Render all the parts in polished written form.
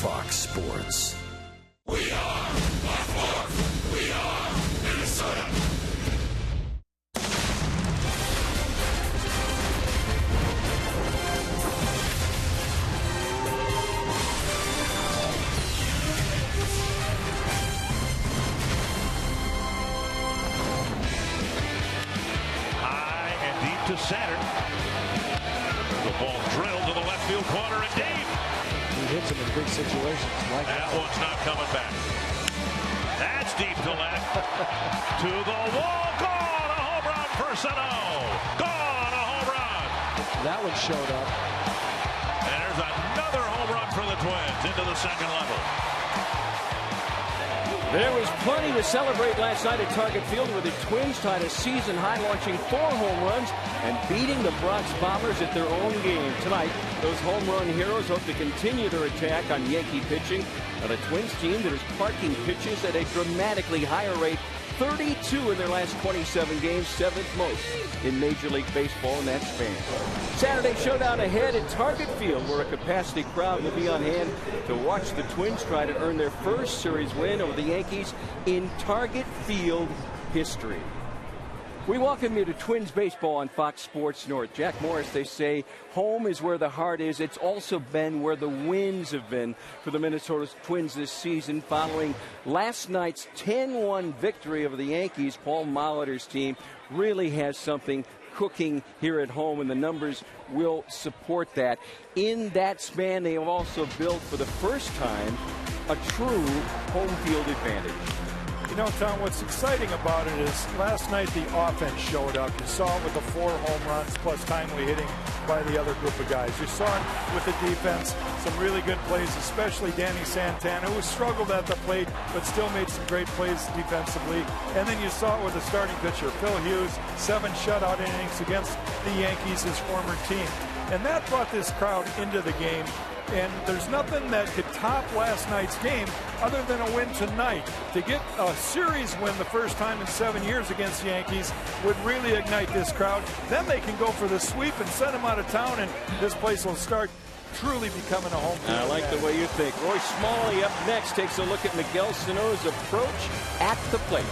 Fox Sports. We are Fox. We are Minnesota. High and deep to center. The ball drilled to the left field corner and deep. He hits him in big situations. Like that one's not coming back. That's deep to left. To the wall. Gone. A home run for Sano. Gone. A home run. That one showed up. And there's another home run for the Twins into the second level. There was plenty to celebrate last night at Target Field, where the Twins tied a season high, launching 4 home runs and beating the Bronx Bombers at their own game. Tonight, those home run heroes hope to continue their attack on Yankee pitching. Now, the Twins team that is parking pitches at a dramatically higher rate, 32 in their last 27 games, 7th most in Major League Baseball in that span. Saturday showdown ahead at Target Field, where a capacity crowd will be on hand to watch the Twins try to earn their first series win over the Yankees in Target Field history. We welcome you to Twins Baseball on Fox Sports North. Jack Morris, they say, home is where the heart is. It's also been where the wins have been for the Minnesota Twins this season. Following last night's 10-1 victory over the Yankees, Paul Molitor's team really has something cooking here at home, and the numbers will support that. In that span, they have also built, for the first time, a true home field advantage. You know, Tom, what's exciting about it is last night the offense showed up. You saw it with the 4 home runs plus timely hitting by the other group of guys. You saw it with the defense, some really good plays, especially Danny Santana, who struggled at the plate but still made some great plays defensively. And then you saw it with the starting pitcher, Phil Hughes, 7 shutout innings against the Yankees, his former team. And that brought this crowd into the game. And there's nothing that could top last night's game other than a win tonight. To get a series win the first time in 7 years against the Yankees would really ignite this crowd. Then they can go for the sweep and send them out of town, and this place will start truly becoming a home field. I like the way you think. Roy Smalley up next takes a look at Miguel Sano's approach at the plate.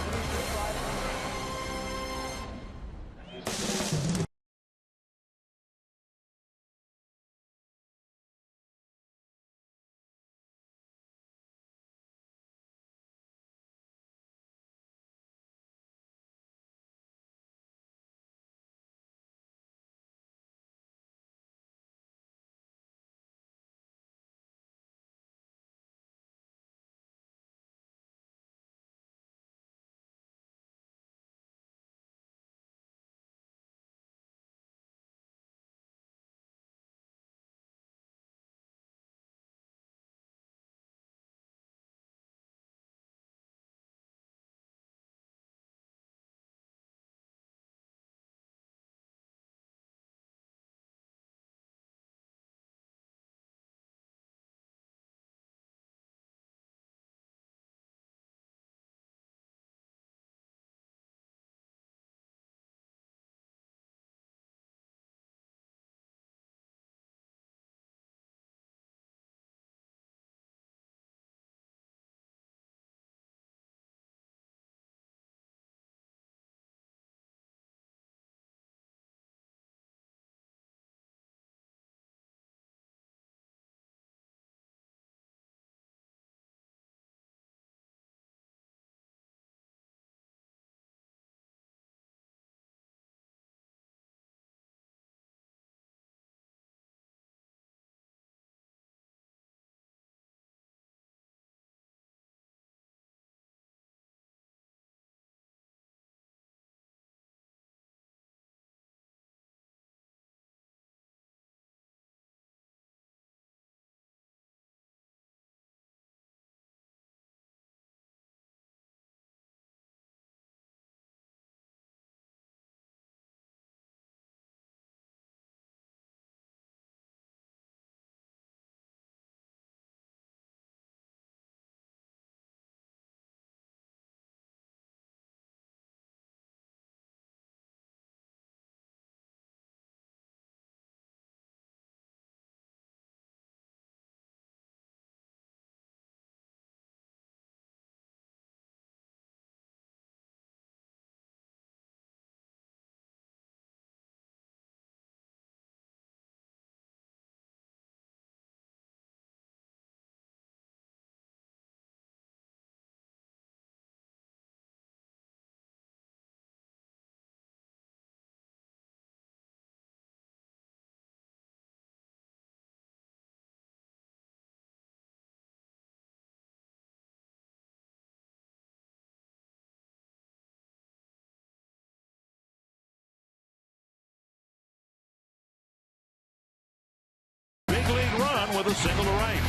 with a single to right.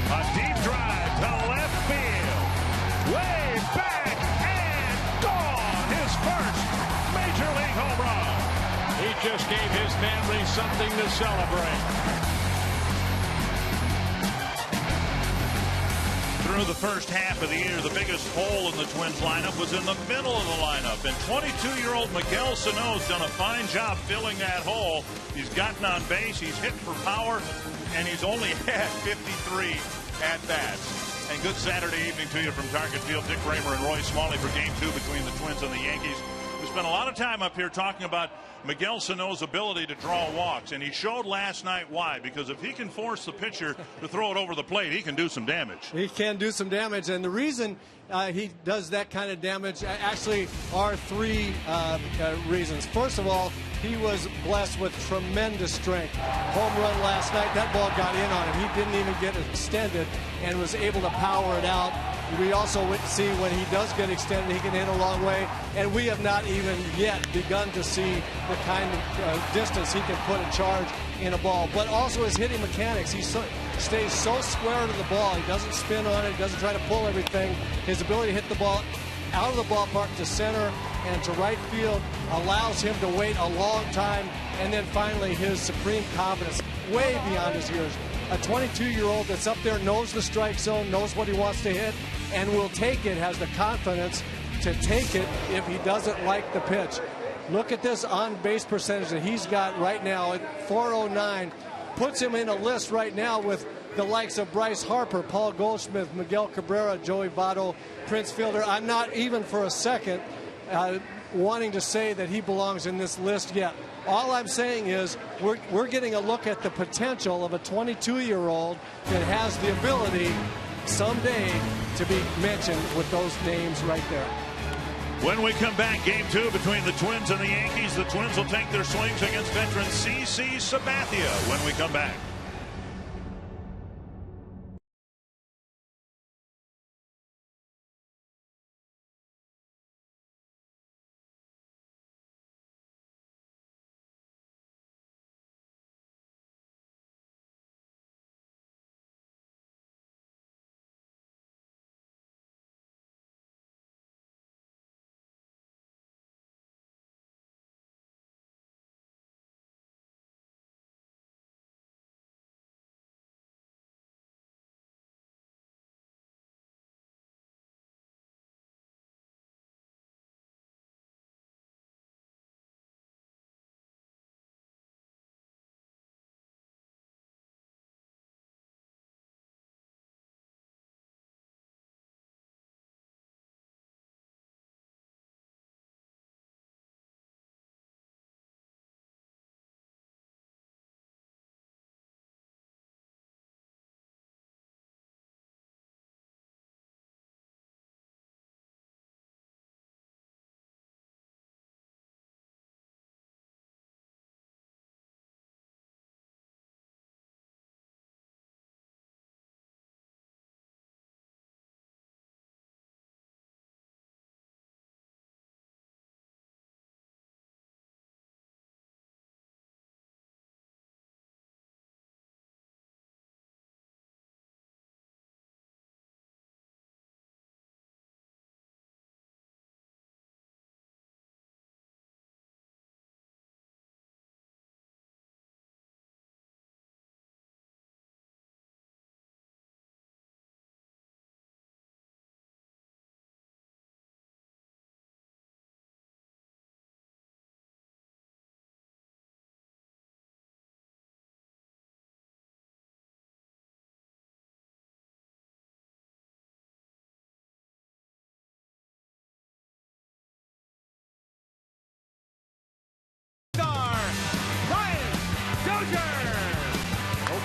A deep drive to left field. Way back and gone. His first major league home run. He just gave his family something to celebrate. Through the first half of the year, the biggest hole in the Twins lineup was in the middle of the lineup. And 22-year-old Miguel Sano has done a fine job filling that hole. He's gotten on base, he's hit for power, and he's only had 53 at-bats. And good Saturday evening to you from Target Field. Dick Raymer and Roy Smalley for Game 2 between the Twins and the Yankees. We spent a lot of time up here talking about Miguel Sano's ability to draw walks, and he showed last night why. Because if he can force the pitcher to throw it over the plate, he can do some damage. He can do some damage, and the reason he does that kind of damage actually are three reasons. First of all, he was blessed with tremendous strength. Home run last night, that ball got in on him. He didn't even get extended and was able to power it out. We also see when he does get extended, he can hit a long way, and we have not even yet begun to see the kind of distance he can put a charge in a ball. But also his hitting mechanics, he stays so square to the ball. He doesn't spin on it, he doesn't try to pull everything. His ability to hit the ball out of the ballpark to center and to right field allows him to wait a long time, and then finally his supreme confidence way beyond his years. A 22-year-old that's up there knows the strike zone, knows what he wants to hit, and will take it, has the confidence to take it if he doesn't like the pitch. Look at this on-base percentage that he's got right now at 409. Puts him in a list right now with the likes of Bryce Harper, Paul Goldschmidt, Miguel Cabrera, Joey Votto, Prince Fielder. I'm not even for a second wanting to say that he belongs in this list yet. All I'm saying is we're getting a look at the potential of a 22-year-old that has the ability someday to be mentioned with those names right there. When we come back, Game 2 between the Twins and the Yankees. The Twins will take their swings against veteran CC Sabathia when we come back.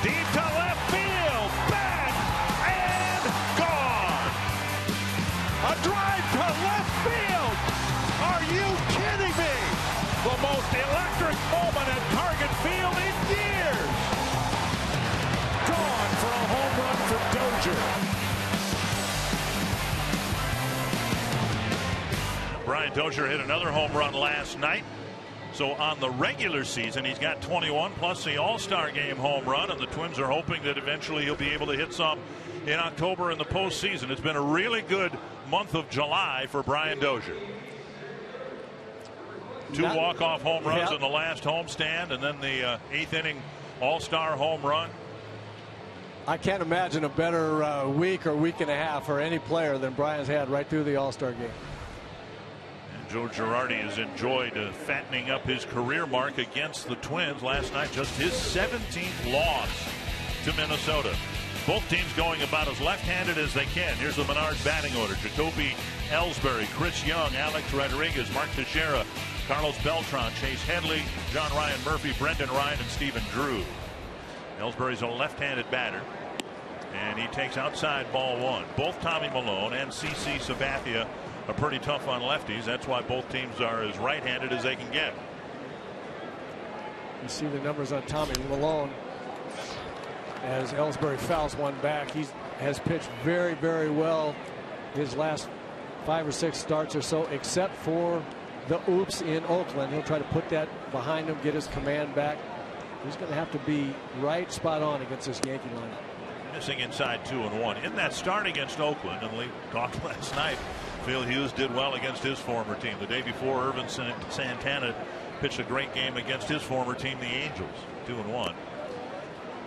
Deep to left field, back and gone. A drive to left field. Are you kidding me? The most electric moment at Target Field in years. Gone for a home run for Dozier. Brian Dozier hit another home run last night. So on the regular season, he's got 21 plus the All-Star game home run, and the Twins are hoping that eventually he'll be able to hit some in October in the postseason. It's been a really good month of July for Brian Dozier. 2 walk-off home runs in the last homestand, and then the 8th inning All-Star home run. I can't imagine a better week or week and a half for any player than Brian's had right through the All-Star game. And Joe Girardi has enjoyed fattening up his career mark against the Twins. Last night, just his 17th loss to Minnesota. Both teams going about as left-handed as they can. Here's the Menards batting order. Jacoby Ellsbury, Chris Young, Alex Rodriguez, Mark Teixeira, Carlos Beltran, Chase Headley, John Ryan Murphy, Brendan Ryan, and Stephen Drew. Ellsbury's a left-handed batter, and he takes outside ball 1. Both Tommy Milone and CC Sabathia are pretty tough on lefties. That's why both teams are as right-handed as they can get. You see the numbers on Tommy Milone as Ellsbury fouls one back. He has pitched very, very well his last 5 or 6 starts or so, except for the oops in Oakland. He'll try to put that behind him, get his command back. He's going to have to be right spot on against this Yankee lineup. Missing inside 2-1 in that start against Oakland, and we talked last night. Phil Hughes did well against his former team. The day before, Irvin Santana pitched a great game against his former team, the Angels. 2-1.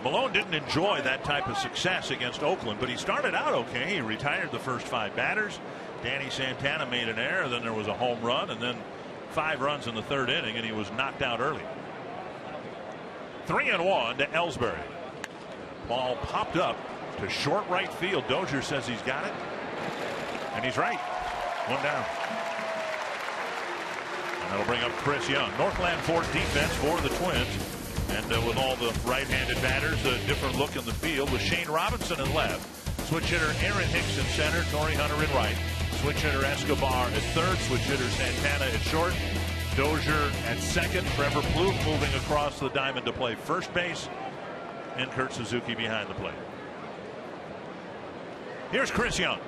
Milone didn't enjoy that type of success against Oakland, but he started out okay. He retired the first 5 batters. Danny Santana made an error, then there was a home run, and then 5 runs in the 3rd inning, and he was knocked out early. 3-1 to Ellsbury. Ball popped up to short right field. Dozier says he's got it, and he's right. 1 down. And that'll bring up Chris Young. Northland Ford defense for the Twins. And with all the right-handed batters, a different look in the field with Shane Robinson in left. Switch hitter Aaron Hicks in center, Tory Hunter in right. Switch hitter Escobar at third, switch hitter Santana at short. Dozier at second, Trevor Plouffe moving across the diamond to play first base, and Kurt Suzuki behind the plate. Here's Chris Young.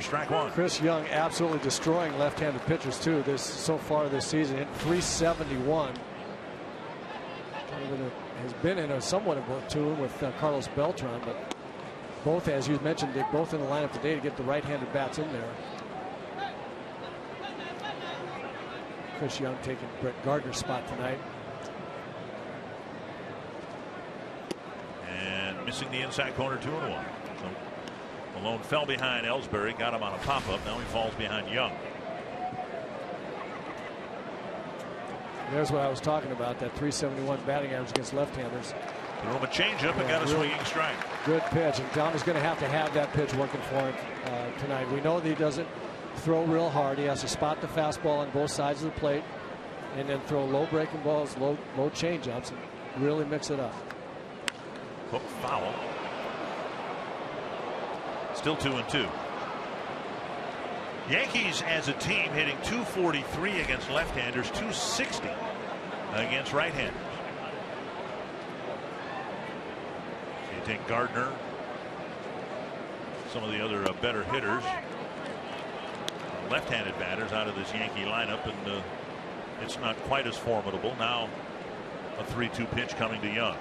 Strike 1. Chris Young absolutely destroying left-handed pitchers too. So far this season, hit 371. Has been in a somewhat of a tune with Carlos Beltran, but both, as you mentioned, they're both in the lineup today to get the right-handed bats in there. Chris Young taking Brett Gardner's spot tonight. And missing the inside corner, 2-1. So Milone fell behind Ellsbury, got him on a pop-up. Now he falls behind Young. There's what I was talking about, that 371 batting average against left-handers. Threw him a changeup and got a swinging strike. Good pitch, and Tom is going to have that pitch working for him tonight. We know that he doesn't throw real hard. He has to spot the fastball on both sides of the plate and then throw low breaking balls, low changeups, and really mix it up. Hook foul. Still 2-2. Yankees as a team hitting .243 against left-handers, .260 against right-handers. So you take Gardner, some of the other better hitters, left-handed batters out of this Yankee lineup, and it's not quite as formidable. Now a 3-2 pitch coming to Young.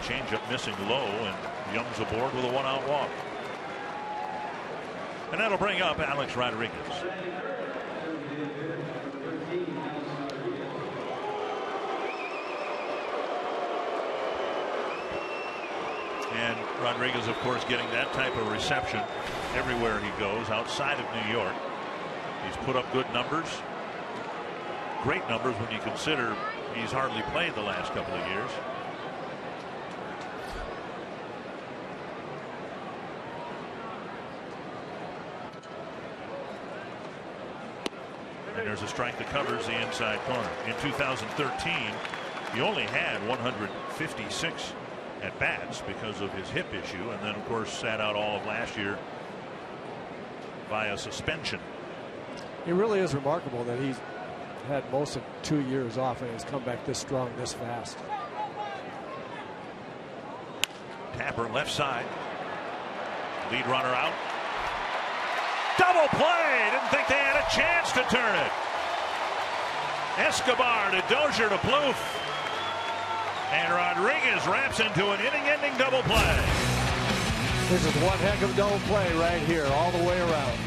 Changeup missing low, and Young's aboard with a 1-out walk. And that'll bring up Alex Rodriguez. And Rodriguez, of course, getting that type of reception everywhere he goes outside of New York. He's put up good numbers. Great numbers when you consider he's hardly played the last couple of years. And there's a strike that covers the inside corner. In 2013, he only had 156 at bats because of his hip issue, and then of course sat out all of last year via suspension. It really is remarkable that he's had most of 2 years off and has come back this strong this fast. Tapper left side. Lead runner out. Double play. Didn't think they had a chance to turn it. Escobar to Dozier to Plouffe. And Rodriguez wraps into an inning-ending double play. This is one heck of a double play right here, all the way around.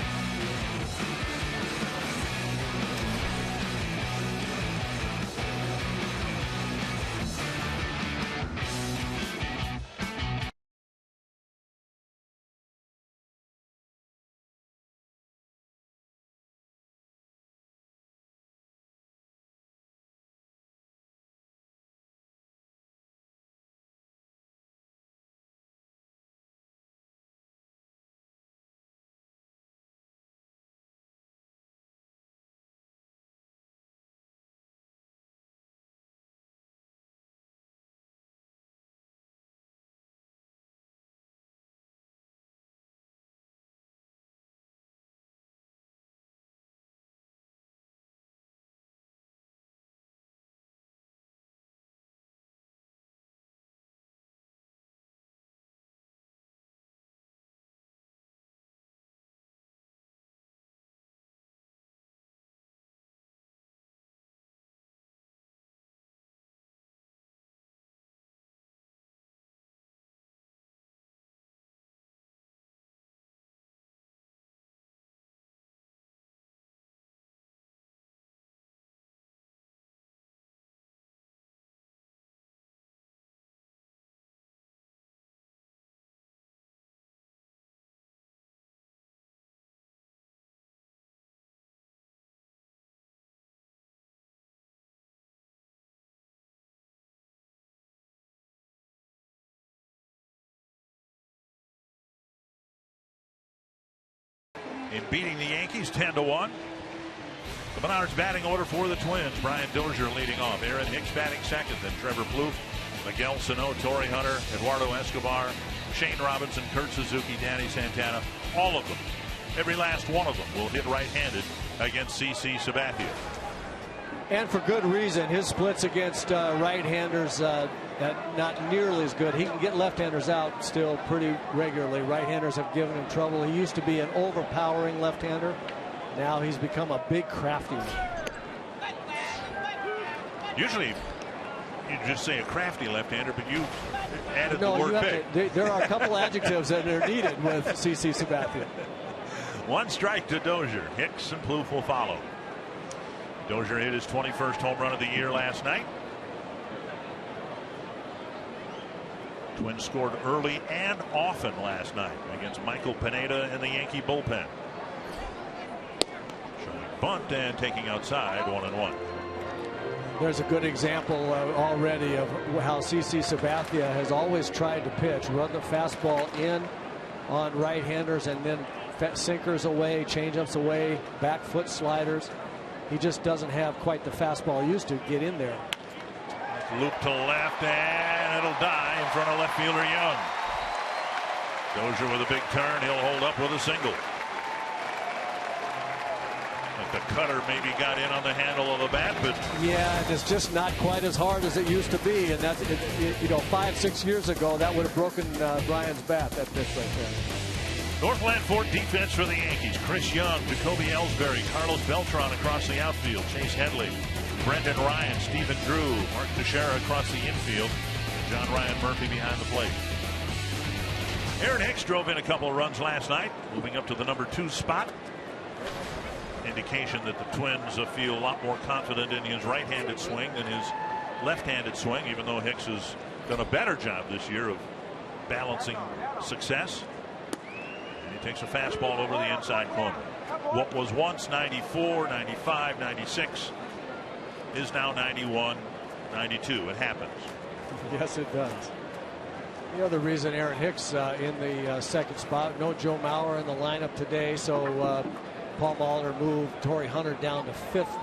In beating the Yankees 10-1. The Menards batting order for the Twins. Brian Dozier leading off. Aaron Hicks batting second. Then Trevor Plouffe, Miguel Sano, Tory Hunter, Eduardo Escobar, Shane Robinson, Kurt Suzuki, Danny Santana. All of them, every last one of them, will hit right-handed against CC Sabathia. And for good reason. His splits against right-handers not nearly as good. He can get left-handers out still pretty regularly. Right-handers have given him trouble. He used to be an overpowering left-hander. Now he's become a big crafty one. Usually you just say a crafty left-hander, but you added the word big. There are a couple adjectives that are needed with CC Sabathia. One strike to Dozier. Hicks and Plouffe will follow. Dozier hit his 21st home run of the year last night. Twins scored early and often last night against Michael Pineda and the Yankee bullpen. Showing bunt and taking outside 1-1. There's a good example already of how CC Sabathia has always tried to pitch, run the fastball in on right-handers and then sinkers away, changeups away, back foot sliders. He just doesn't have quite the fastball he used to get in there. Loop to left, and it'll die in front of left fielder Young. Dozier with a big turn. He'll hold up with a single. But the cutter maybe got in on the handle of the bat, but yeah, it's just not quite as hard as it used to be. And that's, you know, 5-6 years ago, that would have broken Brian's bat, that pitch right there. Northland Fort defense for the Yankees. Chris Young, Jacoby Ellsbury, Carlos Beltran across the outfield, Chase Headley, Brendan Ryan, Stephen Drew, Mark Teixeira across the infield, John Ryan Murphy behind the plate. Aaron Hicks drove in a couple of runs last night, moving up to the number 2 spot. Indication that the Twins feel a lot more confident in his right-handed swing than his left-handed swing, even though Hicks has done a better job this year of balancing success. And he takes a fastball over the inside corner. What was once 94, 95, 96 is now 91, 92. It happens. Yes, it does. The other reason Aaron Hicks in the second spot, no Joe Mauer in the lineup today, so Paul Molitor moved Tory Hunter down to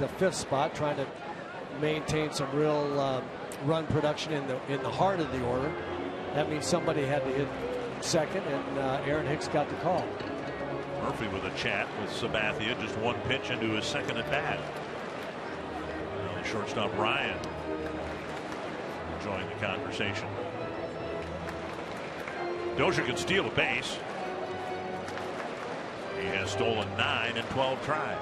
the fifth spot, trying to maintain some real run production in the heart of the order. That means somebody had to hit second, and Aaron Hicks got the call. Murphy with a chat with Sabathia, just one pitch into his second at bat. Shortstop Ryan enjoying the conversation. Dozier can steal a base. He has stolen 9 in 12 tries.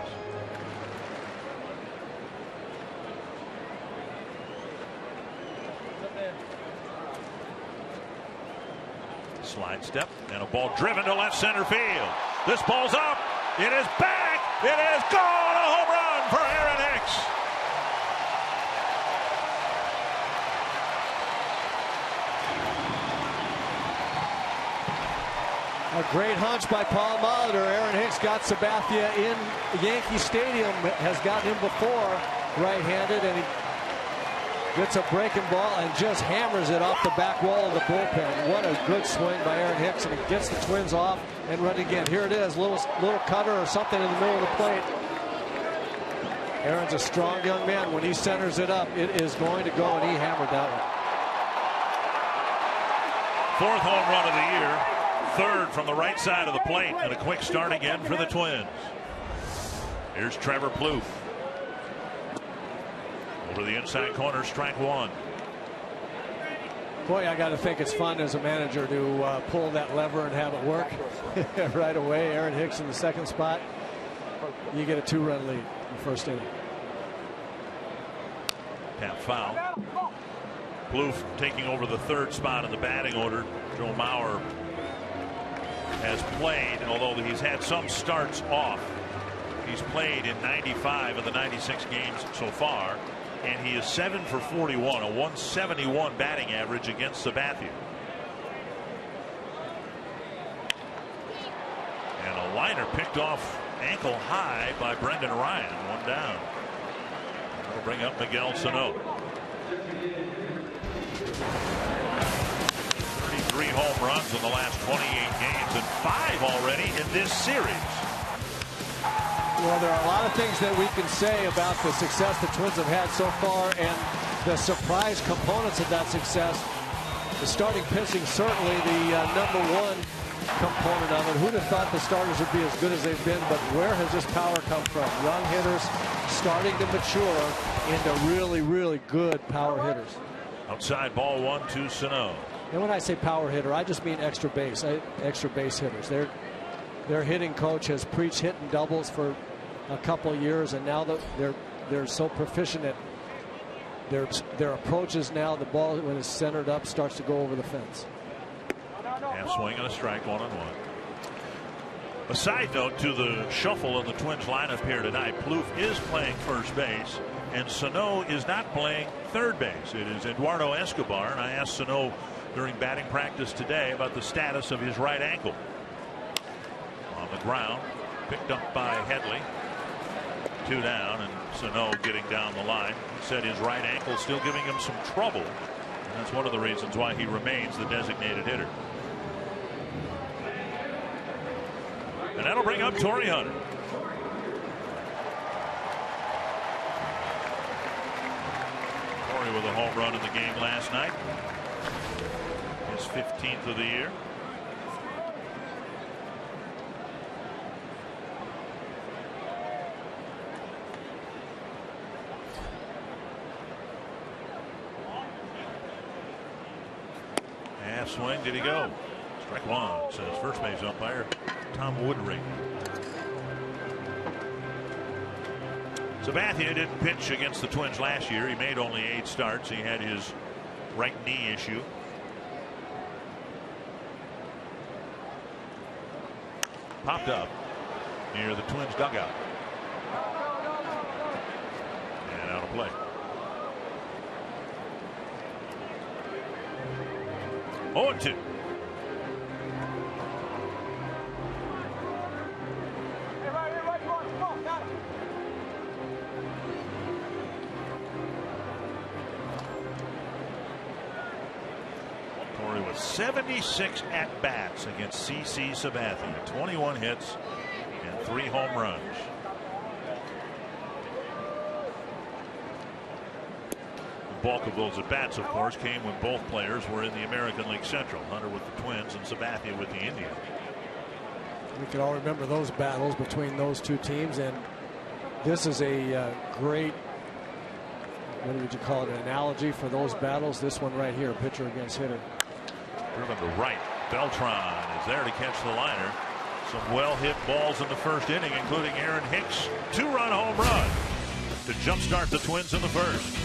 Slide step and a ball driven to left center field. This ball's up. It is back. It is gone. A home run for Aaron Hicks. A great hunch by Paul Molitor. Aaron Hicks got Sabathia in Yankee Stadium. Has gotten him before right-handed, and he gets a breaking ball and just hammers it off the back wall of the bullpen. What a good swing by Aaron Hicks, and it gets the Twins off and run again. Here it is, little cutter or something in the middle of the plate. Aaron's a strong young man. When he centers it up, it is going to go, and he hammered that one. 4th home run of the year. 3rd from the right side of the plate, and a quick start again for the Twins. Here's Trevor Plouffe. Over the inside corner, strike 1. Boy, I got to think it's fun as a manager to pull that lever and have it work right away. Aaron Hicks in the 2nd spot. You get a 2-run lead in the 1st inning. Tap foul. Plouffe taking over the 3rd spot in the batting order. Joe Mauer has played, although he's had some starts off. He's played in 95 of the 96 games so far, and he is 7 for 41, a 171 batting average against Sabathia. And a liner picked off ankle high by Brendan Ryan. 1 down. That'll bring up Miguel Sano. 33 home runs in the last 28 games and 5 already in this series. Well, there are a lot of things that we can say about the success the Twins have had so far and the surprise components of that success. The starting pitching, certainly the #1 component of it. Who'd have thought the starters would be as good as they've been, but where has this power come from? Young hitters starting to mature into really, really good power hitters. Outside ball 1 to Sano. And when I say power hitter, I just mean extra base hitters. Their hitting coach has preached hitting doubles for a couple of years, and now that they're so proficient at their approaches now, the ball, when it's centered up, starts to go over the fence. Half swing and a strike, 1-1. A side note to the shuffle in the Twins lineup here tonight. Plouffe is playing first base, and Sano is not playing third base. It is Eduardo Escobar, and I asked Sano during batting practice today about the status of his right ankle. On the ground, picked up by Headley. 2 down, and Sano getting down the line. He said his right ankle still giving him some trouble, and that's one of the reasons why he remains the designated hitter. And that'll bring up Tory Hunter. Tory with a home run in the game last night. His 15th of the year. Half swing, did he go? Strike 1, says first base umpire Tom Woodring. Sabathia didn't pitch against the Twins last year. He made only 8 starts. He had his right knee issue. Popped up near the Twins dugout. And out of play. Oh, 2. Tory with 76 at-bats against C.C. Sabathia. 21 hits and 3 home runs. The bulk of those at-bats, of course, came when both players were in the American League Central. Hunter with the Twins and Sabathia with the Indians. We can all remember those battles between those two teams, and this is a great, what would you call it, an analogy for those battles. This one right here, pitcher against hitter. Driven to right. Beltran is there to catch the liner. Some well-hit balls in the first inning, including Aaron Hicks' 2-run home run to jumpstart the Twins in the first.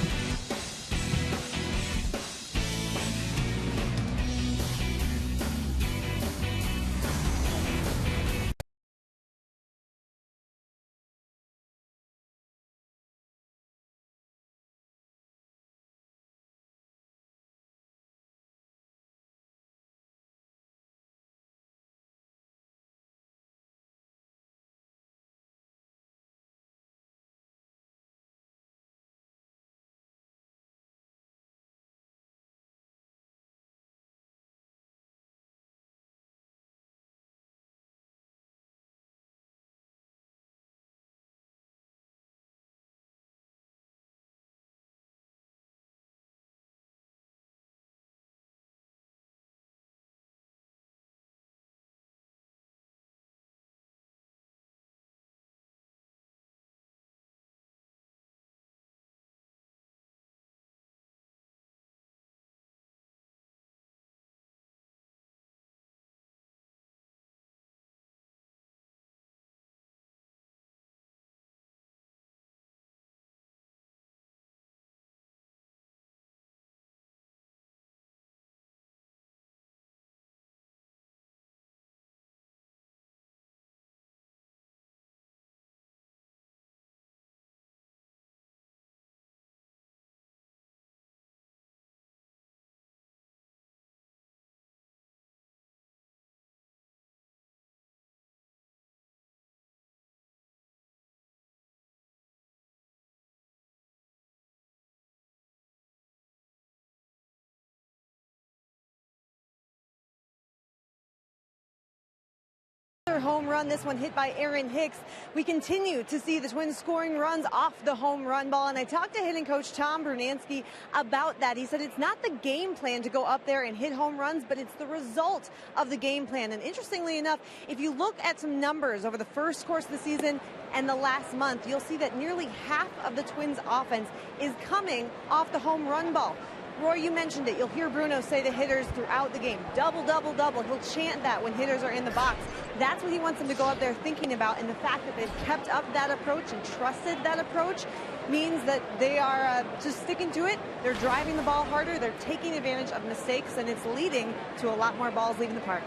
Home run, this one hit by Aaron Hicks. We continue to see the Twins scoring runs off the home run ball, and I talked to hitting coach Tom Brunansky about that. He said it's not the game plan to go up there and hit home runs, but it's the result of the game plan. And interestingly enough, if you look at some numbers over the first course of the season and the last month, you'll see that nearly half of the Twins offense is coming off the home run ball. Roy, you mentioned it. You'll hear Bruno say to hitters throughout the game, double, double, double. He'll chant that when hitters are in the box. That's what he wants them to go up there thinking about. And the fact that they've kept up that approach and trusted that approach means that they are just sticking to it. They're driving the ball harder. They're taking advantage of mistakes, and it's leading to a lot more balls leaving the park.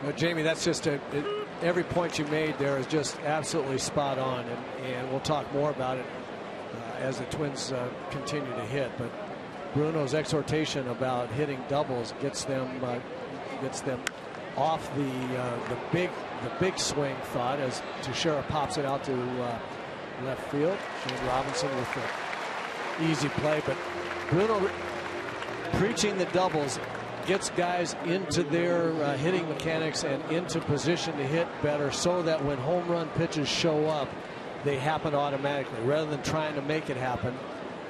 Well, Jamie, that's just every point you made there is just absolutely spot on. And we'll talk more about it as the Twins continue to hit, but Bruno's exhortation about hitting doubles gets them off the big swing thought as Teixeira pops it out to left field. Shane Robinson with the easy play, but Bruno preaching the doubles gets guys into their hitting mechanics and into position to hit better, so that when home run pitches show up, they happen automatically rather than trying to make it happen.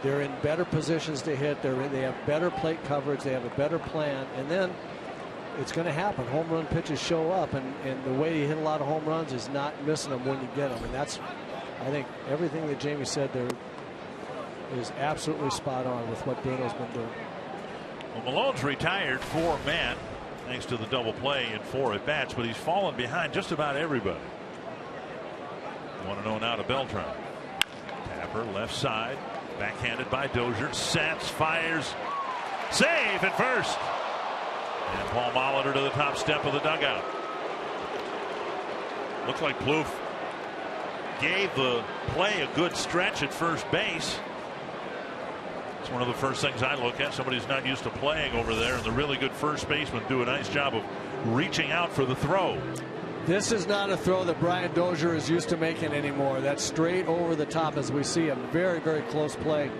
They're in better positions to hit. They have better plate coverage. They have a better plan, and then it's going to happen. Home run pitches show up, and the way you hit a lot of home runs is not missing them when you get them. And that's, I think, everything that Jamie said there is absolutely spot on with what Bruno's been doing. Well, Malone's retired 4-man thanks to the double play in 4 at bats, but he's fallen behind just about everybody. 1-0 now to Beltran. Tapper left side, backhanded by Dozier. Sets, fires, save at first. And Paul Molitor to the top step of the dugout. Looks like Plouffe gave the play a good stretch at first base. It's one of the first things I look at. Somebody's not used to playing over there, and the really good first baseman do a nice job of reaching out for the throw. This is not a throw that Brian Dozier is used to making anymore. That's straight over the top as we see a very, very close play.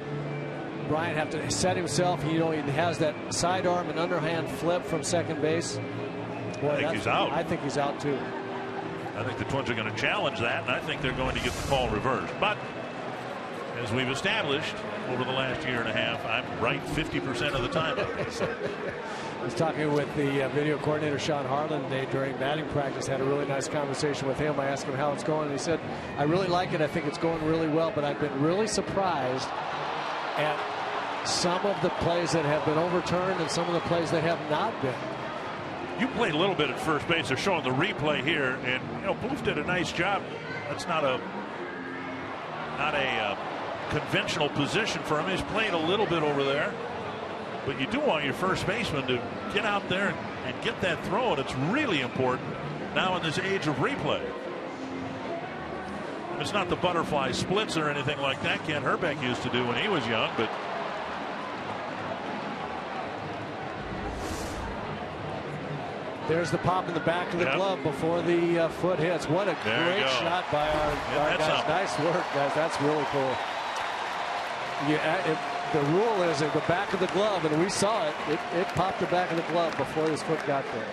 Brian have to set himself. He has that sidearm and underhand flip from second base. Boy, I think he's out. I think he's out too. I think the Twins are going to challenge that, and I think they're going to get the call reversed. But as we've established over the last year and a half, I'm right 50% of the time. I was talking with the video coordinator Sean Harlan today during batting practice. Had a really nice conversation with him. I asked him how it's going, and he said, I really like it. I think it's going really well, but I've been really surprised at some of the plays that have been overturned and some of the plays that have not been. You played a little bit at first base. They're showing the replay here, and Booth did a nice job. That's not a conventional position for him. He's played a little bit over there, but you do want your first baseman to get out there and get that throw, and it's really important now in this age of replay. It's not the butterfly splits or anything like that Ken Herbeck used to do when he was young, but there's the pop in the back of the glove before the foot hits. What a great shot by our guys. Nice work, guys. That's really cool. The rule is in the back of the glove, and we saw it. It popped the back of the glove before his foot got there.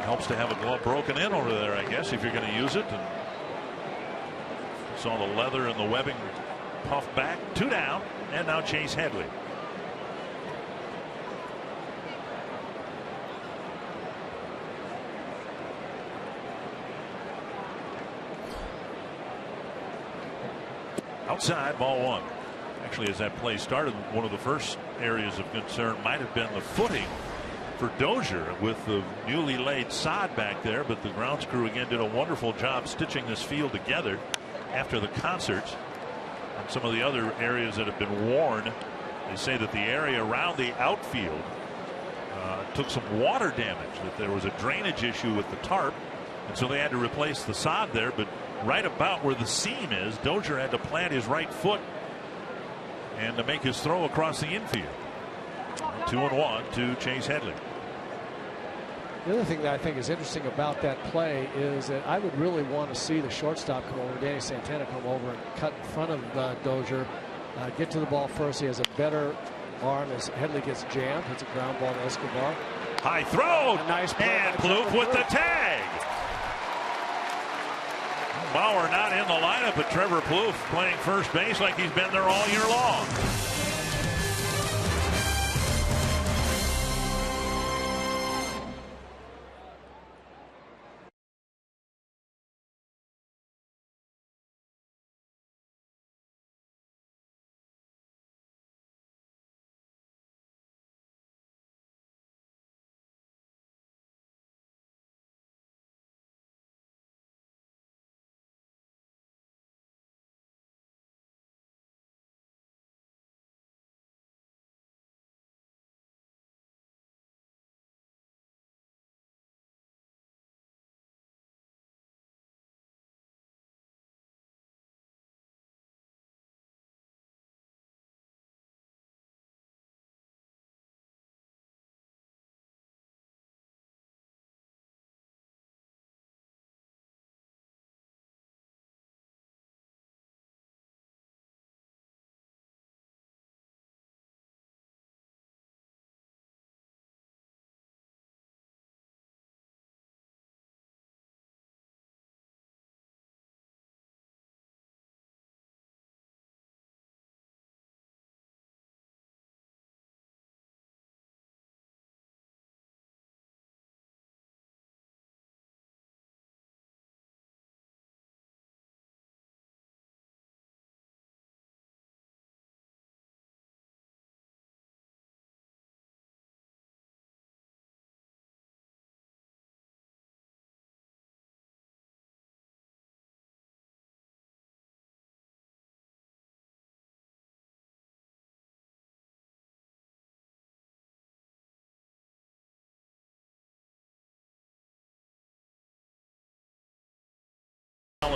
Helps to have a glove broken in over there, I guess, if you're going to use it. And saw the leather and the webbing puffed back. 2 down, and now Chase Headley. Outside, ball 1. Actually, as that play started, one of the first areas of concern might have been the footing for Dozier with the newly laid sod back there, but the grounds crew again did a wonderful job stitching this field together after the concerts and some of the other areas that have been worn. They say that the area around the outfield took some water damage, that there was a drainage issue with the tarp, and so they had to replace the sod there. But right about where the seam is, Dozier had to plant his right foot and to make his throw across the infield. 2-1 to Chase Headley. The other thing that I think is interesting about that play is that I would really want to see the shortstop come over, Danny Santana come over and cut in front of Dozier, get to the ball first. He has a better arm as Headley gets jammed. Hits a ground ball to Escobar. High throw. Nice play. And Plouffe with the tag. Bauer not in the lineup, but Trevor Plouffe playing first base like he's been there all year long.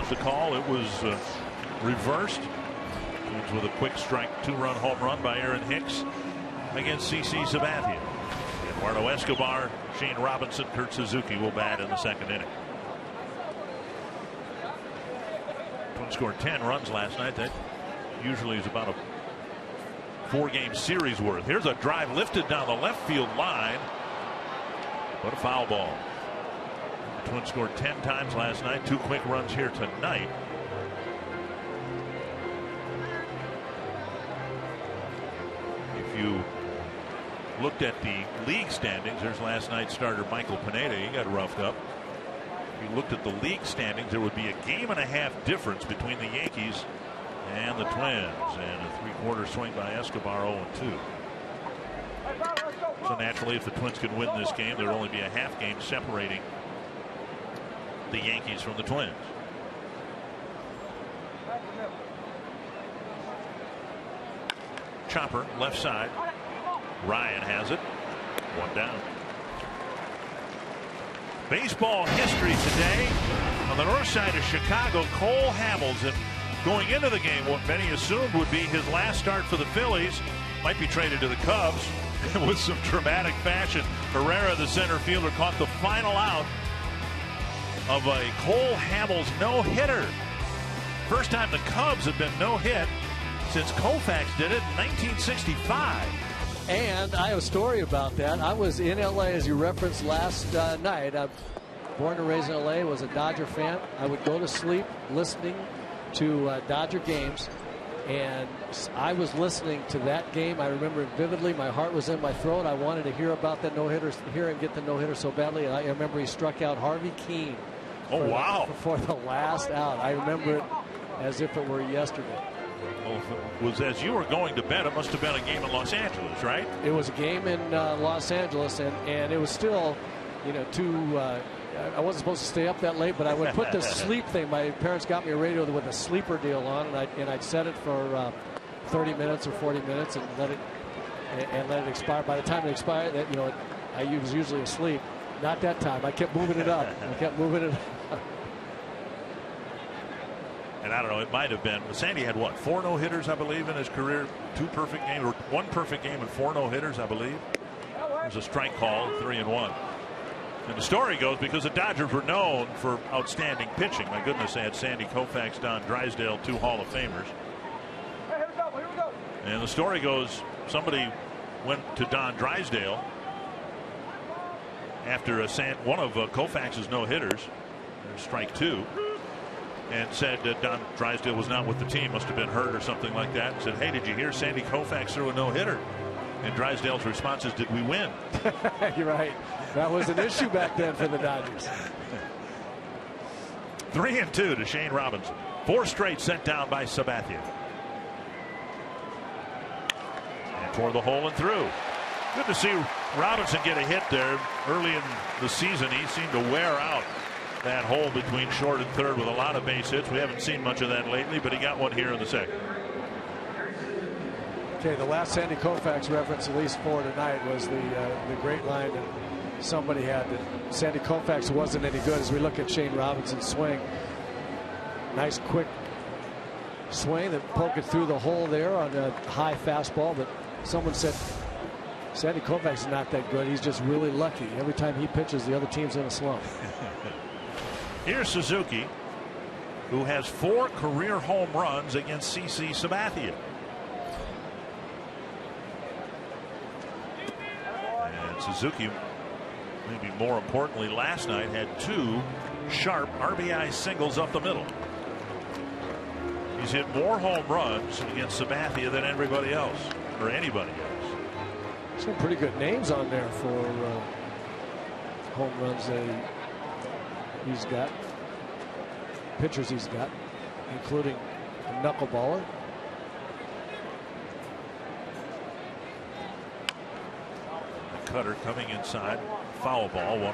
The call, it was reversed. Twins with a quick strike 2-run home run by Aaron Hicks against CC Sabathia. Eduardo Escobar, Shane Robinson, Kurt Suzuki will bat in the second inning. Twins scored 10 runs last night. That usually is about a 4-game series worth. Here's a drive lifted down the left field line, but a foul ball. Twins scored 10 times last night. 2 quick runs here tonight. If you looked at the league standings, there's last night's starter Michael Pineda. He got roughed up. If you looked at the league standings, there would be a 1.5 game difference between the Yankees And the Twins, and a three-quarter swing by Escobar, 0-2. So naturally, if the Twins can win this game, there'd only be a half game separating the Yankees from the Twins. Chopper, left side. Ryan has it. One down. Baseball history today. On the north side of Chicago, Cole Hamels, going into the game, what many assumed would be his last start for the Phillies, might be traded to the Cubs. With some dramatic fashion, Herrera, the center fielder, caught the final out of a Cole Hamels no-hitter. First time the Cubs have been no-hit since Koufax did it in 1965. And I have a story about that. I was in L.A., as you referenced last night. I'm born and raised in L.A., was a Dodger fan. I would go to sleep listening to Dodger games. And I was listening to that game. I remember it vividly. My heart was in my throat. I wanted to hear about that no-hitter, hear him get the no-hitter so badly. And I remember he struck out Harvey Keene. Oh, wow. For the last out. I remember it as if it were yesterday. Well, if it was as you were going to bed, it must have been a game in Los Angeles, right? It was a game in Los Angeles, and it was still, I wasn't supposed to stay up that late, but I would put the sleep thing. My parents got me a radio with a sleeper deal on, and I'd set it for 30 minutes or 40 minutes and let it expire. By the time it expired, I was usually asleep. Not that time. I kept moving it up. And I don't know, it might have been. Sandy had what, 4 no-hitters, I believe, in his career. 2 perfect games, or 1 perfect game and 4 no-hitters, I believe. There's a strike call, 3-1. And the story goes, because the Dodgers were known for outstanding pitching. My goodness, they had Sandy Koufax, Don Drysdale, 2 Hall of Famers. Here we go. And the story goes, somebody went to Don Drysdale after one of Koufax's no-hitters, strike 2, and said that Don Drysdale was not with the team, must have been hurt or something like that, and said, hey, did you hear Sandy Koufax threw a no-hitter? And Drysdale's response is, did we win? You're right. That was an issue back then for the Dodgers. 3-2 to Shane Robinson. 4 straight sent down by Sabathia. And toward the hole and through. Good to see Robinson get a hit there early in the season. He seemed to wear out that hole between short and third with a lot of base hits. We haven't seen much of that lately, but he got one here in the second. Okay, the last Sandy Koufax reference, at least for tonight, was the great line that somebody had that Sandy Koufax wasn't any good. As we look at Shane Robinson's swing, nice quick swing that poked it through the hole there on a high fastball. But someone said Sandy Koufax is not that good. He's just really lucky. Every time he pitches, the other team's in a slump. Here's Suzuki, who has 4 career home runs against CC Sabathia. And Suzuki, maybe more importantly, last night had 2 sharp RBI singles up the middle. He's hit more home runs against Sabathia than everybody else, or anybody else. Some pretty good names on there for home runs he's got. Pitchers he's got, including a knuckleballer. The cutter coming inside. Foul ball, 1-1.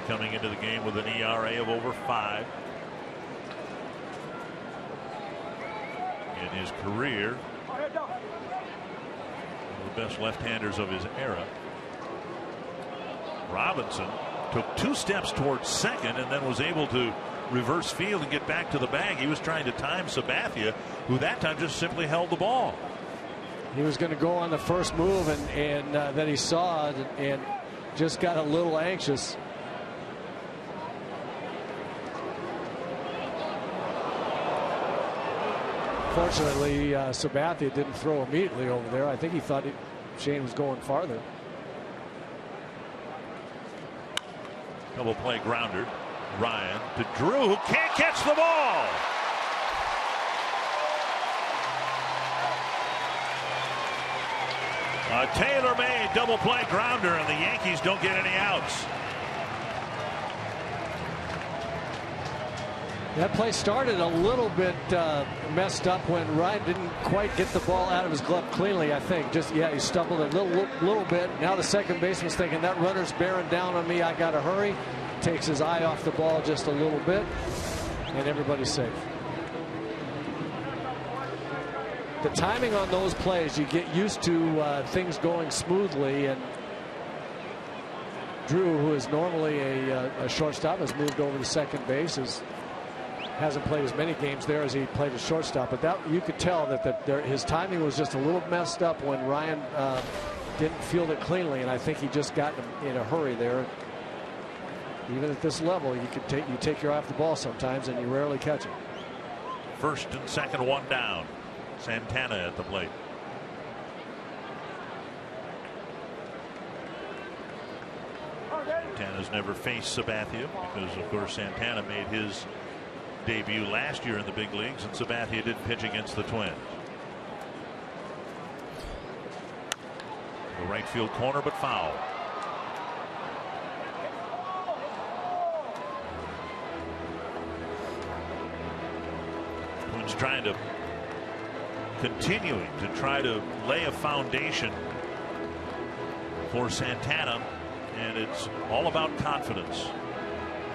Coming into the game with an ERA of over 5. In his career, one of the best left-handers of his era. Robinson took 2 steps towards second and then was able to reverse field and get back to the bag. He was trying to time Sabathia, who that time just simply held the ball. He was going to go on the first move, and then he saw it and just got a little anxious. Fortunately, Sabathia didn't throw immediately over there. I think he thought Shane was going farther. Double play grounder. Ryan to Drew, who can't catch the ball. A tailor-made double play grounder, and the Yankees don't get any outs. That play started a little bit messed up when Ryan didn't quite get the ball out of his glove cleanly, I think. Just, yeah, he stumbled a little bit. Now the second baseman's thinking, that runner's bearing down on me, I got to hurry. Takes his eye off the ball just a little bit, and everybody's safe. The timing on those plays, you get used to things going smoothly, and Drew, who is normally a shortstop, has moved over to second base. Hasn't played as many games there as he played as shortstop, but that you could tell that his timing was just a little messed up when Ryan didn't field it cleanly, and I think he just got in a hurry there. Even at this level, you take your eye off the ball sometimes, and you rarely catch it. First and second, one down. Santana at the plate. Santana's never faced Sabathia because, of course, Santana made his debut last year in the big leagues, and Sabathia didn't pitch against the Twins. The right field corner, but foul. Twins continuing to try to lay a foundation for Santana, and it's all about confidence.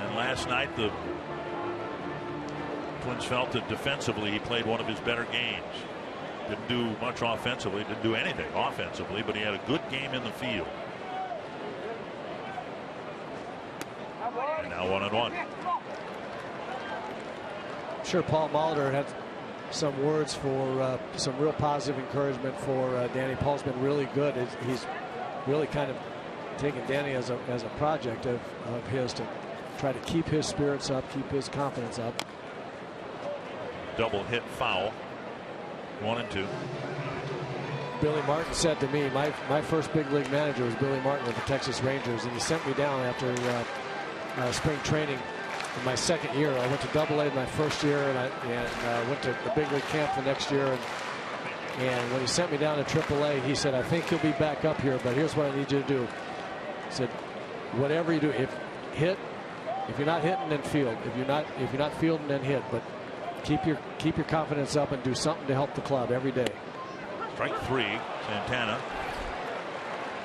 And last night the Twins felt that defensively he played one of his better games. Didn't do much offensively, didn't do anything offensively, but he had a good game in the field. And now 1-1. I'm sure Paul Molitor had some words for some real positive encouragement for Danny. Paul's been really good. He's really kind of taken Danny as a project of his to try to keep his spirits up, keep his confidence up. Double hit foul. 1-2. Billy Martin said to me, my first big league manager was Billy Martin with the Texas Rangers, and he sent me down after spring training in my second year. I went to Double-A my first year, and I went to the big league camp the next year. And when he sent me down to Triple-A, he said, I think you'll be back up here, but here's what I need you to do. He said, whatever you do, if you're not hitting, then field. If you're not fielding, then hit. But keep your confidence up and do something to help the club every day. Strike three. Santana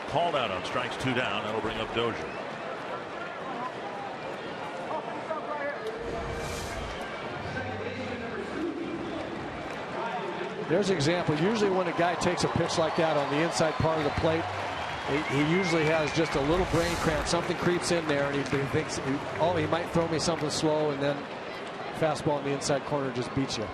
called out on strikes, 2 down. That'll bring up Dozier. There's an example. Usually when a guy takes a pitch like that on the inside part of the plate, he usually has just a little brain cramp. Something creeps in there, and he thinks, oh, he might throw me something slow, and then fastball in the inside corner just beats you.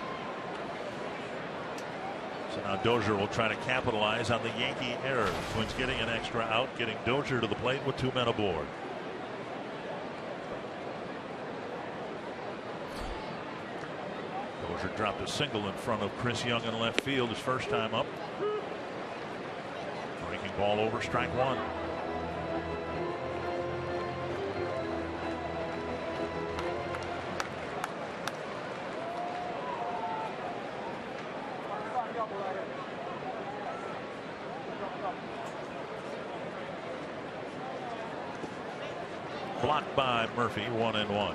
So now Dozier will try to capitalize on the Yankee error. Twins getting an extra out, getting Dozier to the plate with 2 men aboard. Dozier dropped a single in front of Chris Young in left field his first time up. Breaking ball over, strike 1. Blocked by Murphy, 1-1.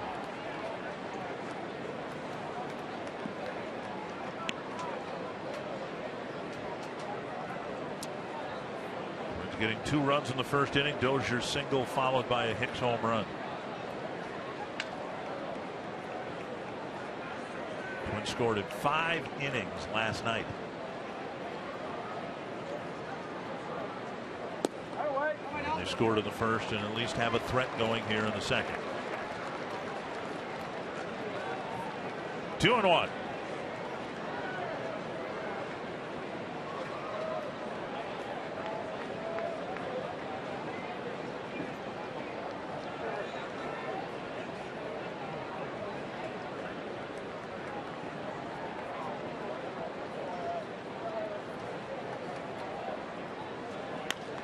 Getting 2 runs in the first inning. Dozier's single followed by a Hicks home run. Twins scored in 5 innings last night. And they scored in the first and at least have a threat going here in the second. 2-1.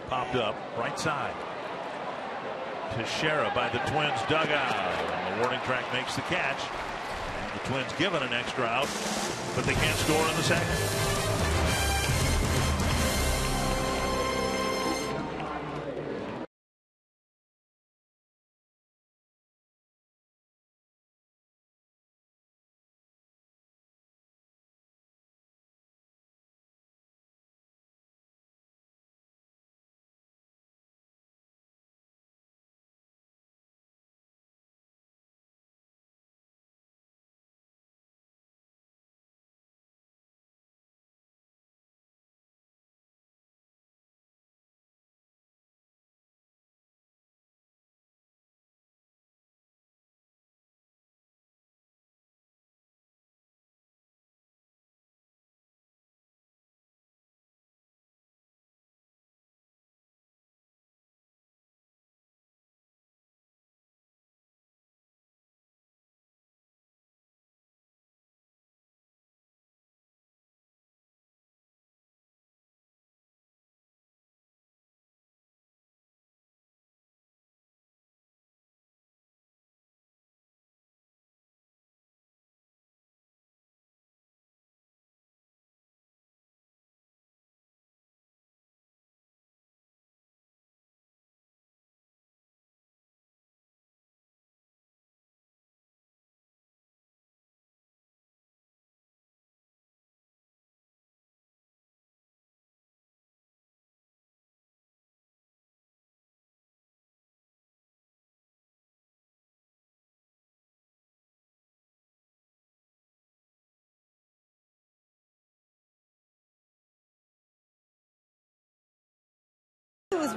Popped up right side. Teixeira by the Twins dugout. And the warning track makes the catch. And the Twins given an extra out, but they can't score in the second.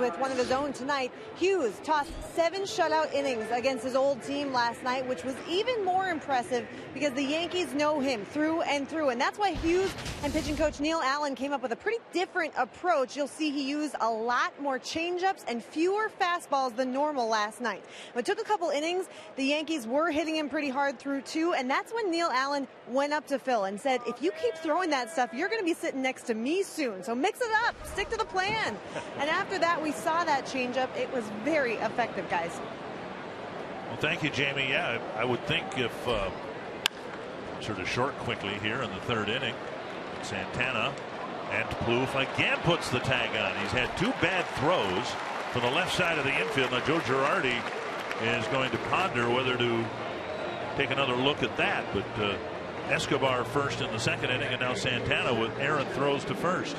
with one of his own tonight. Hughes tossed 7 shutout innings against his old team last night, which was even more impressive because the Yankees know him through and through. And that's why Hughes and pitching coach Neil Allen came up with a pretty different approach. You'll see he used a lot more changeups and fewer fastballs than normal last night. It took a couple innings. The Yankees were hitting him pretty hard through 2, and that's when Neil Allen went up to Phil and said, if you keep throwing that stuff, you're going to be sitting next to me soon. So mix it up, stick to the plan. And after that, we saw that changeup. It was very effective, guys. Well, thank you, Jamie. Yeah, I would think if sort of short quickly here in the 3rd inning, Santana and Plouffe again puts the tag on. He's had 2 bad throws from the left side of the infield. Now Joe Girardi is going to ponder whether to take another look at that, but Escobar first in the 2nd inning, and now Santana with errant throws to first.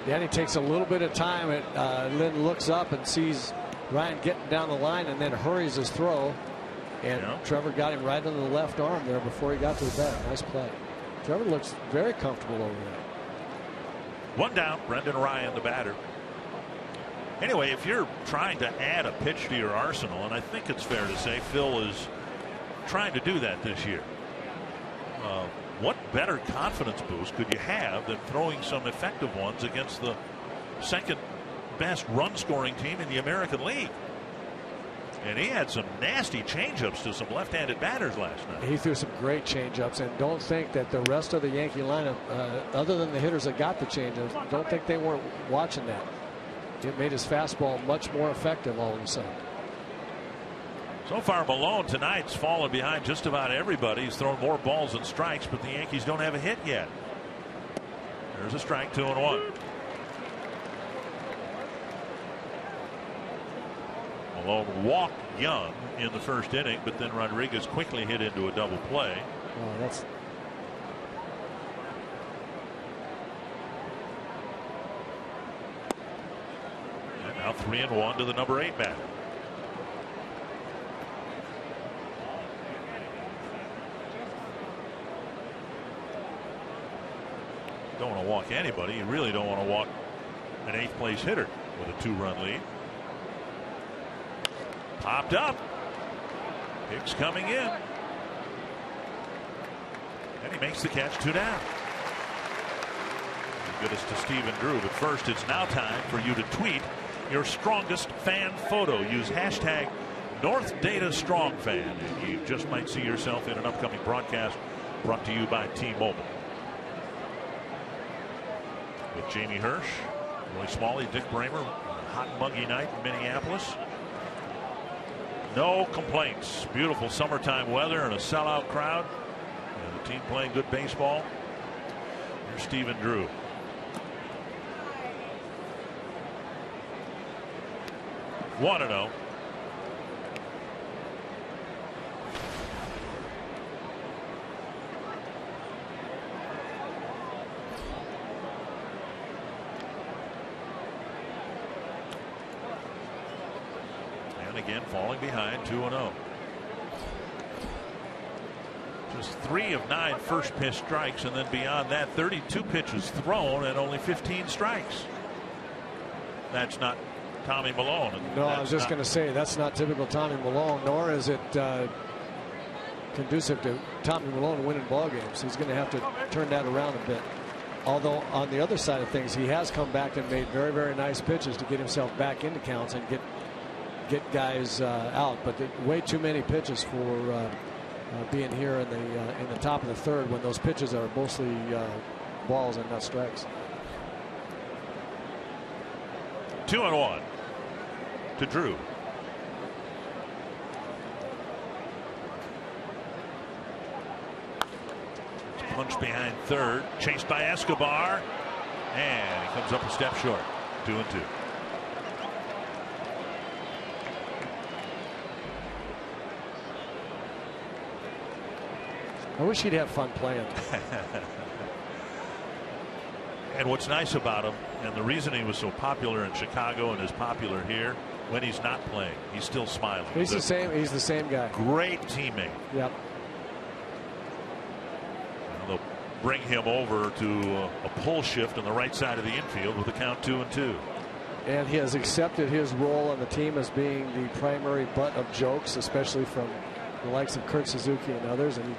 Yeah, and he takes a little bit of time. Lynn looks up and sees Ryan getting down the line and then hurries his throw. And Trevor got him right on the left arm there before he got to the bat. Nice play. Trevor looks very comfortable over there. 1 down, Brendan Ryan, the batter. Anyway, if you're trying to add a pitch to your arsenal, and I think it's fair to say Phil is trying to do that this year, what better confidence boost could you have than throwing some effective ones against the 2nd best run scoring team in the American League? And he had some nasty changeups to some left-handed batters last night. He threw some great changeups, and don't think that the rest of the Yankee lineup, other than the hitters that got the changeups, don't think they weren't watching that. It made his fastball much more effective all of a sudden. So far, Malone tonight's fallen behind just about everybody. He's thrown more balls than strikes, but the Yankees don't have a hit yet. There's a strike, 2-1. Malone walked Young in the 1st inning, but then Rodriguez quickly hit into a double play. Oh, that's... And now 3-1 to the number 8 batter. Don't want to walk anybody. You really don't want to walk an 8th place hitter with a 2-run lead. Popped up. Hicks coming in. And he makes the catch, 2 down. Good as to Stephen Drew. But first, it's now time for you to tweet your strongest fan photo. Use hashtag NorthDataStrongFan. And you just might see yourself in an upcoming broadcast brought to you by T-Mobile. With Jamie Hirsch, Roy Smalley, Dick Bramer, hot muggy night in Minneapolis. No complaints. Beautiful summertime weather and a sellout crowd. And the team playing good baseball. Here's Stephen Drew. One to 0. Again falling behind, 2-0. Just 3 of 9 first pitch strikes, and then beyond that 32 pitches thrown and only 15 strikes. That's not Tommy Malone. No, I was just going to say that's not typical Tommy Malone, nor is it conducive to Tommy Malone winning ball games. He's going to have to turn that around a bit. Although on the other side of things, he has come back and made very, very nice pitches to get himself back into counts and get guys out, but way too many pitches for being here in the top of the 3rd when those pitches are mostly balls and not strikes. 2-1 to Drew. Punch behind 3rd, chased by Escobar, and he comes up a step short. 2-2. I wish he'd have fun playing. And what's nice about him, and the reason he was so popular in Chicago and is popular here, when he's not playing, he's still smiling. He's the same. He's the same guy. Great teammate. Yep. The bring him over to a pull shift on the right side of the infield with a count 2-2. And he has accepted his role on the team as being the primary butt of jokes, especially from the likes of Kurt Suzuki and others, and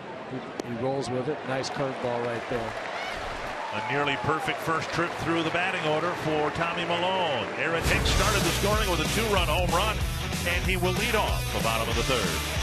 he rolls with it. Nice curveball right there. A nearly perfect first trip through the batting order for Tommy Malone. Aaron Hicks started the scoring with a 2-run home run, and he will lead off the bottom of the third.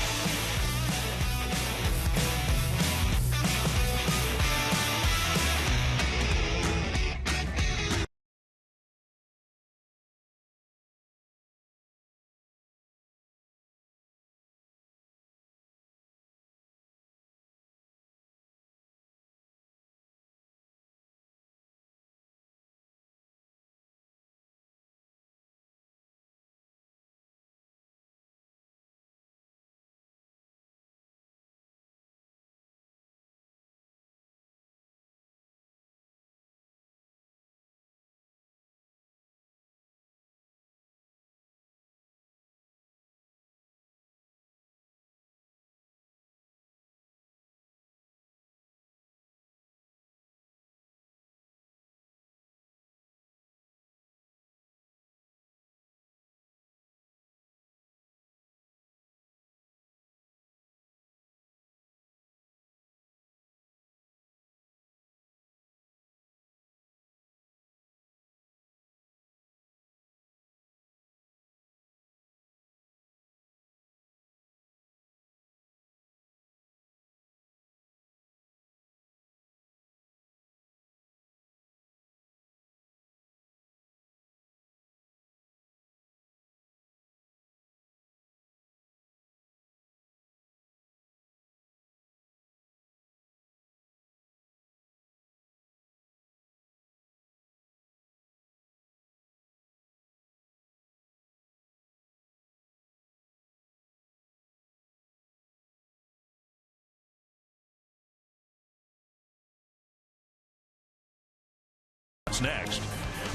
Next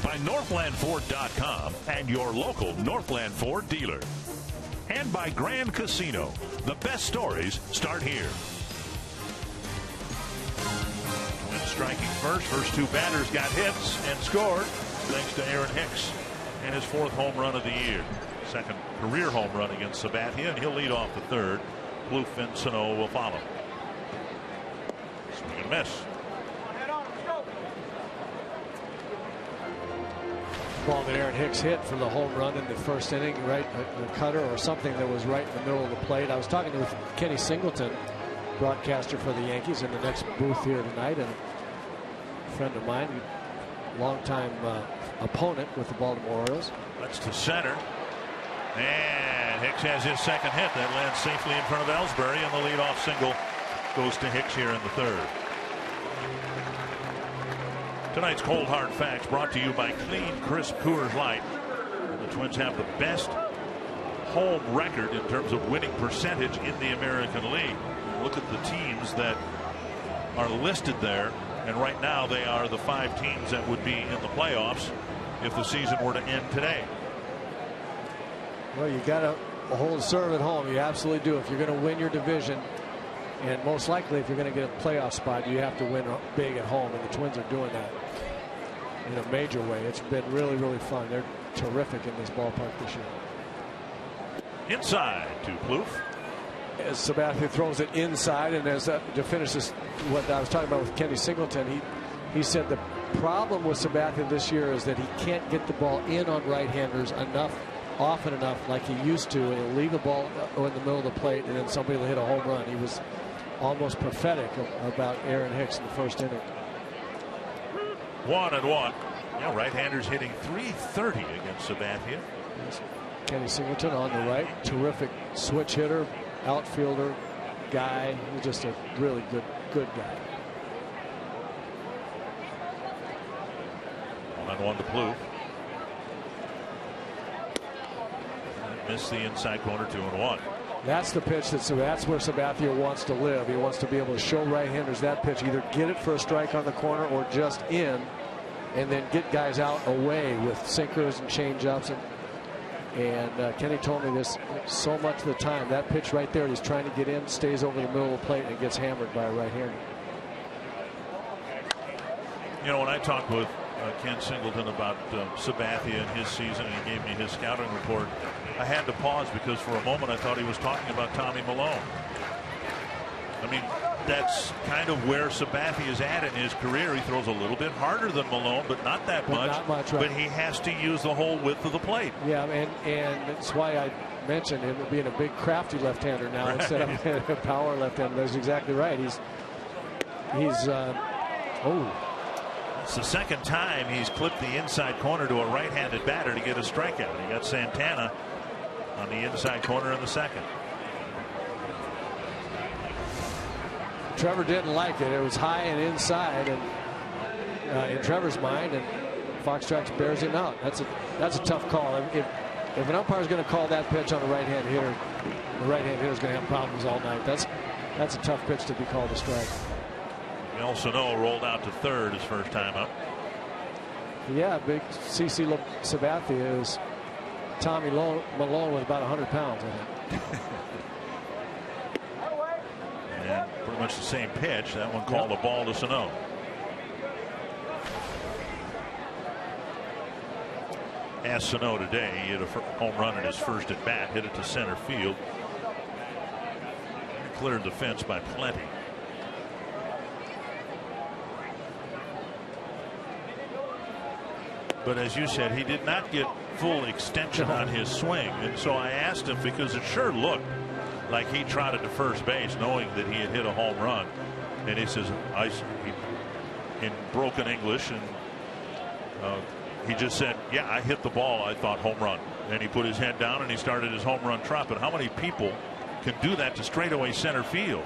by NorthlandFord.com and your local Northland Ford dealer. And by Grand Casino. The best stories start here. Twins striking first two batters got hits and scored thanks to Aaron Hicks and his 4th home run of the year. 2nd career home run against Sabathia, and he'll lead off the 3rd. Plouffe and Sano will follow. Swing and a miss. Ball that Aaron Hicks hit for the home run in the first inning, right, the cutter or something that was right in the middle of the plate. I was talking with Kenny Singleton, broadcaster for the Yankees, in the next booth here tonight, and a friend of mine, longtime opponent with the Baltimore Orioles. That's to center, and Hicks has his 2nd hit that lands safely in front of Ellsbury, and the leadoff single goes to Hicks here in the 3rd. Tonight's Cold Hard Facts brought to you by Clean Crisp Coors Light. And the Twins have the best home record in terms of winning percentage in the American League. Look at the teams that are listed there, and right now they are the 5 teams that would be in the playoffs if the season were to end today. Well, you got to hold serve at home. You absolutely do. If you're going to win your division, and most likely if you're going to get a playoff spot, you have to win big at home, and the Twins are doing that in a major way. It's been really, really fun. They're terrific in this ballpark this year. Inside to Plouffe. As Sabathia throws it inside, and as to finish this, what I was talking about with Kenny Singleton, he said the problem with Sabathia this year is that he can't get the ball in on right-handers often enough like he used to, and he'll leave the ball in the middle of the plate, and then somebody will hit a home run. He was almost prophetic about Aaron Hicks in the first inning. 1-1. Yeah, right-handers hitting .330 against Sabathia. Yes. Kenny Singleton on the right, terrific switch hitter, outfielder guy. He's just a really good guy. 1-1 to Plouffe. Missed the inside corner, 2-1. That's the pitch that's where Sabathia wants to live. He wants to be able to show right-handers that pitch, either get it for a strike on the corner or just in, and then get guys out away with sinkers and change-ups. And Kenny told me this so much of the time. That pitch right there, he's trying to get in, stays over the middle of the plate, and gets hammered by a right-hander. You know, when I talked with Ken Singleton about Sabathia and his season, and he gave me his scouting report, I had to pause because for a moment I thought he was talking about Tommy Milone. I mean, that's kind of where Sabathia is at in his career. He throws a little bit harder than Milone, but not that much. Not much, right. But he has to use the whole width of the plate. Yeah, and that's why I mentioned him being a big crafty left-hander now, right, instead of a power left-hander. That's exactly right. He's It's the second time he's clipped the inside corner to a right-handed batter to get a strikeout. He got Santana on the inside corner in the second. Trevor didn't like it. It was high and inside, and in Trevor's mind, and Foxtrot bears him out. That's a tough call. If an umpire is going to call that pitch on a right-hand hitter, the right-hand hitter is going to have problems all night. That's a tough pitch to be called a strike. Miguel Sano rolled out to third his first time up. Yeah, big CC Sabathia is Tommy Milone with about 100 pounds, I think. And pretty much the same pitch. That one called a ball to Sano. As Sano today, he hit a home run in his first at bat, hit it to center field. Cleared the fence by plenty. But as you said, he did not get full extension on his swing. And so I asked him, because it sure looked like he trotted to first base knowing that he had hit a home run. And he says, in broken English, and he just said, yeah, I hit the ball. I thought home run. And he put his head down and he started his home run trot. But how many people can do that to straightaway center field?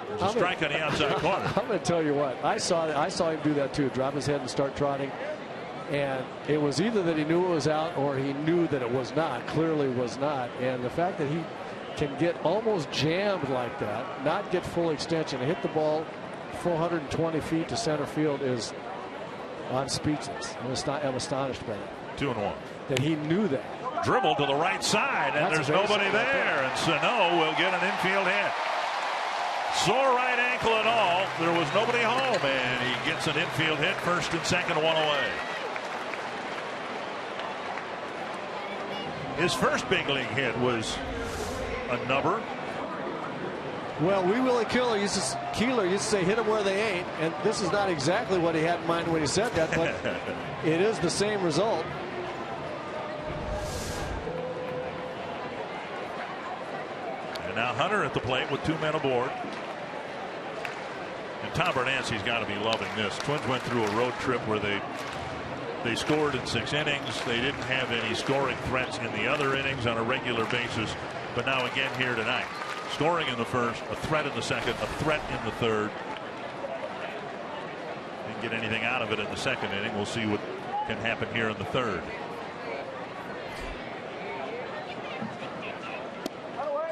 There's a strike on the outside corner. I'm going to tell you what. I saw him do that too. Drop his head and start trotting. And it was either that he knew it was out or he knew that it was not. Clearly was not. And the fact that he can get almost jammed like that, not get full extension, and hit the ball 420 feet to center field is, I'm speechless. I'm astonished by that. 2-1. That he knew that. Dribble to the right side, and there's nobody there. And Sano will get an infield hit. Sore right ankle and all. There was nobody home, and he gets an infield hit. First and second, one away. His first big league hit was a number. Well, Willie Keeler used to say hit them where they ain't, and this is not exactly what he had in mind when he said that, but it is the same result. And now Hunter at the plate with 2 men aboard. And Tom Bernanke's got to be loving this. Twins went through a road trip where they scored in 6 innings. They didn't have any scoring threats in the other innings on a regular basis. But now again here tonight. Scoring in the first, a threat in the second, a threat in the third. Didn't get anything out of it in the second inning. We'll see what can happen here in the third.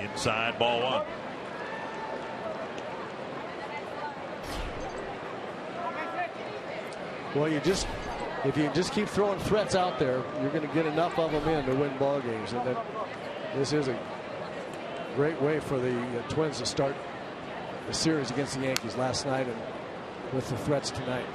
Inside, ball 1. Well, if you just keep throwing threats out there, you're going to get enough of them in to win ball games. And then this is a great way for the Twins to start the series against the Yankees last night and with the threats tonight.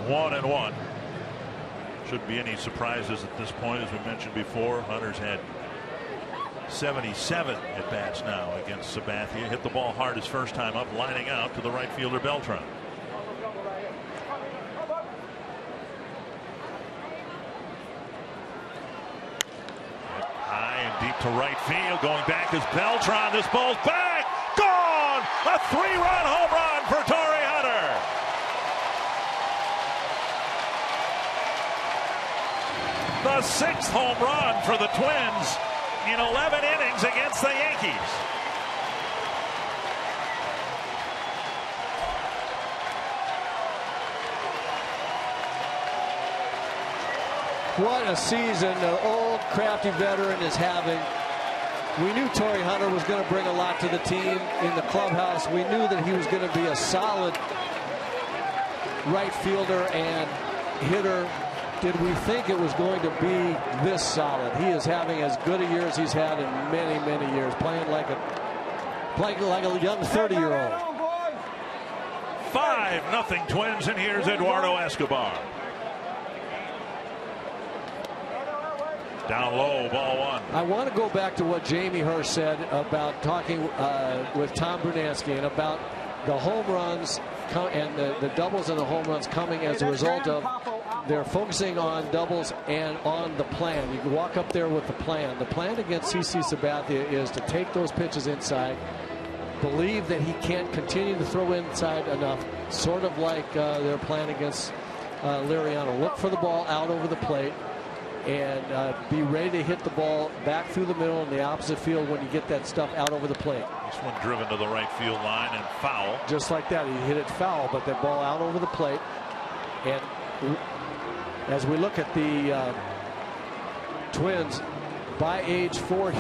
One and one. Shouldn't be any surprises at this point. As we mentioned before, Hunter's had 77 at bats now against Sabathia. Hit the ball hard his first time up, lining out to the right fielder Beltran. High and deep to right field. Going back is Beltran. This ball's back. Gone. A 3-run home run for Tory Hunter. The 6th home run for the Twins in 11 innings against the Yankees. What a season the old crafty veteran is having. We knew Tory Hunter was going to bring a lot to the team in the clubhouse. We knew that he was going to be a solid right fielder and hitter did we think it was going to be this solid? He is having as good a year as he's had in many, many years, playing like a young 30-year-old. 5-0 Twins, and here's Eduardo Escobar. Down low, ball one. I want to go back to what Jamie Hurst said about talking with Tom Brunansky and about the home runs and the doubles and the home runs coming as a result of they're focusing on doubles and on the plan. You can walk up there with the plan. The plan against CC Sabathia is to take those pitches inside, believe that he can't continue to throw inside enough, sort of like their plan against Liriano. Look for the ball out over the plate and be ready to hit the ball back through the middle in the opposite field when you get that stuff out over the plate. This one driven to the right field line and foul. Just like that, he hit it foul, but that ball out over the plate. And as we look at the Twins, by age 40,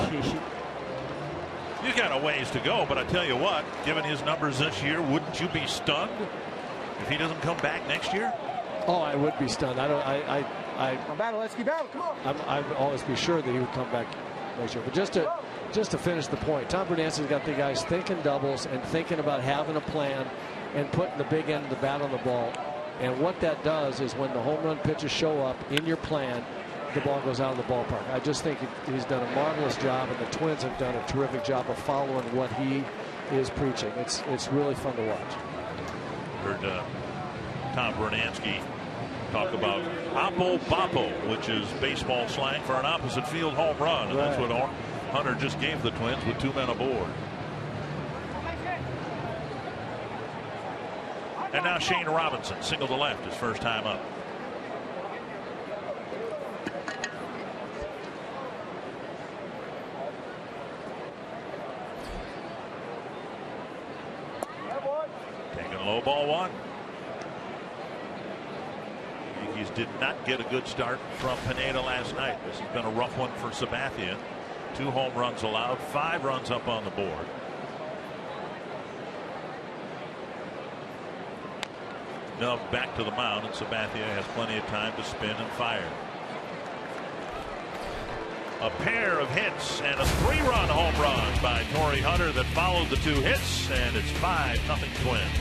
He's got a ways to go, but I tell you what, given his numbers this year, wouldn't you be stunned if he doesn't come back next year? Oh, I would be stunned. I'd always be sure that he would come back next year. But just to finish the point, Tom Brunansky's got the guys thinking doubles and thinking about having a plan and putting the big end of the bat on the ball. And what that does is when the home run pitches show up in your plan, the ball goes out of the ballpark. I just think he's done a marvelous job, and the Twins have done a terrific job of following what he is preaching. It's really fun to watch. Heard Tom Brunansky talk about oppo boppo, which is baseball slang for an opposite field home run, and that's what Hunter just gave the Twins with 2 men aboard. And now Shane Robinson, single to left, his first time up. Taking low, ball one. Yankees did not get a good start from Pineda last night. This has been a rough one for Sabathia. 2 home runs allowed, 5 runs up on the board. Nub back to the mound, and Sabathia has plenty of time to spin and fire. A pair of hits and a 3-run home run by Tory Hunter that followed the 2 hits, and it's 5-0 Twins.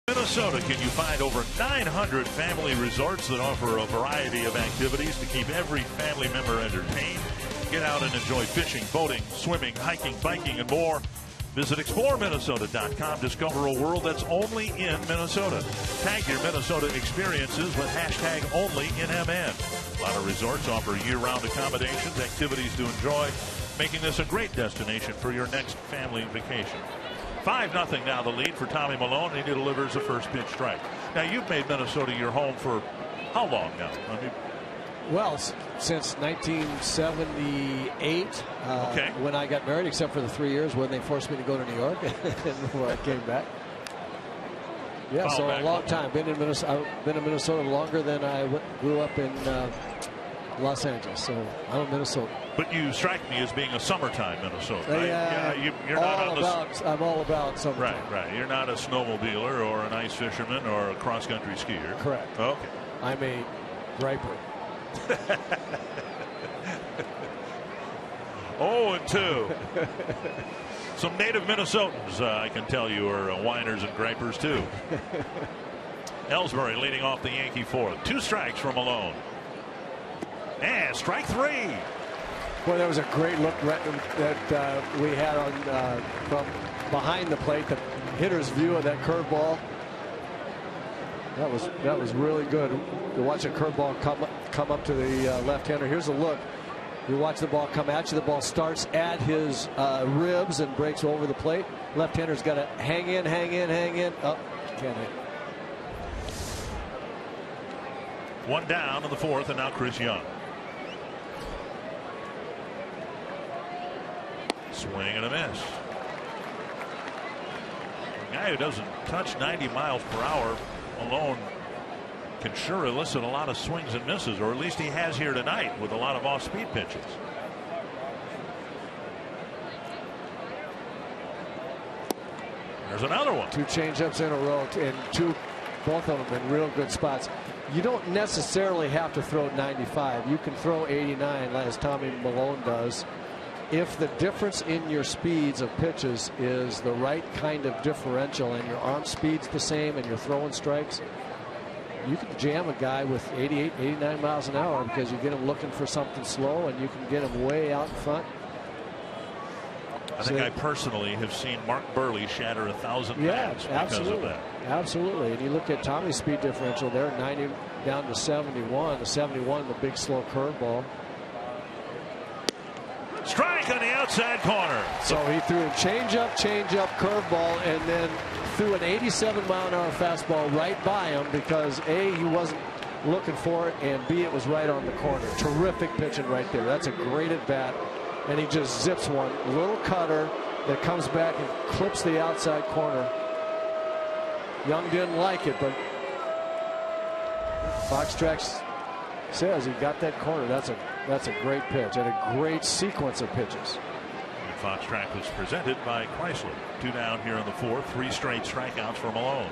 Minnesota, can you find over 900 family resorts that offer a variety of activities to keep every family member entertained? Get out and enjoy fishing, boating, swimming, hiking, biking, and more. Visit exploreminnesota.com. Discover a world that's only in Minnesota. Tag your Minnesota experiences with #OnlyInMN. A lot of resorts offer year-round accommodations, activities to enjoy, making this a great destination for your next family vacation. 5-0 now the lead for Tommy Milone, and he delivers the first pitch strike. Now, you've made Minnesota your home for how long now? I mean, well, since 1978, when I got married, except for the 3 years when they forced me to go to New York before I came back. Yeah, so a long time. Been in Minnesota longer than I grew up in Los Angeles. So I'm a Minnesota. But you strike me as being a summertime Minnesota. Right? Yeah, you're not on I'm all about summertime. Right. You're not a snowmobiler or an ice fisherman or a cross-country skier. Correct. Okay. I'm a griper. 0-2. Some native Minnesotans, I can tell you, are whiners and gripers too. Ellsbury leading off the Yankee fourth. 2 strikes from Malone. And strike 3. Well, there was a great look that we had on from behind the plate. The hitter's view of that curveball. That was really good to watch a curveball come up to the left-hander. Here's a look. You watch the ball come at you. The ball starts at his ribs and breaks over the plate. Left-hander's got to hang in. Oh, can't hit. 1 down in the fourth, and now Chris Young. Swing and a miss. A guy who doesn't touch 90 miles per hour alone can sure elicit a lot of swings and misses, or at least he has here tonight with a lot of off-speed pitches. There's another one. 2 changeups in a row, and both of them in real good spots. You don't necessarily have to throw 95. You can throw 89 as Tommy Milone does. If the difference in your speeds of pitches is the right kind of differential and your arm speed's the same and you're throwing strikes, you can jam a guy with 88, 89 miles an hour because you get him looking for something slow and you can get him way out in front. I think I personally have seen Mark Burley shatter 1,000 bats because of that. Absolutely. And you look at Tommy's speed differential there, 90 down to 71. The 71, the big slow curveball. Strike on the outside corner. So he threw a changeup, curveball, and then threw an 87-mile-an-hour fastball right by him because A, he wasn't looking for it, and B, it was right on the corner. Terrific pitching right there. That's a great at bat, and he just zips one little cutter that comes back and clips the outside corner. Young didn't like it, but Fox Tracks says he got that corner. That's a great pitch and a great sequence of pitches. And Fox Track was presented by Chrysler. 2 down here in the fourth. 3 straight strikeouts for Malone.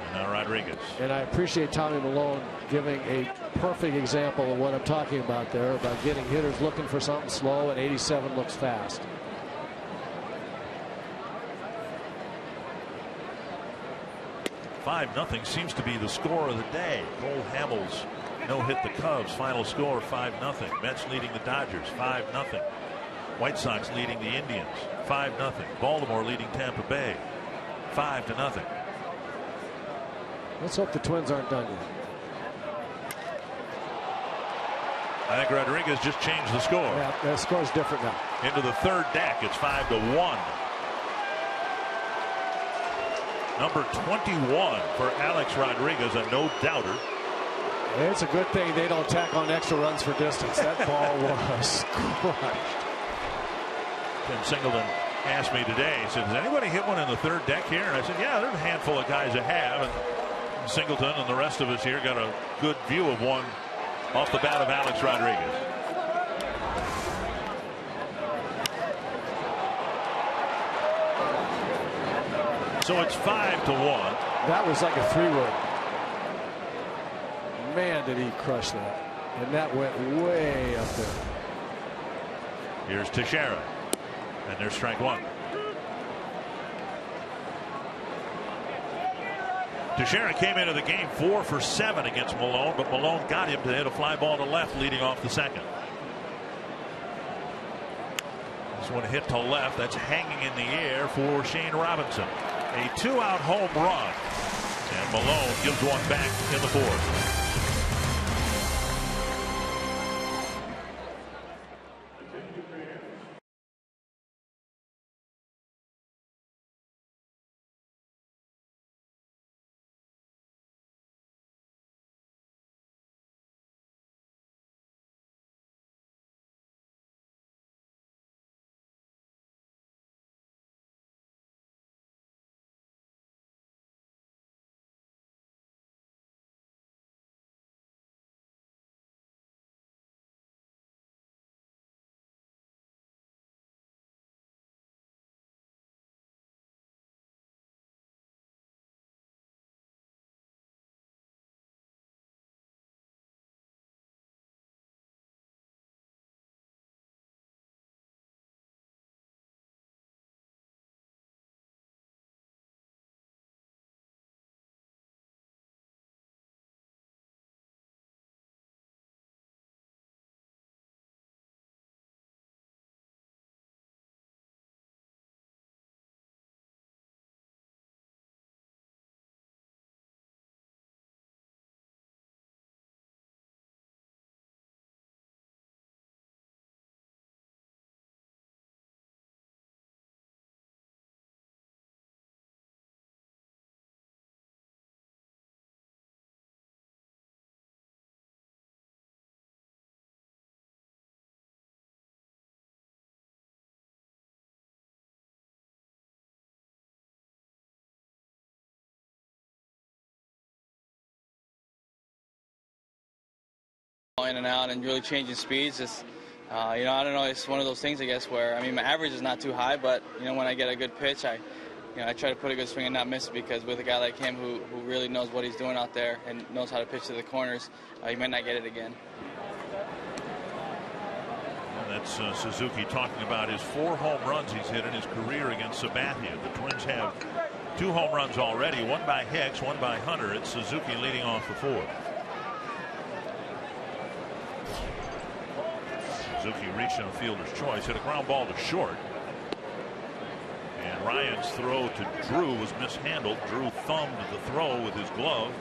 And now Rodriguez. And I appreciate Tommy Milone giving a perfect example of what I'm talking about there, about getting hitters looking for something slow, and 87 looks fast. Nothing seems to be the score of the day. Cole Hamels no-hit the Cubs. Final score 5-0. Mets leading the Dodgers 5-0. White Sox leading the Indians 5-0. Baltimore leading Tampa Bay 5-0. Let's hope the Twins aren't done yet. I think Rodriguez just changed the score. Yeah, the score's different now. Into the third deck, it's 5-1. Number 21 for Alex Rodriguez, a no-doubter. It's a good thing they don't tack on extra runs for distance. That ball was crushed. Tim Singleton asked me today, he said, has anybody hit one in the third deck here? And I said, yeah, there's a handful of guys that have. And Singleton and the rest of us here got a good view of one off the bat of Alex Rodriguez. So it's 5-1. That was like a 3-wood. Man, did he crush that. And that went way up there. Here's Teixeira. And there's strike 1. Teixeira came into the game 4 for 7 against Malone, but Malone got him to hit a fly ball to left leading off the second. This one hit to left. That's hanging in the air for Shane Robinson. A 2-out home run. And Malone gives one back in the fourth. in and out and really changing speeds. It's, you know, I don't know. It's one of those things, I guess, where I mean, my average is not too high, but you know, when I get a good pitch, I try to put a good swing and not miss it, because with a guy like him who really knows what he's doing out there and knows how to pitch to the corners, you might not get it again. And that's Suzuki talking about his 4 home runs he's hit in his career against Sabathia. The Twins have 2 home runs already, one by Hicks, one by Hunter. It's Suzuki leading off the 4th. Suzuki reached on a fielder's choice, hit a ground ball to short. And Ryan's throw to Drew was mishandled. Drew thumbed the throw with his glove.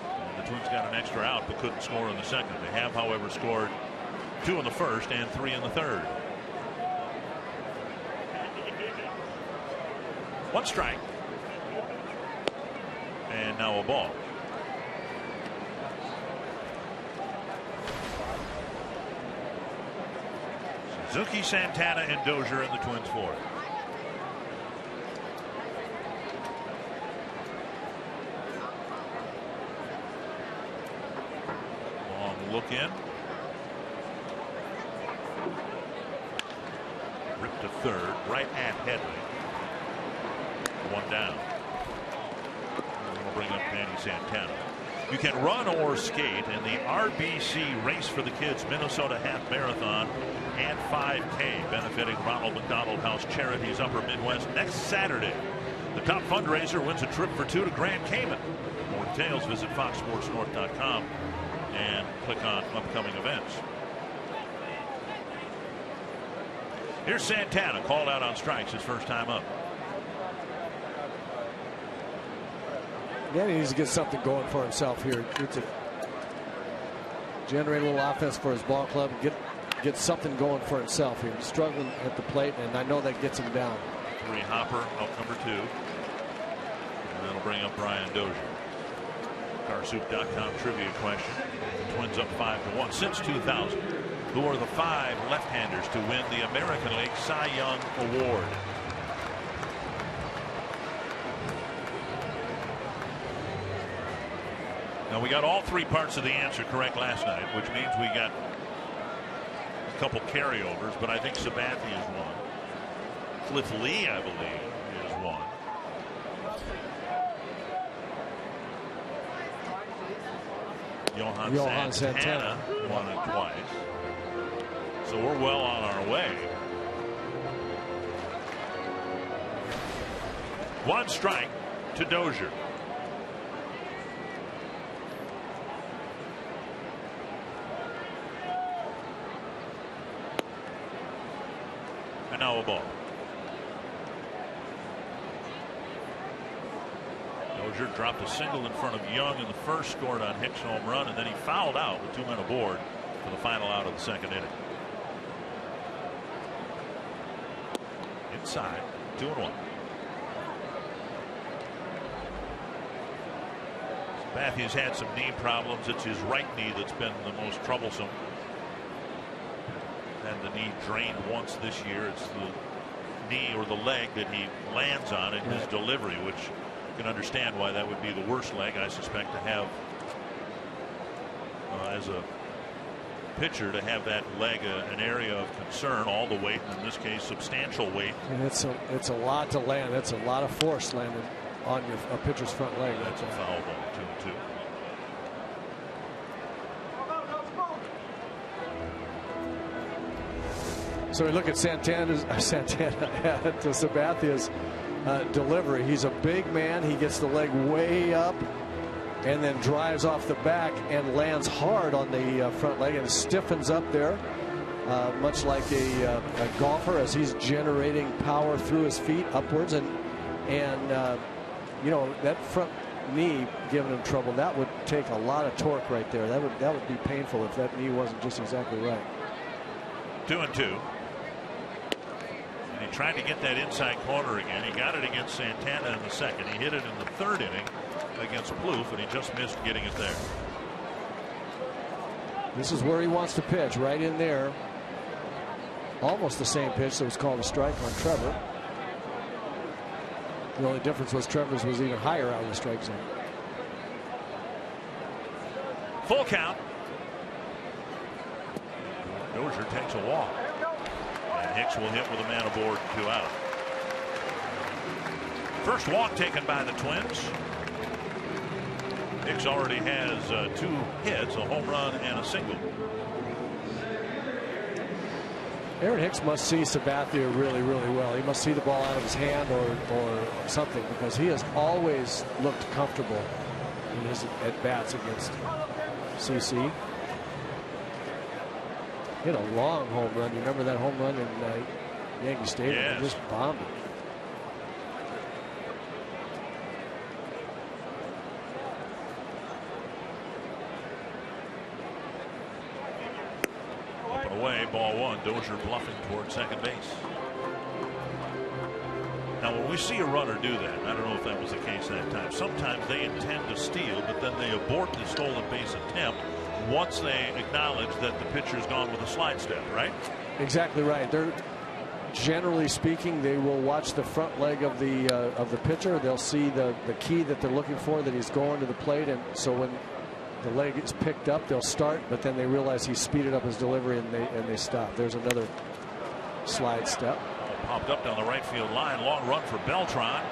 And the Twins got an extra out but couldn't score in the second. They have, however, scored 2 in the first and 3 in the third. 1 strike. And now a ball. Suzuki, Santana, and Dozier in the Twins' 4th. Long look in. Ripped to third, right at Headley. 1 down. We'll bring up Danny Santana. You can run or skate in the RBC Race for the Kids Minnesota Half Marathon and 5K, benefiting Ronald McDonald House Charities Upper Midwest next Saturday. The top fundraiser wins a trip for 2 to Grand Cayman. For more details, visit foxsportsnorth.com and click on upcoming events. Here's Santana, called out on strikes his first time up. Yeah, he needs to get something going for himself here. Generate a little offense for his ball club. Get something going for himself here. He's struggling at the plate, and I know that gets him down. 3 Hopper, out number 2. And that'll bring up Brian Dozier. Carsoup.com trivia question. The Twins up 5-1 since 2000. Who are the 5 left-handers to win the American League Cy Young Award? Now, we got all 3 parts of the answer correct last night, which means we got a couple carryovers, but I think Sabathia is one. Cliff Lee, I believe, is one. Johan Santana won it twice. So we're well on our way. 1 strike to Dozier. And now a ball. Dozier dropped a single in front of Young in the first, scored on Hicks' home run, and then he fouled out with 2 men aboard for the final out of the second inning. Inside, 2-1. Sabathia's had some knee problems. It's his right knee that's been the most troublesome. And the knee drained once this year. It's the knee or the leg that he lands on in his delivery, which you can understand why that would be the worst leg, I suspect, to have as a pitcher, to have that leg an area of concern, all the weight, and in this case substantial weight. And it's a lot to land. It's a lot of force landed on a pitcher's front leg. That's a foul ball. 2-2. So we look at Santana to Sabathia's delivery. He's a big man. He gets the leg way up and then drives off the back and lands hard on the front leg and stiffens up there, much like a golfer, as he's generating power through his feet upwards. And you know, that front knee giving him trouble, that would take a lot of torque right there. That would be painful if that knee wasn't just exactly right. 2-2. And he tried to get that inside corner again. He got it against Santana in the second. He hit it in the third inning against Plouffe, and he just missed getting it there. This is where he wants to pitch, right in there. Almost the same pitch that was called a strike on Trevor. The only difference was Trevor's was even higher out of the strike zone. Full count. Dozier takes a walk. And Hicks will hit with a man aboard, 2 out. First walk taken by the Twins. Hicks already has 2 hits, a home run and a single. Aaron Hicks must see Sabathia really, really well. He must see the ball out of his hand or something, because he has always looked comfortable in his at-bats against CC. Hit a long home run. You remember that home run in Yankee Stadium? Yes. He just bombed it. Away, ball 1. Dozier bluffing toward second base. Now, when we see a runner do that, I don't know if that was the case that time. Sometimes they intend to steal, but then they abort the stolen base attempt once they acknowledge that the pitcher's gone with a slide step, right? Exactly right. They're generally speaking, they will watch the front leg of the pitcher. They'll see the key that they're looking for, that he's going to the plate, and so when the leg is picked up, they'll start, but then they realize he speeded up his delivery and they stop. There's another slide step. Popped up down the right field line. Long run for Beltran.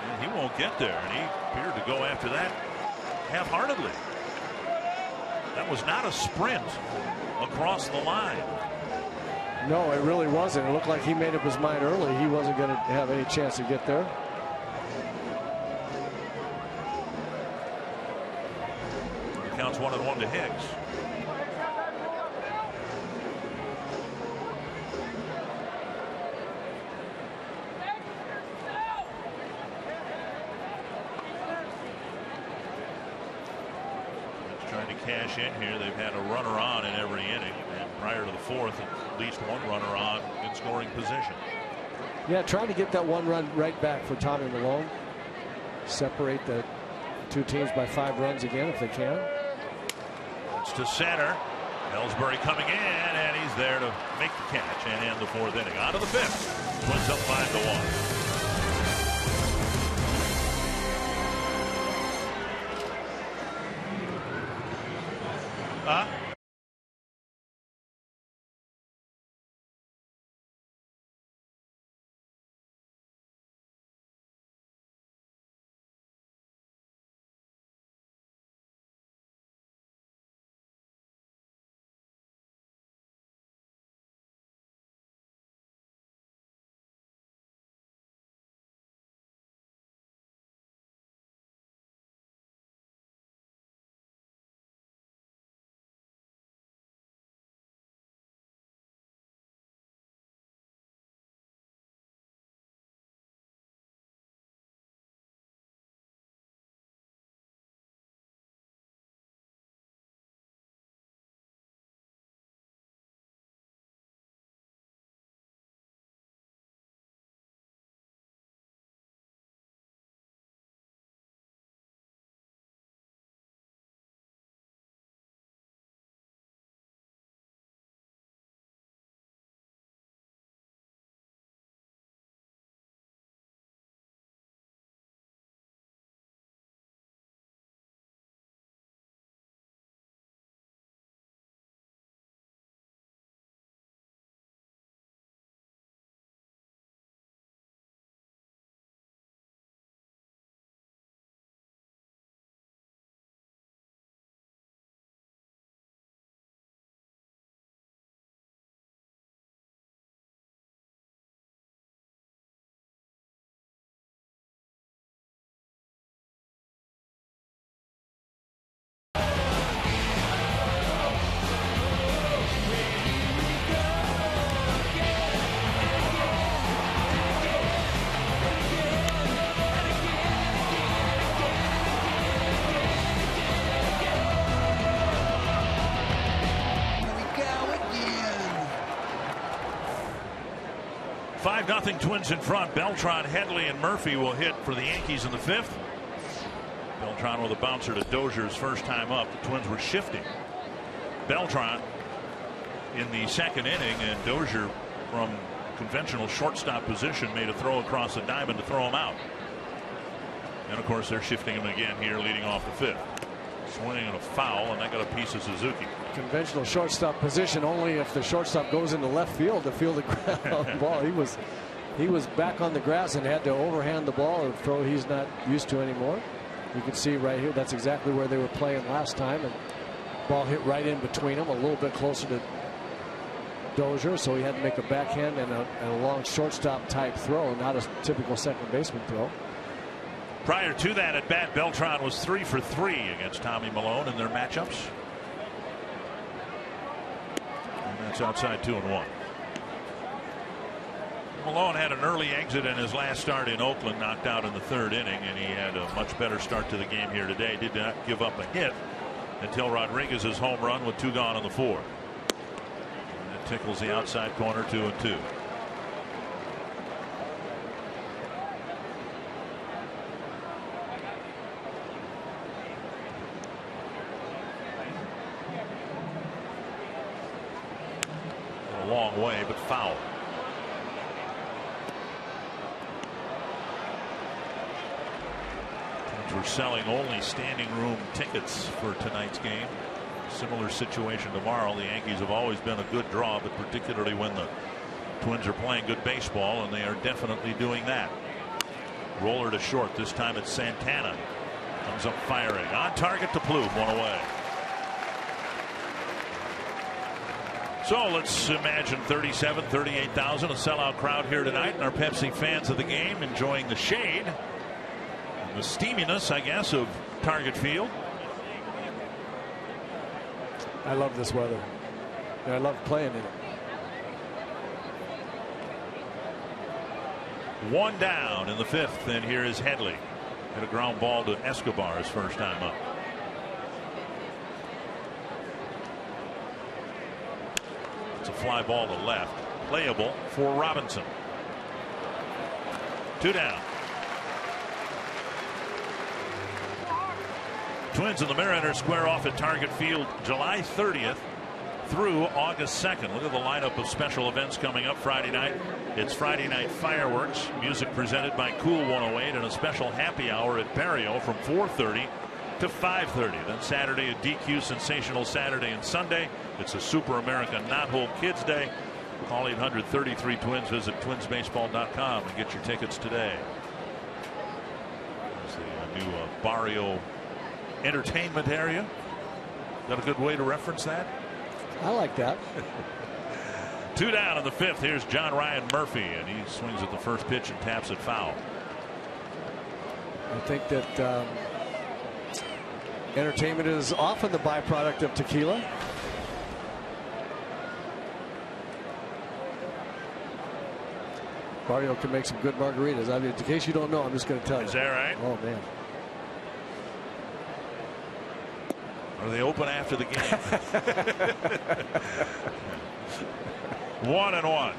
And he won't get there, and he appeared to go after that half-heartedly. That was not a sprint across the line. No, it really wasn't. It looked like he made up his mind early. He wasn't going to have any chance to get there. Counts 1-1 to Hicks. Trying to cash in here. They've had a runner on in every inning, and prior to the 4th, at least one runner on in scoring position. Yeah, trying to get that one run right back for Tommy Malone. Separate the 2 teams by 5 runs again if they can. It's to center. Ellsbury coming in, and he's there to make the catch and end the 4th inning. On to the 5th. Twins up 5-1. Nothing. Twins in front. Beltran, Headley, and Murphy will hit for the Yankees in the 5th. Beltran with a bouncer to Dozier's first time up. The Twins were shifting. Beltran in the 2nd inning, and Dozier from conventional shortstop position made a throw across the diamond to throw him out. And of course they're shifting him again here leading off the 5th. Swing and a foul, and that got a piece of Suzuki. conventional shortstop position only if the shortstop goes into left field to field the ground ball. He was back on the grass and had to overhand the ball, a throw he's not used to anymore. You can see right here that's exactly where they were playing last time, and ball hit right in between them, a little bit closer to Dozier, so he had to make a backhand and a long shortstop type throw, not a typical second baseman throw. Prior to that at bat, Beltran was 3 for 3 against Tommy Milone in their matchups. And that's outside 2-1. Malone had an early exit in his last start in Oakland, knocked out in the 3rd inning, and he had a much better start to the game here today. Did not give up a hit until Rodriguez's home run with 2 gone in the 4th. And it tickles the outside corner, 2-2. A long way, but foul. We're selling only standing room tickets for tonight's game. Similar situation tomorrow. The Yankees have always been a good draw, but particularly when the Twins are playing good baseball, and they are definitely doing that. Roller to short. This time it's Santana. Comes up firing. On target to Plouffe. 1 away. So let's imagine 37, 38,000, a sellout crowd here tonight, and our Pepsi fans of the game enjoying the shade. The steaminess, I guess, of Target Field. I love this weather. I love playing in it. 1 down in the 5th, and here is Headley. Hit a ground ball to Escobar his first time up. It's a fly ball to left. Playable for Robinson. 2 down. Twins and the Mariners square off at Target Field July 30th through August 2nd. Look at the lineup of special events coming up Friday night. It's Friday night fireworks, music presented by Cool 108, and a special happy hour at Barrio from 4:30 to 5:30. Then Saturday, a DQ Sensational Saturday and Sunday. It's a Super America Knothole Kids Day. Call 800-33-TWINS. Visit twinsbaseball.com and get your tickets today. There's the new Barrio entertainment area. Is that a good way to reference that? I like that. 2 down in the 5th. Here's John Ryan Murphy, and he swings at the first pitch and taps it foul. I think that entertainment is often the byproduct of tequila. Barrio can make some good margaritas. I mean, in case you don't know, I'm just going to tell you. Is that right? Oh, man. Are they open after the game? 1-1.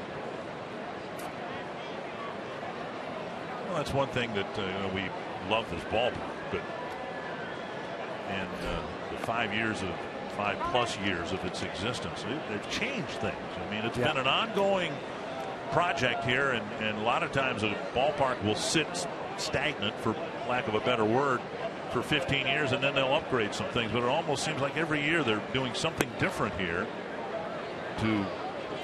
Well, that's one thing that we love this ballpark, but in the 5+ years of its existence, they've changed things. I mean, it's been an ongoing project here, and a lot of times a ballpark will sit stagnant, for lack of a better word, for 15 years, and then they'll upgrade some things. But it almost seems like every year they're doing something different here to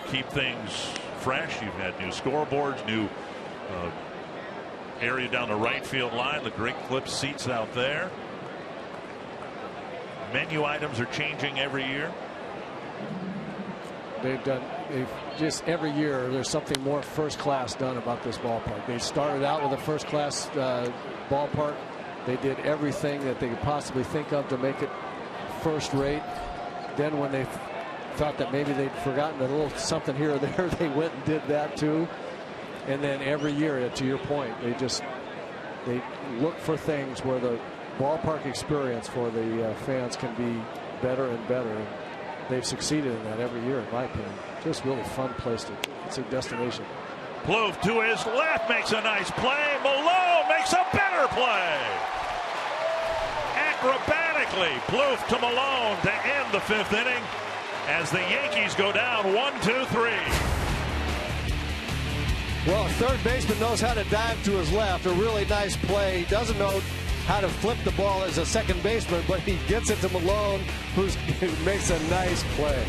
keep things fresh. You've had new scoreboards, new area down the right field line, the Great Clips seats out there. Menu items are changing every year. They've just every year there's something more first class done about this ballpark. They started out with a first class ballpark. They did everything that they could possibly think of to make it first rate. Then when they thought that maybe they'd forgotten a little something here or there, they went and did that too. And then every year, to your point, they look for things where the ballpark experience for the fans can be better and better. They've succeeded in that every year, in my opinion. Just really fun place it's a destination. Plouffe to his left makes a nice play. Malone makes a better play. Acrobatically, Plouffe to Malone to end the 5th inning as the Yankees go down 1-2-3. Well, third baseman knows how to dive to his left. A really nice play. Doesn't know how to flip the ball as a second baseman, but he gets it to Malone, who makes a nice play.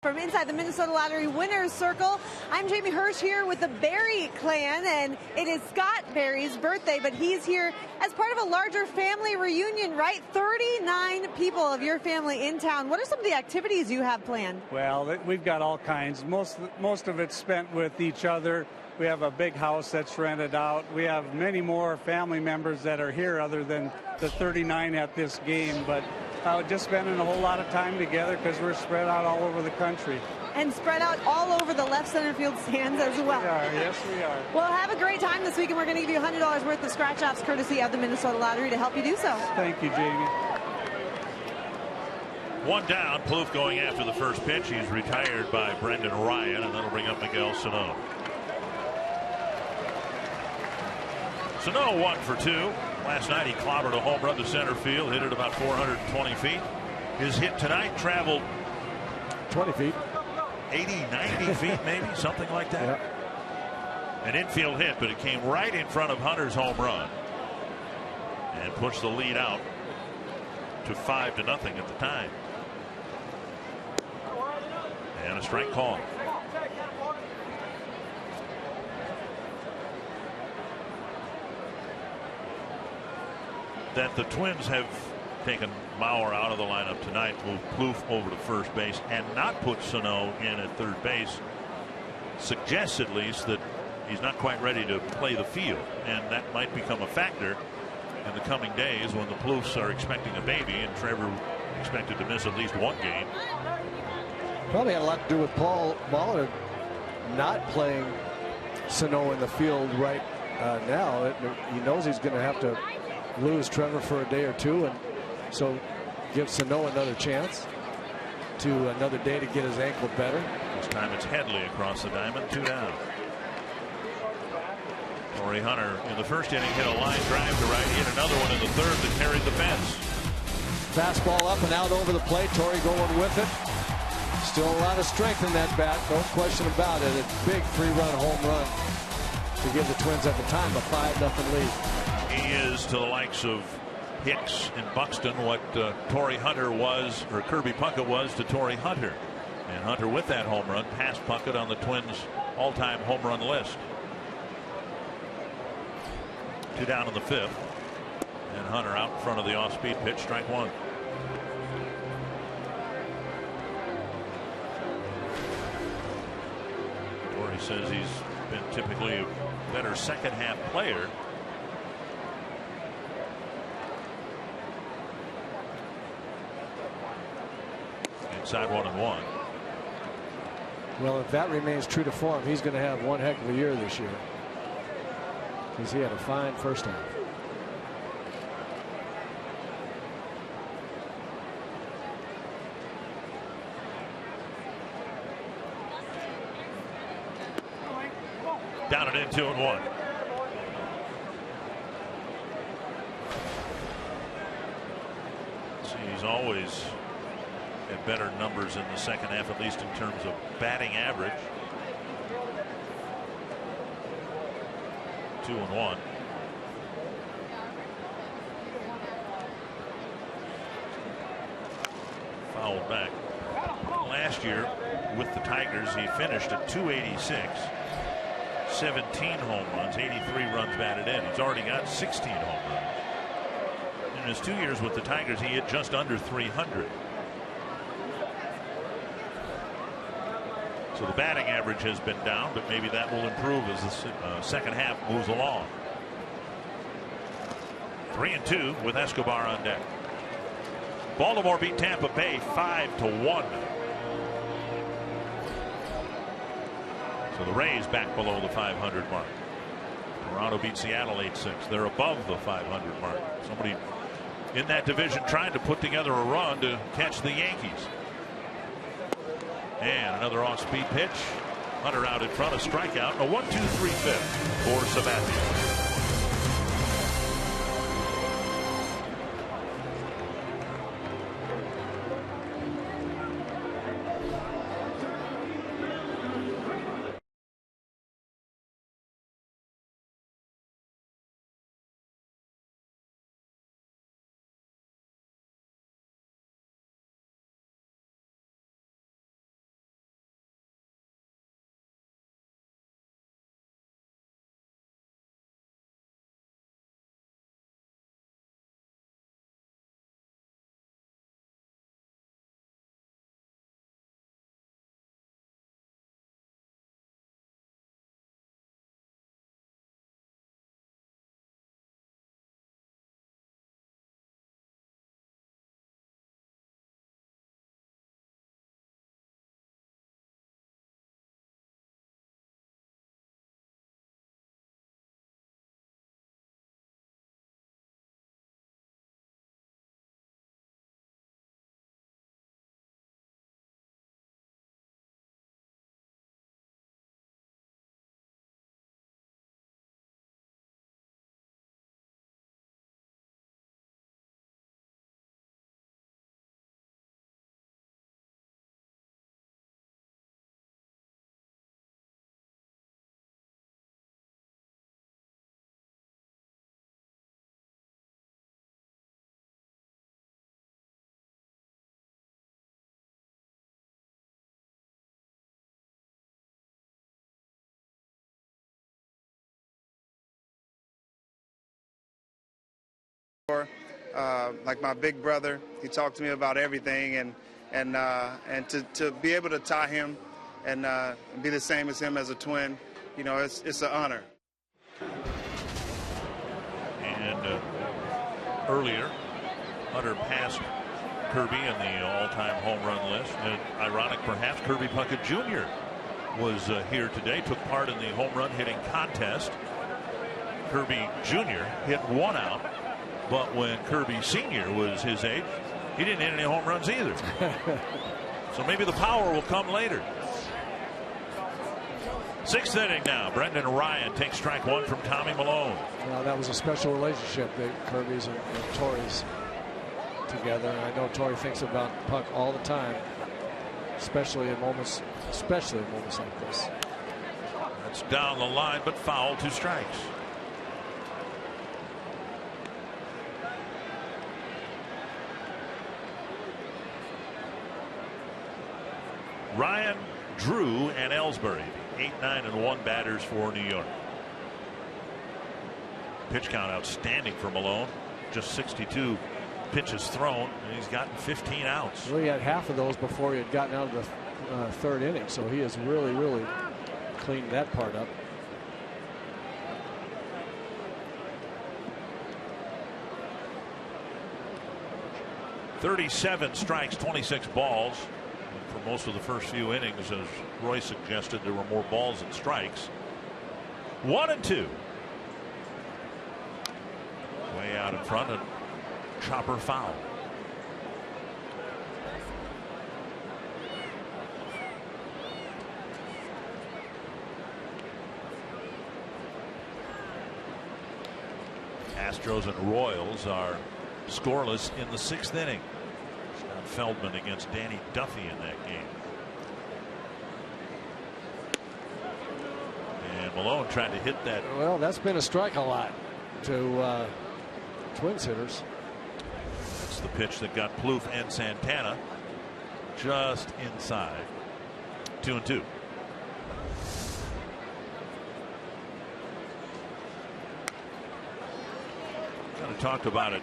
From inside the Minnesota Lottery Winners Circle, I'm Jamie Hirsch here with the Berry clan, and it is Scott Berry's birthday, but he's here as part of a larger family reunion, right? 39 people of your family in town. What are some of the activities you have planned? Well, we've got all kinds. Most of it's spent with each other. We have a big house that's rented out. We have many more family members that are here other than the 39 at this game, but just spending a whole lot of time together because we're spread out all over the country. And spread out all over the left center field stands as well. We are, yes we are. Well, have a great time this week, and we're going to give you $100 worth of scratch-offs courtesy of the Minnesota Lottery to help you do so. Thank you, Jamie. One down. Plouffe going after the first pitch. He's retired by Brendan Ryan, and that'll bring up Miguel Sano. Sano 1 for 2. Last night he clobbered a home run to center field, hit it about 420 feet. His hit tonight traveled 20 feet. 80, 90 feet maybe, something like that. Yeah. An infield hit, but it came right in front of Hunter's home run and pushed the lead out to 5-0 at the time. And a strike call. That the Twins have taken Mauer out of the lineup tonight, moved Plouffe over to first base, and not put Sano in at third base suggests at least that he's not quite ready to play the field, and that might become a factor in the coming days when the Plouffes are expecting a baby and Trevor expected to miss at least one game. Probably had a lot to do with Paul Molitor not playing Sano in the field right now. He knows he's going to have to lose Trevor for a day or two, and so give Sano another chance to another day to get his ankle better. This time it's Headley across the diamond, 2 down. Tory Hunter in the first inning hit a line drive to right. He hit another one in the third that carried the fence. Fastball up and out over the plate. Tory going with it. Still a lot of strength in that bat, no question about it. A big 3-run home run to give the Twins at the time a 5-0 lead. He is to the likes of Hicks and Buxton what Tory Hunter was, or Kirby Puckett was to Tory Hunter. And Hunter with that home run passed Puckett on the Twins all-time home run list. 2 down in the 5th. And Hunter out in front of the off-speed pitch, strike 1. Tory says he's been typically a better second half player. Inside 1-1. Well, if that remains true to form, he's going to have one heck of a year this year, because he had a fine first half. Down and in, 2-1. See, he's always had better numbers in the second half, at least in terms of batting average. 2-1. Fouled back. Last year with the Tigers, he finished at 286, 17 home runs, 83 runs batted in. He's already got 16 home runs. In his 2 years with the Tigers, he hit just under 300. So the batting average has been down, but maybe that will improve as the second half moves along. 3-2 with Escobar on deck. Baltimore beat Tampa Bay 5-1. So the Rays back below the 500 mark. Toronto beat Seattle 8-6. They're above the 500 mark. Somebody in that division trying to put together a run to catch the Yankees. And another off-speed pitch. Hunter out in front, a strikeout, a 1-2-3-5 for Sabathia. Like my big brother, he talked to me about everything, and to be able to tie him and be the same as him as a twin, you know, it's an honor. And earlier, Hunter passed Kirby in the all-time home run list. And ironic, perhaps, Kirby Puckett Jr. was here today, took part in the home run hitting contest. Kirby Jr. hit one out. But when Kirby Sr. was his age, he didn't hit any home runs either. So maybe the power will come later. Sixth inning now. Brendan Ryan takes strike one from Tommy Malone. Well, that was a special relationship, the Kirby's and Tory's together. And I know Tory thinks about Puck all the time, especially in moments like this. That's down the line, but foul, 2 strikes. Ryan, Drew, and Ellsbury, 8, 9, and 1 batters for New York. Pitch count outstanding for Malone. Just 62 pitches thrown, and he's gotten 15 outs. Well, he had half of those before he had gotten out of the third inning, so he has really cleaned that part up. "37 strikes, 26 balls. For most of the first few innings, as Roy suggested, there were more balls than strikes. 1-2. Way out in front, and chopper foul. Astros and Royals are scoreless in the 6th inning. Scott Feldman against Danny Duffy in that game. And Malone tried to hit that. Well, that's been a strike a lot to Twins hitters. That's the pitch that got Plouffe and Santana just inside. 2-2. Kind of talked about it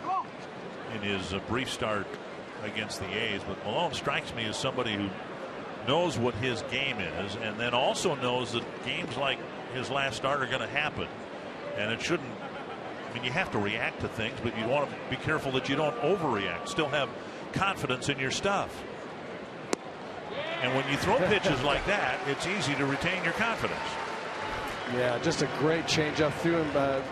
in his brief start against the A's, but Malone strikes me as somebody who knows what his game is, and then also knows that games like his last start are going to happen, and it shouldn't. I mean, you have to react to things, but you want to be careful that you don't overreact. Still have confidence in your stuff. And when you throw pitches like that, it's easy to retain your confidence. Yeah, just a great changeup. Threw him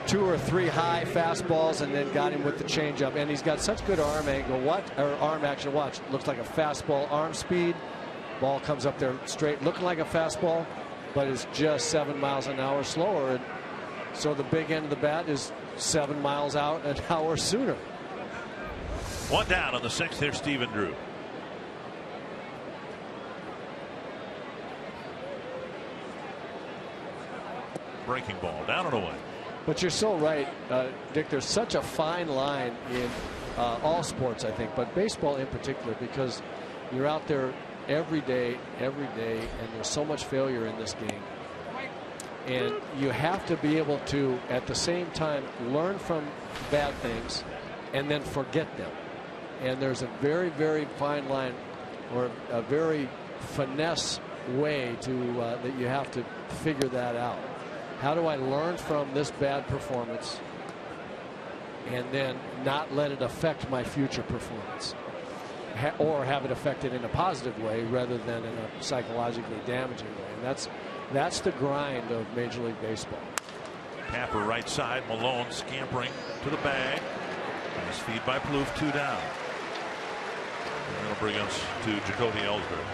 2 or 3 high fastballs and then got him with the changeup. And he's got such good arm angle. Arm action. Watch. Looks like a fastball. Arm speed. Ball comes up there straight, looking like a fastball, but it's just 7 miles an hour slower. And so the big end of the bat is 7 miles out an hour sooner. 1 down on the 6th. Here's Stephen Drew. Breaking ball down and away. But you're so right, Dick. There's such a fine line in all sports, I think, but baseball in particular, because you're out there every day, and there's so much failure in this game. And you have to be able to, at the same time, learn from bad things and then forget them. And there's a very, very fine line, or a very finesse way to that you have to figure that out. How do I learn from this bad performance and then not let it affect my future performance, or have it affected in a positive way rather than in a psychologically damaging way? And that's the grind of Major League Baseball. Tapper right side. Malone scampering to the bag. Nice feed by Plouffe. 2 down. And that'll bring us to Jacoby Ellsbury.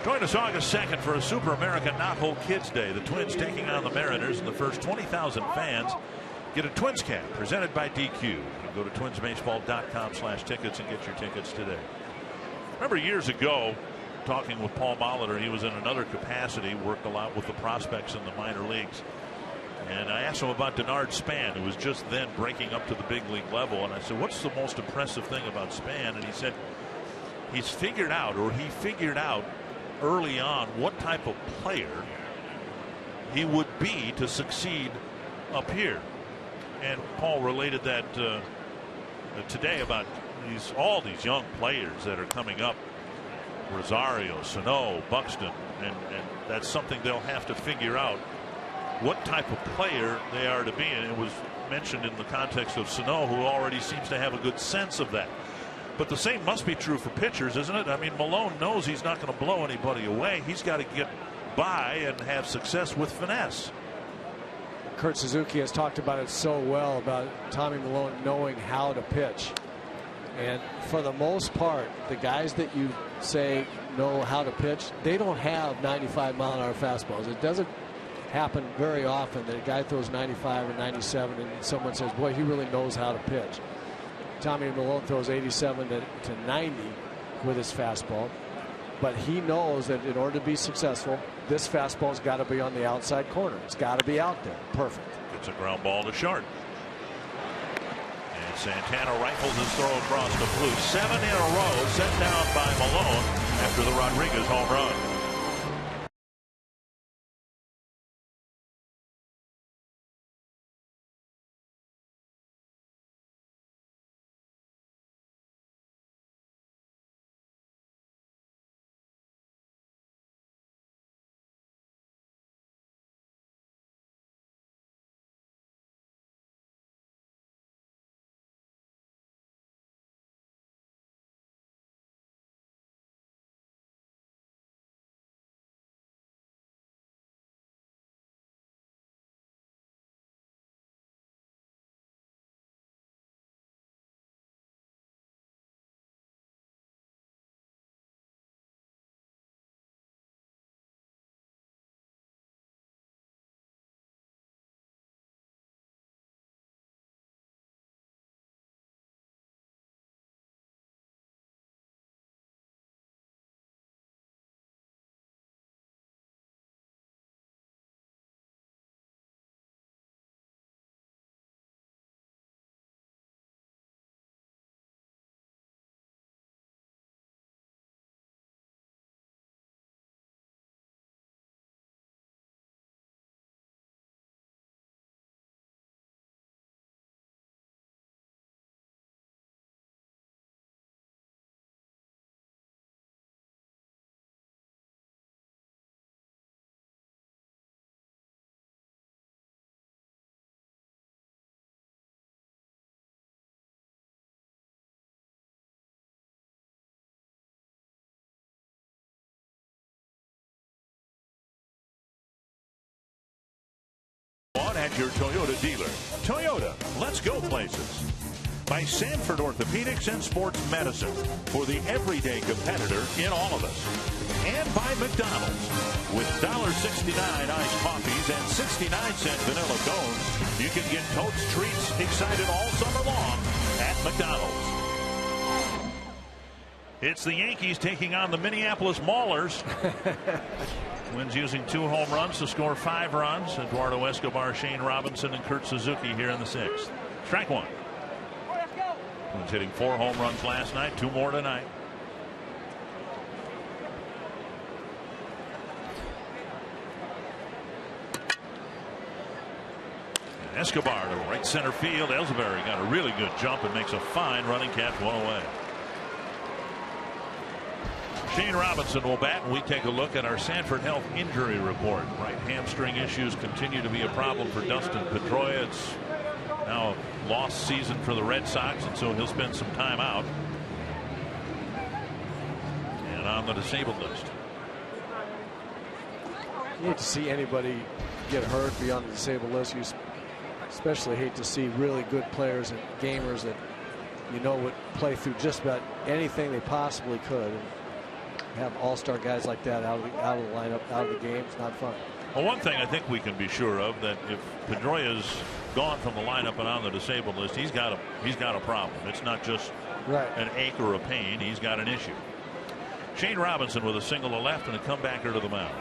Join us August 2nd for a Super American Knothole Kids Day. The Twins taking on the Mariners, and the first 20,000 fans get a Twins cap presented by DQ. You can go to twinsbaseball.com/tickets and get your tickets today. Remember years ago, talking with Paul Molitor, he was in another capacity, worked a lot with the prospects in the minor leagues. And I asked him about Denard Span, who was just then breaking up to the big league level. And I said, what's the most impressive thing about Span? And he said, he figured out early on what type of player he would be to succeed up here. And Paul related that today about all these young players that are coming up. Rosario, Sano, Buxton, and that's something they'll have to figure out, what type of player they are to be. And it was mentioned in the context of Sano, who already seems to have a good sense of that. But the same must be true for pitchers, isn't it? I mean, Malone knows he's not going to blow anybody away. He's got to get by and have success with finesse. Kurt Suzuki has talked about it so well, about Tommy Malone knowing how to pitch. And for the most part, the guys that you say know how to pitch, they don't have 95-mile-an-hour fastballs. It doesn't happen very often that a guy throws 95 or 97 and someone says, boy, he really knows how to pitch. Tommy Malone throws 87 to 90 with his fastball, but he knows that in order to be successful, this fastball's got to be on the outside corner. It's got to be out there. Perfect. It's a ground ball to short. And Santana rifles his throw across the blue. 7 in a row set down by Malone after the Rodriguez home run. at your Toyota dealer. Toyota, let's go places. By Sanford Orthopedics and Sports Medicine, for the everyday competitor in all of us. And by McDonald's, with $1.69 iced coffees and 69-cent vanilla cones, you can get Totes treats excited all summer long at McDonald's. It's the Yankees taking on the Minneapolis Maulers. Twins using 2 home runs to score 5 runs. Eduardo Escobar, Shane Robinson, and Kurt Suzuki here in the 6th. Strike 1. Twins hitting 4 home runs last night, 2 more tonight. And Escobar to right center field. Ellsbury got a really good jump and makes a fine running catch, 1 away. Shane Robinson will bat, and we take a look at our Sanford Health injury report. Right hamstring issues continue to be a problem for Dustin Pedroia. It's now a lost season for the Red Sox, and so he'll spend some time out. And on the disabled list. You hate to see anybody get hurt beyond the disabled list. You especially hate to see really good players and gamers that you know would play through just about anything they possibly could. And have all-star guys like that out of the lineup, out of the game. It's not fun. Well, one thing I think we can be sure of, that if Pedroia's gone from the lineup and on the disabled list, he's got a problem. It's not just an ache or a pain. He's got an issue. Shane Robinson with a single to left and a comebacker to the mound.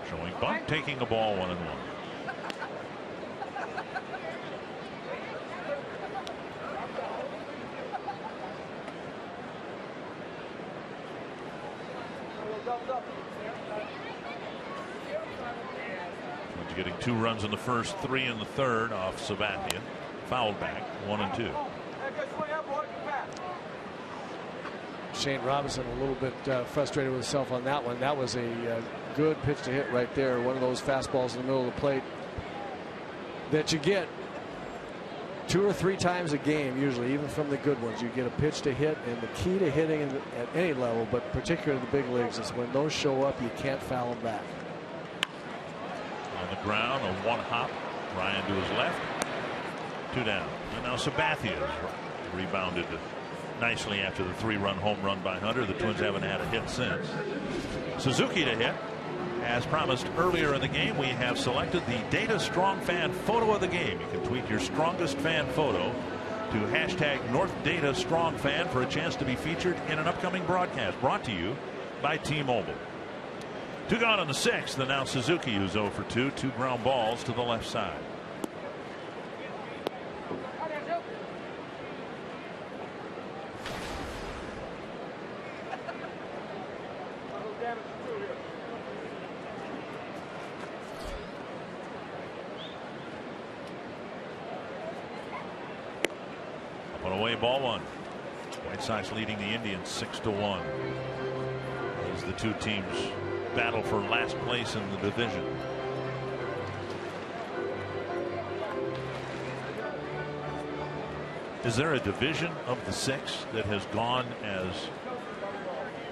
Showing bunt, taking a ball 1-1. Getting 2 runs in the first, 3 in the third off Sabathia. Fouled back, 1 and 2. Shane Robinson a little bit frustrated with himself on that one. That was a good pitch to hit right there. One of those fastballs in the middle of the plate that you get 2 or 3 times a game, usually, even from the good ones. You get a pitch to hit, and the key to hitting at any level, but particularly the big leagues, is when those show up, you can't foul them back. On the ground, a 1-hop. Ryan to his left. 2 down. And now Sabathia has rebounded nicely after the 3-run home run by Hunter. The Twins haven't had a hit since. Suzuki to hit. As promised earlier in the game, we have selected the Data Strong Fan photo of the game. You can tweet your strongest fan photo to hashtag #NorthDataStrongFan for a chance to be featured in an upcoming broadcast brought to you by T-Mobile. 2 gone in the 6th, and now Suzuki, who's 0 for 2, 2 ground balls to the left side. Up and away, ball 1. White Sox leading the Indians 6-1. As the 2 teams battle for last place in the division. Is there a division of the 6 that has gone as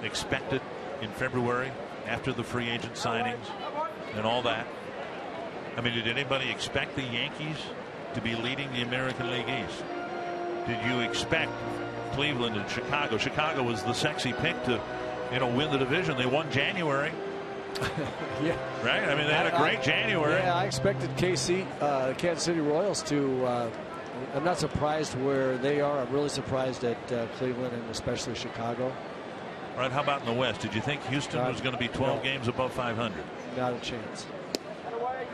expected in February after the free agent signings and all that? I mean, did anybody expect the Yankees to be leading the American League East? Did you expect Cleveland and Chicago? Chicago was the sexy pick to, win the division. They won January. Yeah. Right? I mean, they had a great January. Yeah, I expected KC, Kansas City Royals to. I'm not surprised where they are. I'm really surprised at Cleveland and especially Chicago. All right, how about in the West? Did you think Houston was going to be 12 games above 500? Not a chance.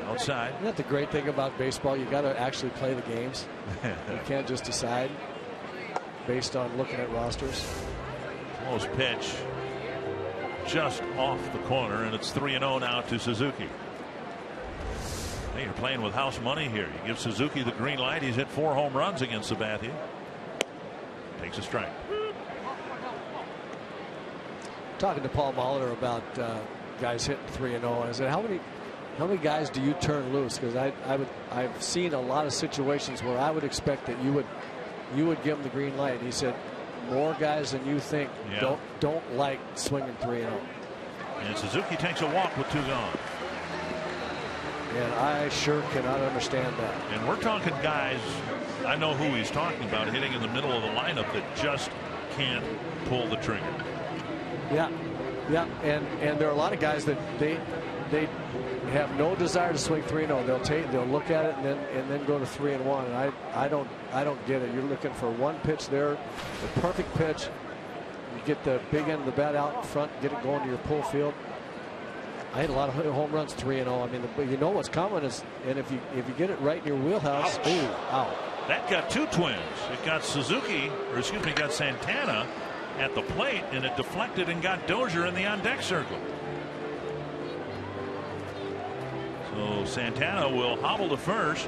Outside. Isn't that the great thing about baseball? You got to actually play the games. You can't just decide based on looking at rosters. Close pitch. Just off the corner, and it's 3-0 now to Suzuki. Hey, you're playing with house money here. You give Suzuki the green light. He's hit 4 home runs against Sabathia. Takes a strike. Talking to Paul Molitor about guys hitting 3-0, I said, how many guys do you turn loose? Because I've seen a lot of situations where I would expect that you would give them the green light. He said, more guys than you think don't like swinging 3-0. And Suzuki takes a walk with 2 gone. And I sure cannot understand that. And we're talking guys, I know who he's talking about, hitting in the middle of the lineup that just can't pull the trigger. Yeah, yeah, and there are a lot of guys that they have no desire to swing 3-0. They'll look at it and then go to 3-1. And I don't get it. You're looking for one pitch there, the perfect pitch. You get the big end of the bat out in front, get it going to your pull field. I had a lot of home runs 3-0. I mean, you know what's coming is, and if you get it right in your wheelhouse, ouch. Ooh, out. That got two Twins. It got got Santana at the plate, and it deflected and got Dozier in the on-deck circle. So Santana will hobble to first,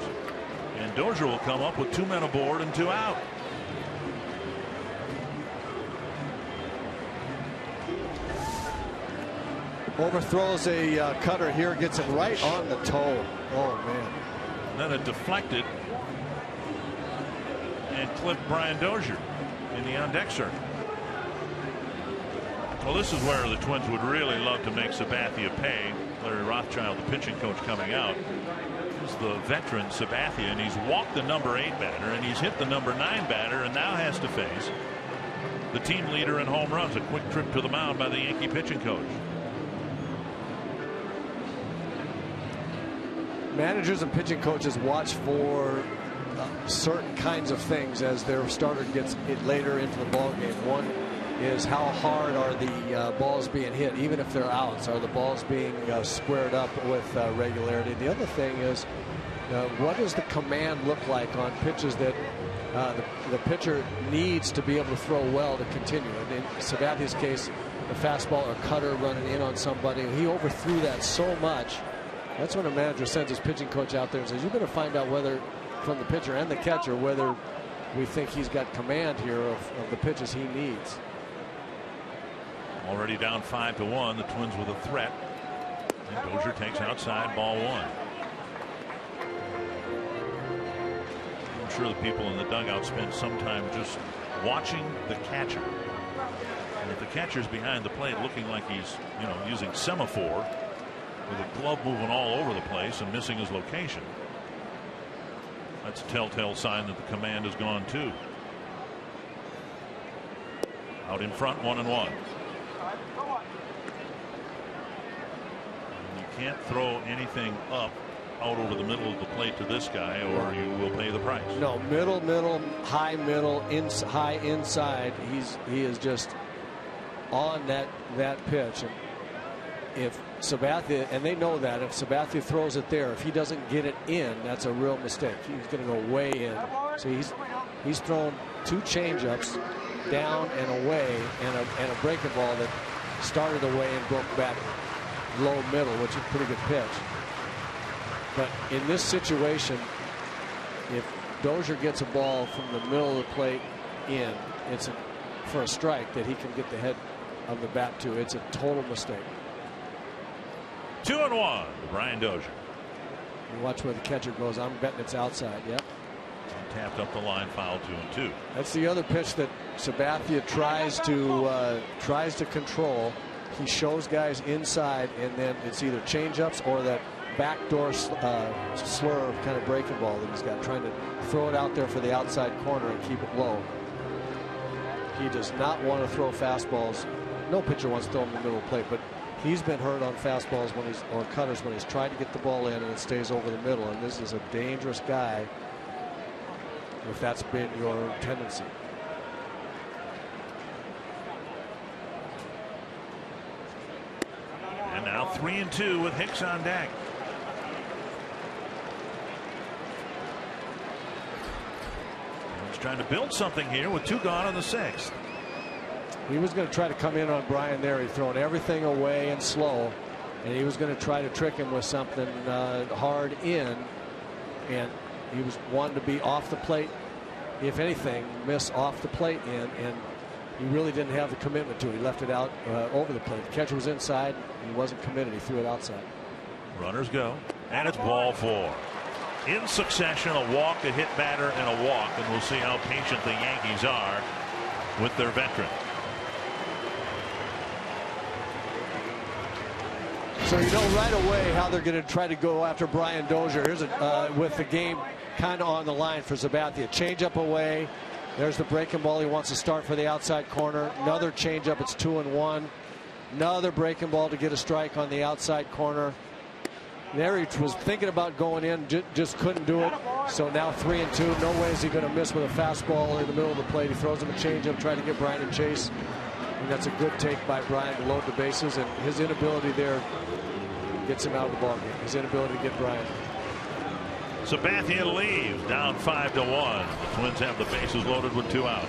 and Dozier will come up with 2 men aboard and 2 out. Overthrows a cutter here, gets it right on the toe. Oh, man. And then it deflected and clipped Brian Dozier in the on-deck circle. Well, this is where the Twins would really love to make Sabathia pay. Larry Rothschild, the pitching coach, coming out. This is the veteran Sabathia, and he's walked the number 8 batter, and he's hit the number 9 batter, and now has to face the team leader in home runs. A quick trip to the mound by the Yankee pitching coach. Managers and pitching coaches watch for certain kinds of things as their starter gets it later into the ball game. One is how hard are the balls being hit, even if they're outs. Are the balls being squared up with regularity? The other thing is what does the command look like on pitches that the pitcher needs to be able to throw well to continue? And in Sabathia's case, the fastball or cutter running in on somebody, he overthrew that so much. That's when a manager sends his pitching coach out there and says, you better find out whether, from the pitcher and the catcher, whether we think he's got command here of the pitches he needs. Already down 5-1. The Twins with a threat. And Dozier takes outside, ball 1. I'm sure the people in the dugout spend some time just watching the catcher. And if the catcher's behind the plate looking like he's, using semaphore, with a glove moving all over the place and missing his location, that's a telltale sign that the command has gone too. Out in front, 1-1. You can't throw anything up out over the middle of the plate to this guy, or you will pay the price. No, middle, high middle, high inside. He is just on that pitch. And if Sabathia, and they know that if Sabathia throws it there, if he doesn't get it in, that's a real mistake. He's going to go way in. So he's thrown 2 changeups down and away, and a breaking ball that started away and broke back low middle, which is a pretty good pitch. But in this situation, if Dozier gets a ball from the middle of the plate in, it's for a strike that he can get the head of the bat to. It's a total mistake. 2-1, Brian Dozier. You watch where the catcher goes. I'm betting it's outside. Yep. Tapped up the line, foul 2-2. That's the other pitch that Sabathia tries to control. He shows guys inside, and then it's either changeups or that backdoor slur kind of breaking ball that he's got, trying to throw it out there for the outside corner and keep it low. He does not want to throw fastballs. No pitcher wants to throw him in the middle of the plate, but he's been hurt on fastballs or cutters when he's tried to get the ball in and it stays over the middle. And this is a dangerous guy if that's been your tendency. And now 3-2 with Hicks on deck. He's trying to build something here with 2 gone in the 6th. He was going to try to come in on Brian there. He'd thrown everything away and slow, and he was going to try to trick him with something hard in, and he was wanting to be off the plate, if anything, miss off the plate in, and he really didn't have the commitment to it. He left it out over the plate. The catcher was inside. He wasn't committed. He threw it outside. Runners go, and it's ball 4. In succession, a walk, a hit batter, and a walk, and we'll see how patient the Yankees are with their veteran. So you know right away how they're going to try to go after Brian Dozier. Here's with the game kind of on the line for Sabathia. Change up away. There's the breaking ball. He wants to start for the outside corner. Another change up. It's 2-1. Another breaking ball to get a strike on the outside corner. There he was thinking about going in, just couldn't do it. So now 3-2. No way is he going to miss with a fastball in the middle of the plate. He throws him a changeup, trying to get Brian in chase. And that's a good take by Brian to load the bases. And his inability there gets him out of the ballgame. His inability to get Brian. Sabathia leaves down 5-1. The Twins have the bases loaded with 2 out.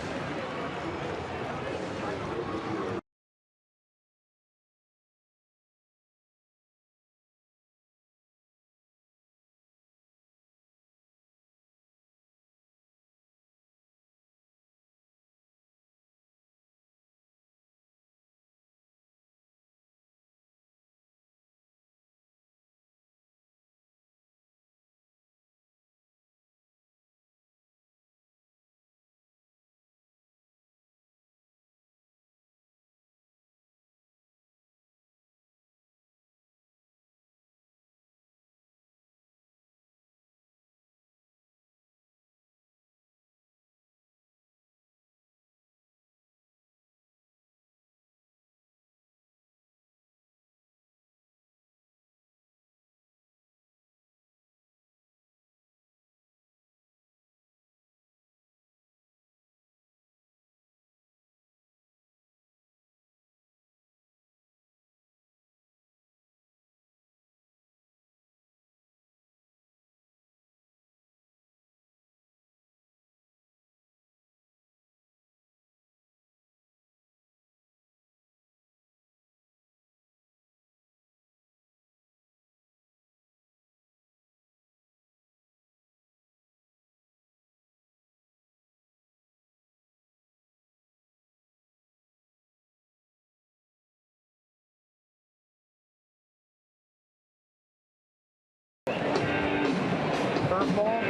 Curveball.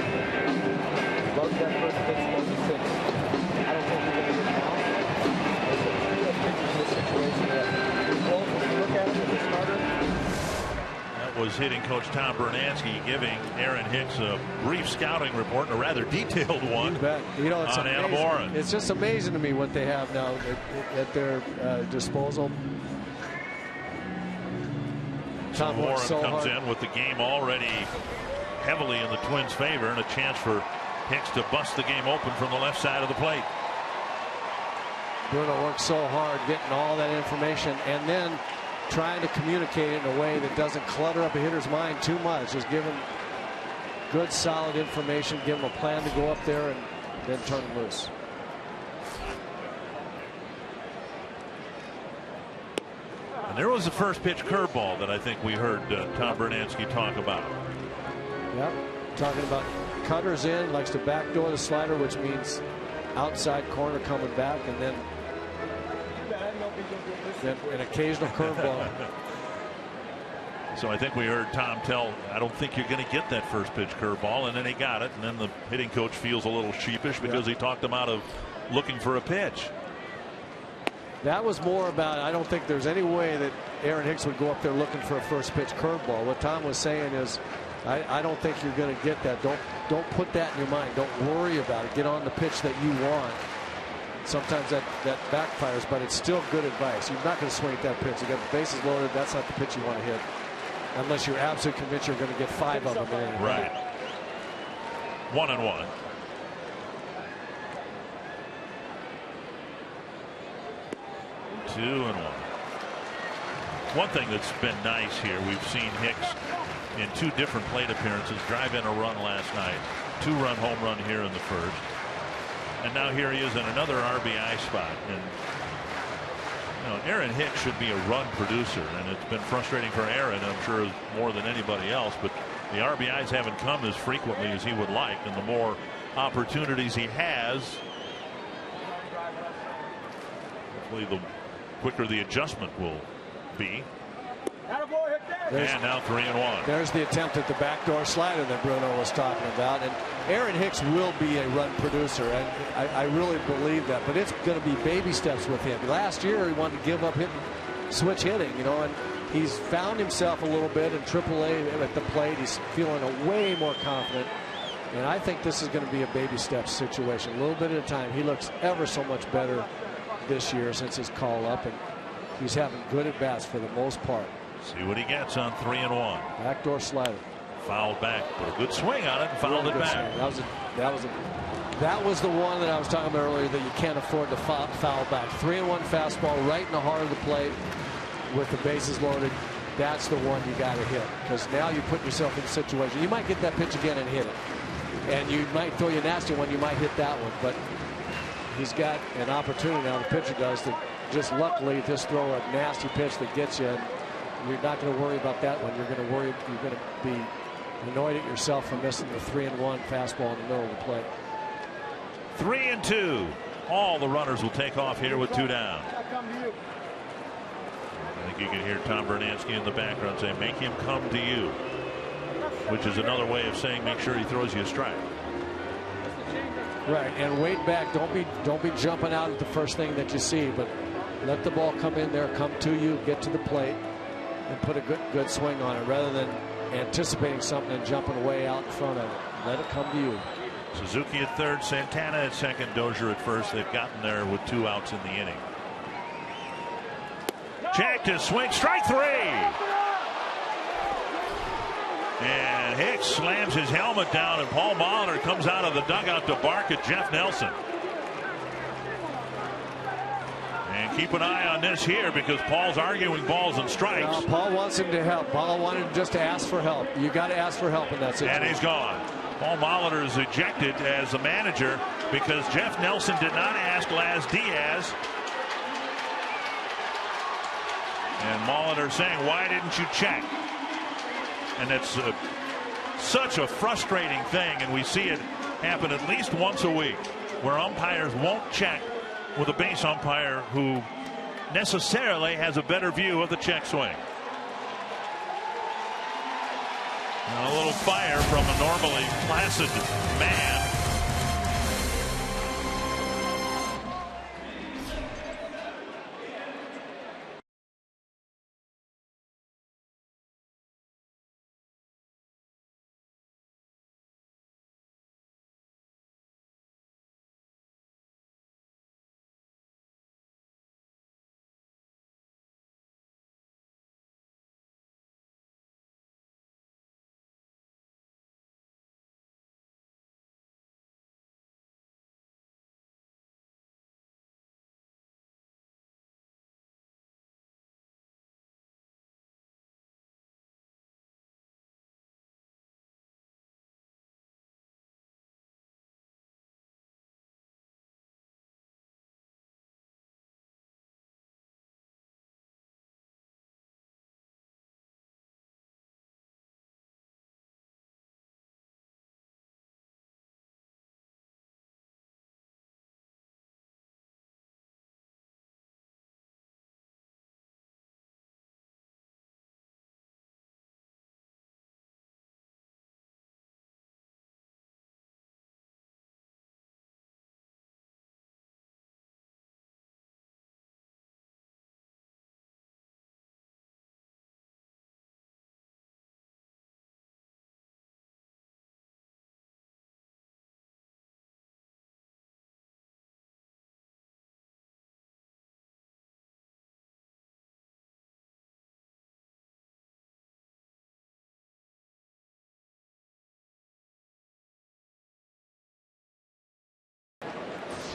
Love that first pitch, 1-6. I don't think we're going to get it out. There's a few pitches in this situation that we both look at it as a starter. That was hitting coach Tom Bernansky giving Aaron Hicks a brief scouting report, and a rather detailed one. You bet. You know, it's on amazing. Warren. It's just amazing to me what they have now at their disposal. Tom Warren comes in with the game already heavily in the Twins' favor, and a chance for Hicks to bust the game open from the left side of the plate. Bruno works so hard getting all that information and then trying to communicate it in a way that doesn't clutter up a hitter's mind too much. Just give him good solid information, give him a plan to go up there and then turn him loose. And there was the first pitch curveball that I think we heard Tom Bernansky talk about. Yep, talking about cutters in, likes to backdoor the slider, which means outside corner coming back, and then an occasional curveball. So I think we heard Tom tell, I don't think you're going to get that first pitch curveball, and then he got it, and then the hitting coach feels a little sheepish because he talked him out of looking for a pitch. That was more about, I don't think there's any way that Aaron Hicks would go up there looking for a first pitch curveball. What Tom was saying is, I don't think you're going to get that. Don't put that in your mind. Don't worry about it. Get on the pitch that you want. Sometimes that backfires, but it's still good advice. You're not going to swing at that pitch. You got the bases loaded. That's not the pitch you want to hit, unless you're absolutely convinced you're going to get 5 of them in. Right. 1-1. Two and one. One thing that's been nice here, we've seen Hicks in 2 different plate appearances drive in a run last night, 2-run home run here in the first, and now here he is in another RBI spot. And you know, Aaron Hicks should be a run producer, and it's been frustrating for Aaron, I'm sure, more than anybody else, but the RBIs haven't come as frequently as he would like, and the more opportunities he has, hopefully the quicker the adjustment will be. And now 3-1. There's the attempt at the backdoor slider that Bruno was talking about. And Aaron Hicks will be a run producer. And I really believe that. But it's going to be baby steps with him. Last year he wanted to give up hitting, switch hitting, you know, and he's found himself a little bit in AAA at the plate. He's feeling way more confident. And I think this is going to be a baby steps situation. A little bit at a time. He looks ever so much better this year since his call up. And he's having good at bats for the most part. See what he gets on 3-1. Backdoor slider. Fouled back. Put a good swing on it and fouled it back. That was the one that I was talking about earlier that you can't afford to foul back. 3-1 fastball right in the heart of the plate with the bases loaded. That's the one you got to hit, because now you put yourself in a situation. You might get that pitch again and hit it. And you might throw you a nasty one, you might hit that one, but he's got an opportunity now, the pitcher does, to just luckily just throw a nasty pitch that gets you, and you're not going to worry about that one. You're going to be annoyed at yourself for missing the 3-1 fastball in the middle of the plate. 3-2. All the runners will take off here with 2 down. I think you can hear Tom Bernansky in the background say, make him come to you, which is another way of saying make sure he throws you a strike. Right, and wait back. Don't be jumping out at the first thing that you see, but let the ball come in there, come to you, get to the plate, and put a good swing on it, rather than anticipating something and jumping way out in front of it. Let it come to you. Suzuki at third, Santana at second, Dozier at first. They've gotten there with 2 outs in the inning. Check to swing, strike 3. And Hicks slams his helmet down, and Paul Molitor comes out of the dugout to bark at Jeff Nelson. And keep an eye on this here, because Paul's arguing balls and strikes. Paul wants him to help. Paul wanted him just to ask for help. You got to ask for help in that situation. And he's gone. Paul Molitor is ejected as the manager because Jeff Nelson did not ask Laz Diaz. And Molitor saying, why didn't you check? And it's such a frustrating thing, and we see it happen at least once a week, where umpires won't check with a base umpire who necessarily has a better view of the check swing. And a little fire from a normally placid man.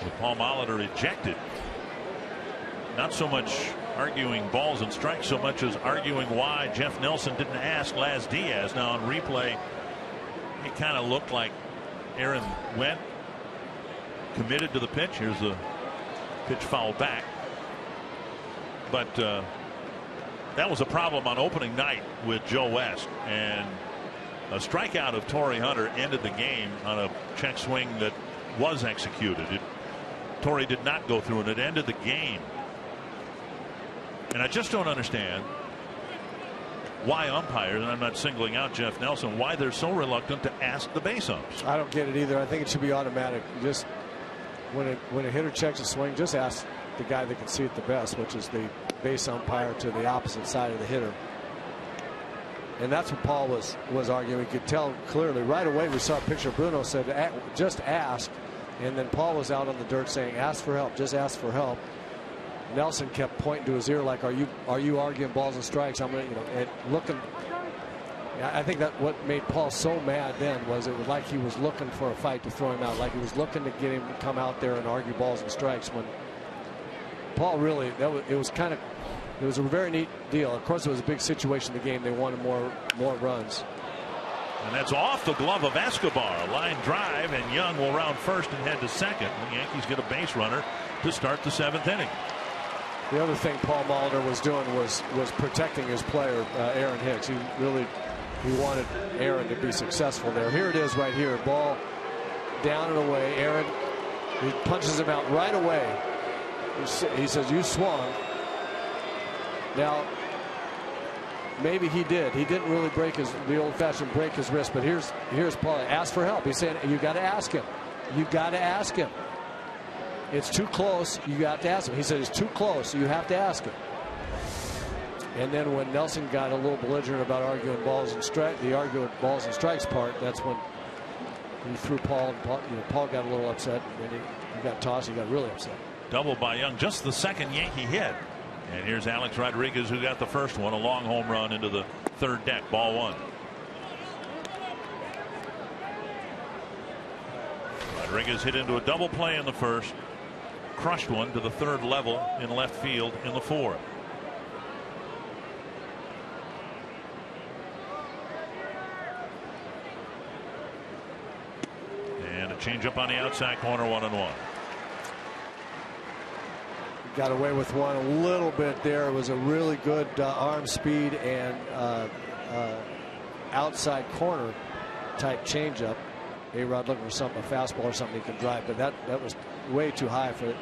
With Paul Molitor ejected. Not so much arguing balls and strikes so much as arguing why Jeff Nelson didn't ask Laz Diaz. Now on replay, it kind of looked like Aaron went committed to the pitch. Here's the pitch fouled back. But that was a problem on opening night with Joe West, and a strikeout of Tory Hunter ended the game on a check swing that was executed. Tory did not go through, and it ended the game. And I just don't understand why umpires, and I'm not singling out Jeff Nelson, why they're so reluctant to ask the base umps. I don't get it either. I think it should be automatic. Just when a hitter checks a swing, just ask the guy that can see it the best, which is the base umpire to the opposite side of the hitter. And that's what Paul was arguing. We could tell clearly right away. We saw a picture. Bruno said, just ask. And then Paul was out on the dirt saying, ask for help, just ask for help. Nelson kept pointing to his ear like, are you arguing balls and strikes? I'm going to, and looking. I think that what made Paul so mad then was it was like he was looking for a fight to throw him out, like he was looking to get him to come out there and argue balls and strikes. When Paul really, it was a very neat deal. Of course, it was a big situation in the game. They wanted more runs. And that's off the glove of Escobar. A line drive, and Young will round first and head to second. The Yankees get a base runner to start the 7th inning. The other thing Paul Molitor was doing was protecting his player, Aaron Hicks. He wanted Aaron to be successful there. Here it is right here. Ball down and away. Aaron, he punches him out right away. He says, you swung. Now, maybe he did. He didn't really break the old-fashioned break his wrist, but here's Paul. Ask for help. He's saying, you got to ask him. You got to ask him. It's too close. You got to ask him. He said it's too close. You have to ask him. And then when Nelson got a little belligerent about arguing balls and strikes, the arguing balls and strikes part, that's when he threw Paul. And Paul got a little upset. And then he got tossed. He got really upset. Double by Young, just the second Yankee hit. And here's Alex Rodriguez, who got the first one, a long home run into the third deck. Ball 1. Rodriguez hit into a double play in the first, crushed one to the third level in left field in the fourth. And a changeup on the outside corner, 1-1. Got away with one a little bit there. It was a really good arm speed and outside corner type changeup. A-Rod looking for something, a fastball or something he can drive, but that was way too high for the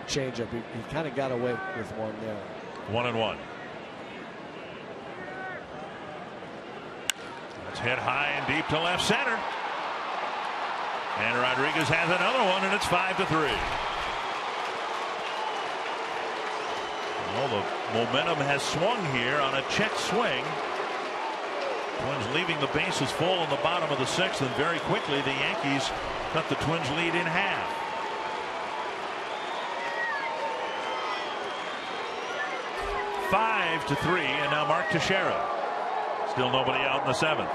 changeup. He kind of got away with one there. 1-1. That's hit high and deep to left center. And Rodriguez has another one, and it's 5-3. Well, the momentum has swung here on a check swing. Twins leaving the bases full in the bottom of the 6th, and very quickly the Yankees cut the Twins lead in half. Five to 3, and now Mark Teixeira. Still nobody out in the 7th.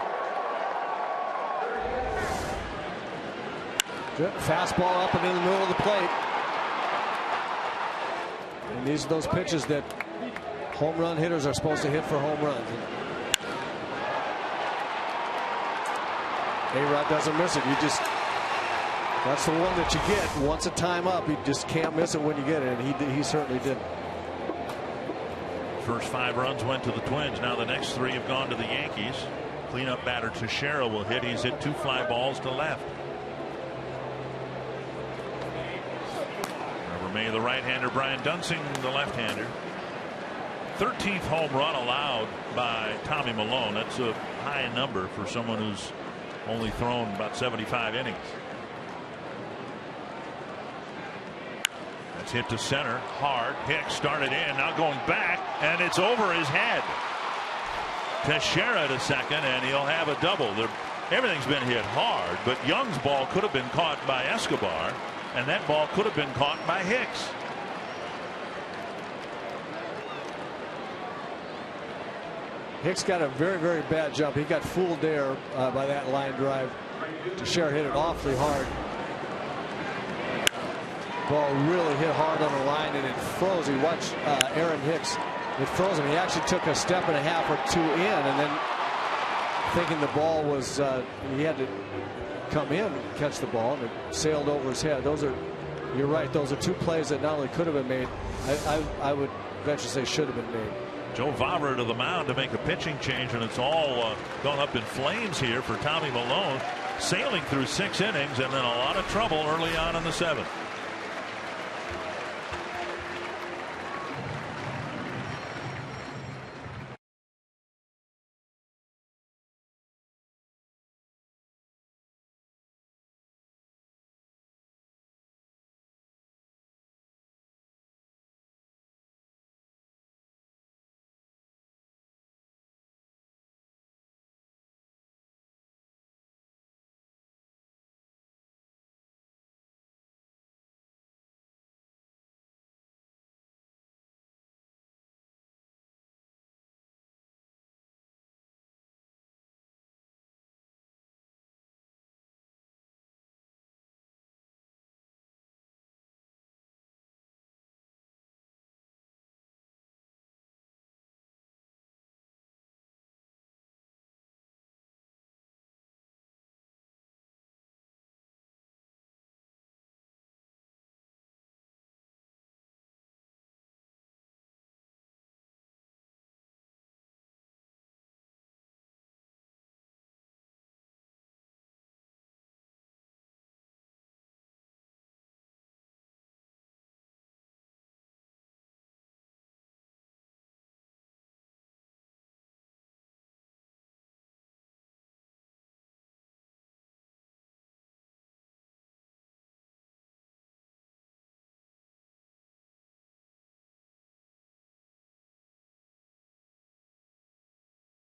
Good fastball up and in the middle of the plate. And these are those pitches that home run hitters are supposed to hit for home runs. A-Rod doesn't miss it. That's the one that you get once a time up. You just can't miss it when you get it, and he certainly didn't. First 5 runs went to the Twins. Now the next 3 have gone to the Yankees. Cleanup batter Teixeira will hit. He's hit 2 fly balls to left. May the right-hander Brian Dunsing, the left-hander. 13th home run allowed by Tommy Milone. That's a high number for someone who's only thrown about 75 innings. That's hit to center hard. Hicks started in, now going back, and it's over his head. Teixeira to second, and he'll have a double. Everything's been hit hard, but Young's ball could have been caught by Escobar. And that ball could have been caught by Hicks. Hicks got a very, very bad jump. He got fooled there by that line drive. Teixeira hit it awfully hard. Ball really hit hard on the line, and it froze. He watched Aaron Hicks. It froze him. He actually took a step and a half or 2 in, and then thinking the ball was, he had to come in and catch the ball, and it sailed over his head. You're right, those are 2 plays that not only could have been made, I would venture to say should have been made. Joe Vavra to the mound to make a pitching change, and it's all gone up in flames here for Tommy Milone, sailing through 6 innings and then a lot of trouble early on in the 7th.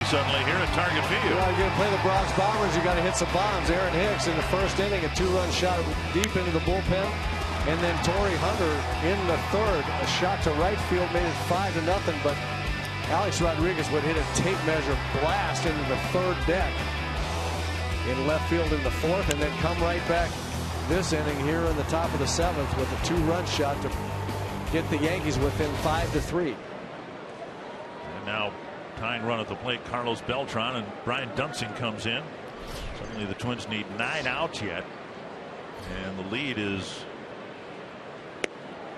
suddenly here at Target Field. Well, you're going to play the Bronx Bombers. You got to hit some bombs. Aaron Hicks in the first inning, a 2-run shot deep into the bullpen. And then Tory Hunter in the third, a shot to right field, made it 5-0. But Alex Rodriguez would hit a tape measure blast into the third deck in left field in the fourth, and then come right back this inning here in the top of the seventh with a 2-run shot to get the Yankees within 5-3. And now tying run at the plate, Carlos Beltran, and Brian Dunsing comes in. Suddenly the Twins need 9 outs yet, and the lead is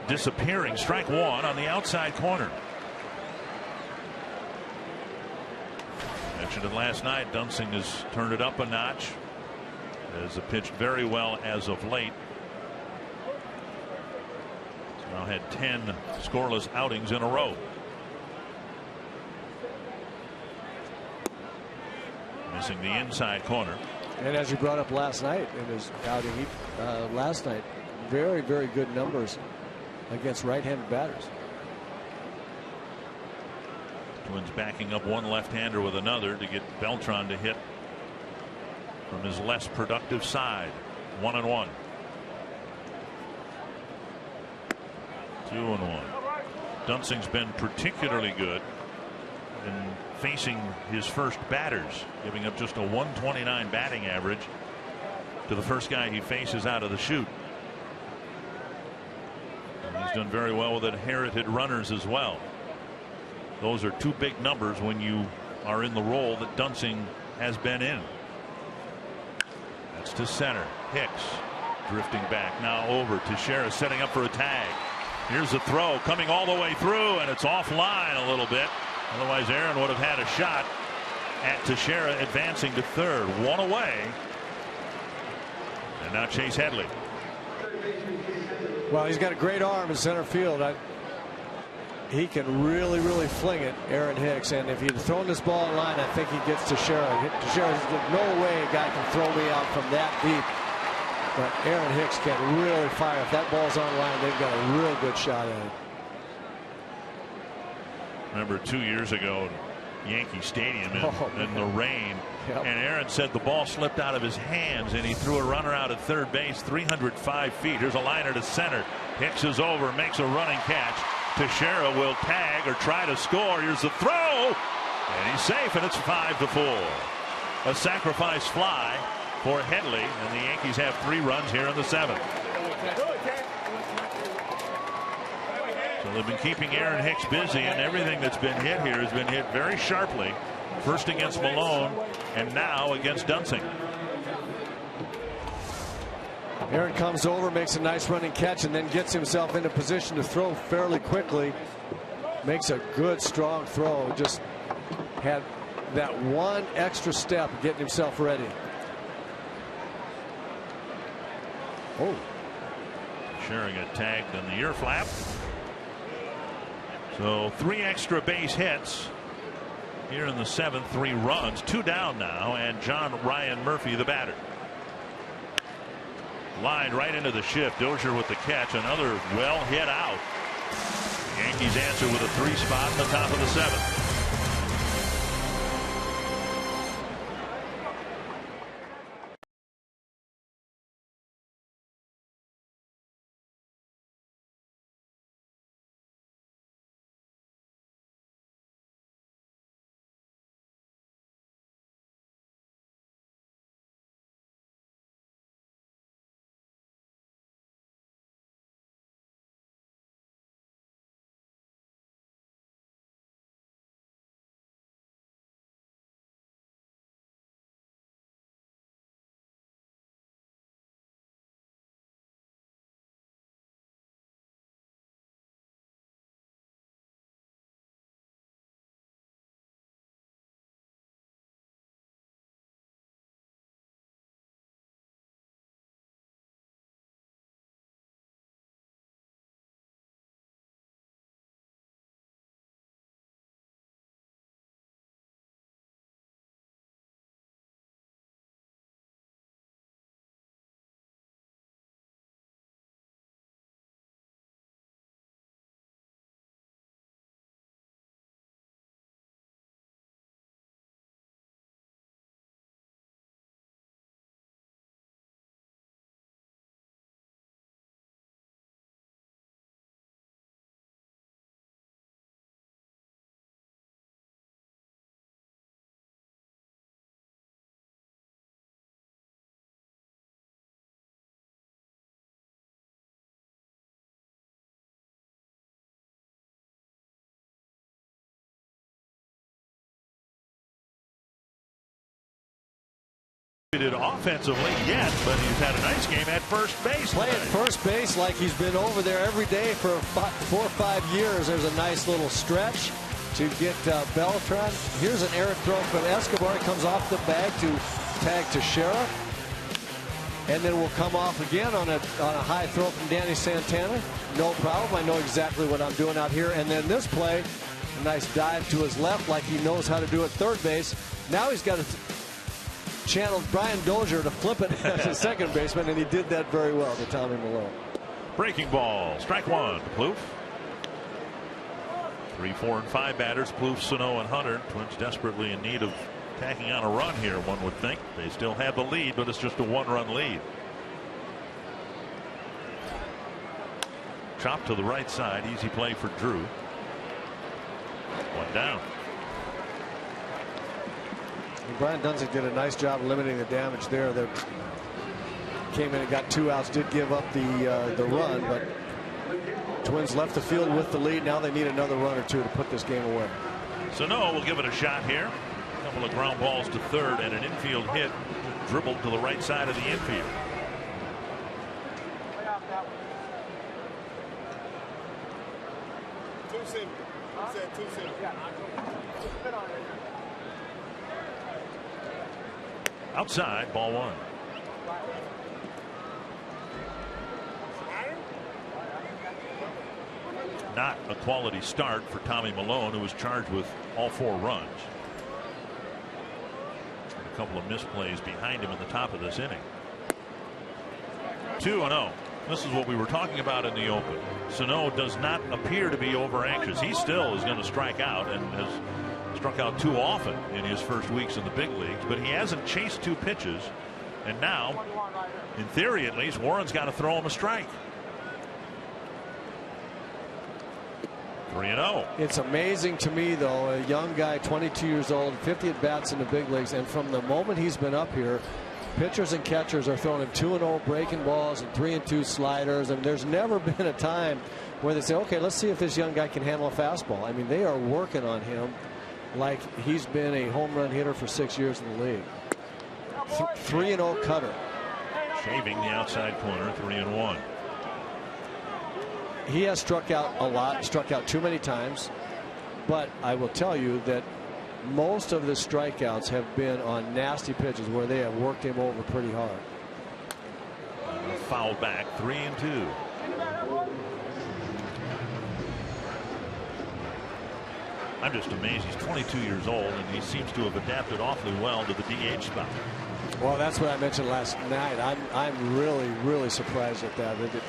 disappearing. Strike one on the outside corner. Mentioned it last night. Dunsing has turned it up a notch. Has pitched very well as of late. He's now had 10 scoreless outings in a row. Missing the inside corner. And as you brought up last night in his outing last night, very, very good numbers against right-handed batters. Twins backing up one left-hander with another to get Beltran to hit from his less productive side. 1-1. 2-1. Dunsing's been particularly good in facing his first batters, giving up just a 129 batting average to the first guy he faces out of the chute. And he's done very well with inherited runners as well. Those are two big numbers when you are in the role that Dunsing has been in. That's to center. Hicks drifting back now over to Shera, setting up for a tag. Here's a throw coming all the way through, and it's offline a little bit. Otherwise Aaron would have had a shot at Teixeira advancing to third. One away. And now Chase Headley. Well, he's got a great arm in center field. He can really, really fling it, Aaron Hicks. And if he'd thrown this ball in line, I think he gets Teixeira. Teixeira's no way a guy can throw me out from that deep. But Aaron Hicks can really fire. If that ball's on line, they've got a real good shot at it. Remember 2 years ago, Yankee Stadium in the rain. Yep. And Aaron said the ball slipped out of his hands and he threw a runner out at third base 305 feet. Here's a liner to center. Hicks is over, makes a running catch. Teixeira will tag or try to score. Here's the throw, and he's safe, and it's 5-4. A sacrifice fly for Headley, and the Yankees have 3 runs here in the 7th. So they've been keeping Aaron Hicks busy, and everything that's been hit here has been hit very sharply. First against Malone, and now against Dunsing. Aaron comes over, makes a nice running catch, and then gets himself into position to throw fairly quickly. Makes a good, strong throw. Just had that one extra step getting himself ready. Oh. Sharing a tagged in the ear flap. So 3 extra base hits here in the 7th. 3 runs, 2 down now, and John Ryan Murphy the batter. Lined right into the shift. Dozier with the catch. Another well hit out. Yankees answer with a 3 spot in the top of the 7th. Offensively yet, but he's had a nice game at first base. Playing first base like he's been over there every day for 4 or 5 years. There's a nice little stretch to get Beltran. Here's an errant throw from Escobar. He comes off the bag to tag Teixeira. And then will come off again on a high throw from Danny Santana. No problem. I know exactly what I'm doing out here. And then this play, a nice dive to his left like he knows how to do at third base. Now he's got to channel Brian Dozier to flip it as a second baseman, and he did that very well to Tommy Malone. Breaking ball, strike one to Plouffe. 3, 4, and 5 batters, Plouffe, Sano, and Hunter. Twins desperately in need of tacking on a run here, one would think. They still have the lead, but it's just a 1-run lead. Chop to the right side, easy play for Drew. 1 down. And Brian Dunsink did a nice job limiting the damage there. They came in and got 2 outs, did give up the run, but Twins left the field with the lead. Now they need another run or 2 to put this game away. Sano will give it a shot here. A couple of ground balls to third and an infield hit dribbled to the right side of the infield. Outside, ball 1. Not a quality start for Tommy Malone, who was charged with all 4 runs. A couple of misplays behind him in the top of this inning. 2-0. This is what we were talking about in the open. Sano does not appear to be over anxious. He still is going to strike out and has struck out too often in his first weeks in the big leagues, but he hasn't chased 2 pitches. And now, in theory at least, Warren's got to throw him a strike. 3-0. It's amazing to me, though, a young guy, 22 years old, 50 at bats in the big leagues, and from the moment he's been up here, pitchers and catchers are throwing him 2-0 breaking balls and 3-2 sliders. And there's never been a time where they say, okay, let's see if this young guy can handle a fastball. I mean, they are working on him like he's been a home run hitter for 6 years in the league. 3-0 cutter. Shaving the outside corner, 3-1. He has struck out a lot, struck out too many times. But I will tell you that most of the strikeouts have been on nasty pitches where they have worked him over pretty hard. Foul back, 3-2. I'm just amazed. He's 22 years old, and he seems to have adapted awfully well to the DH spot. Well, that's what I mentioned last night. I'm really surprised at that. The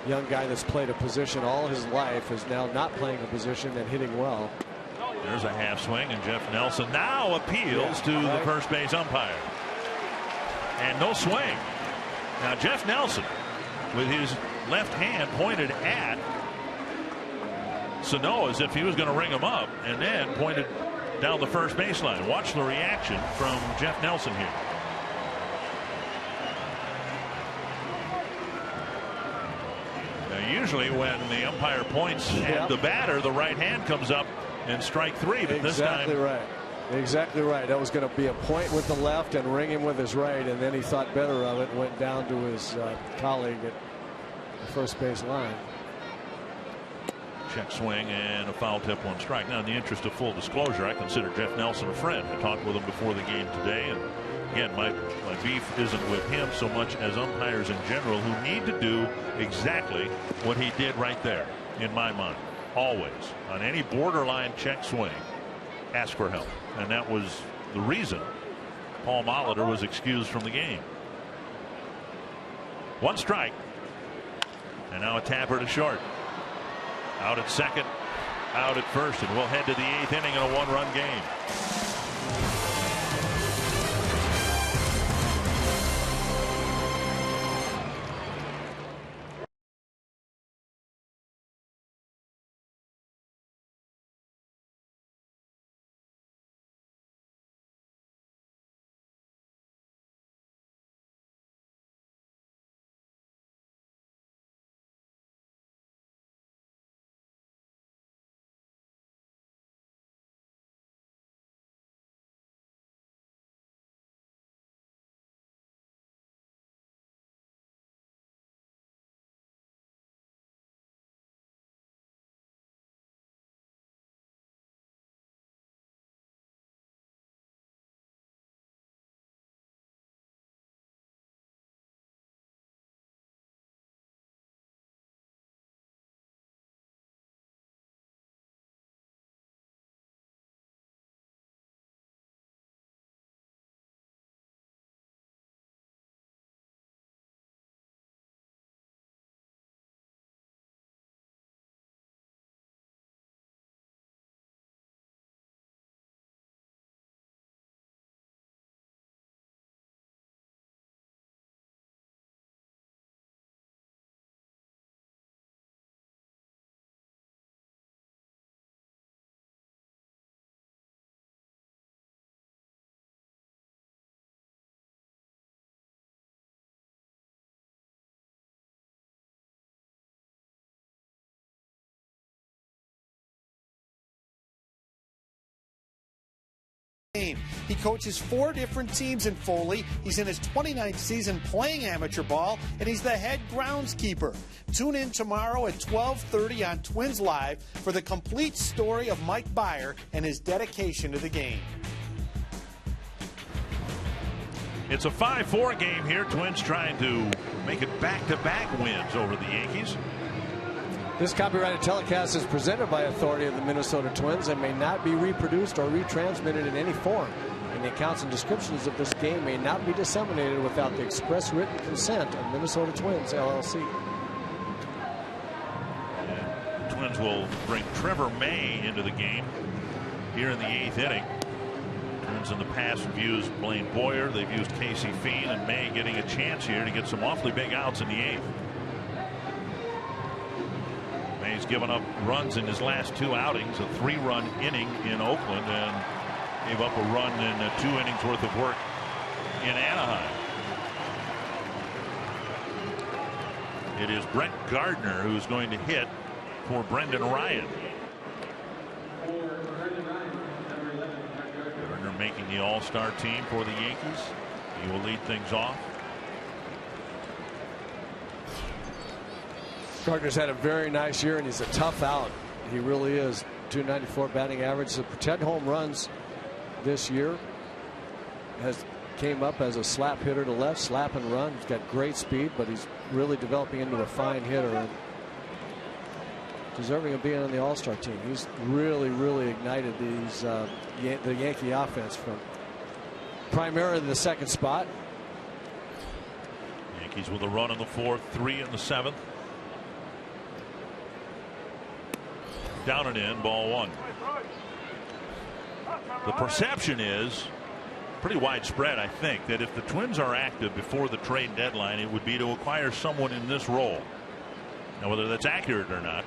young guy that's played a position all his life is now not playing a position and hitting well. There's a half swing, and Jeff Nelson now appeals to the first base umpire. And no swing. Now Jeff Nelson, with his left hand pointed at Sano as if he was going to ring him up, and then pointed down the first baseline. Watch the reaction from Jeff Nelson here. Now usually when the umpire points at the batter, the right hand comes up and strike 3, but this time exactly right. That was going to be a point with the left and ring him with his right, and then he thought better of it and went down to his colleague at the first base line. Check swing and a foul tip, 1 strike. Now, in the interest of full disclosure, I consider Jeff Nelson a friend. I talked with him before the game today, and again, my beef isn't with him so much as umpires in general, who need to do exactly what he did right there, in my mind. Always, on any borderline check swing, ask for help. And that was the reason Paul Molitor was excused from the game. 1 strike. And now a tapper to short. Out at second, out at first, and we'll head to the 8th inning in a 1-run game. He coaches 4 different teams in Foley. He's in his 29th season playing amateur ball, and he's the head groundskeeper. Tune in tomorrow at 12:30 on Twins Live for the complete story of Mike Byer and his dedication to the game. It's a 5-4 game here. Twins trying to make it back-to-back wins over the Yankees. This copyrighted telecast is presented by authority of the Minnesota Twins and may not be reproduced or retransmitted in any form. And the accounts and descriptions of this game may not be disseminated without the express written consent of Minnesota Twins, LLC. And the Twins will bring Trevor May into the game here in the 8th inning. Twins in the past have used Blaine Boyer. They've used Casey Feen, and May getting a chance here to get some awfully big outs in the 8th. May's given up runs in his last 2 outings, a 3-run inning in Oakland, and gave up a run in 2 innings worth of work in Anaheim. It is Brent Gardner who's going to hit for Brendan Ryan. Gardner making the All-Star team for the Yankees. He will lead things off. Gardner's had a very nice year, and he's a tough out. He really is. .294 batting average. So 10 home runs this year. Came up as a slap hitter to left, slap and run. He's got great speed, but he's really developing into a fine hitter and deserving of being on the All-Star team. He's really, really ignited the Yankee offense from primarily the 2nd spot. Yankees with a run in the 4th, 3 in the 7th. Down and in, ball 1. The perception is pretty widespread, I think, that if the Twins are active before the trade deadline, it would be to acquire someone in this role. Now, whether that's accurate or not,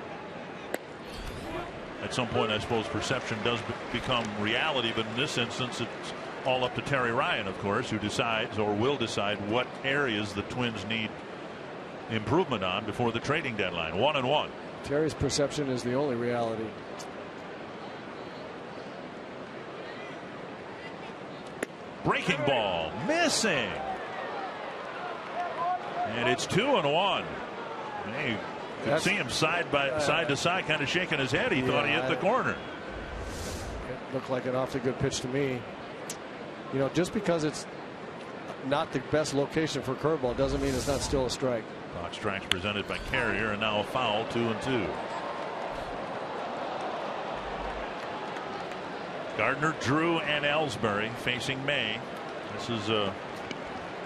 at some point, I suppose perception does become reality. But in this instance, it's all up to Terry Ryan, of course, who decides or will decide what areas the Twins need improvement on before the trading deadline. 1-1. Terry's perception is the only reality. Breaking ball, missing. And it's 2-1. You could see him side to side, kind of shaking his head. He thought he hit the corner. It looked like an awfully good pitch to me. You know, just because it's not the best location for curveball doesn't mean it's not still a strike. Clock strikes presented by Carrier, and now a foul. 2-2. Gardner, Drew, and Ellsbury facing May. This is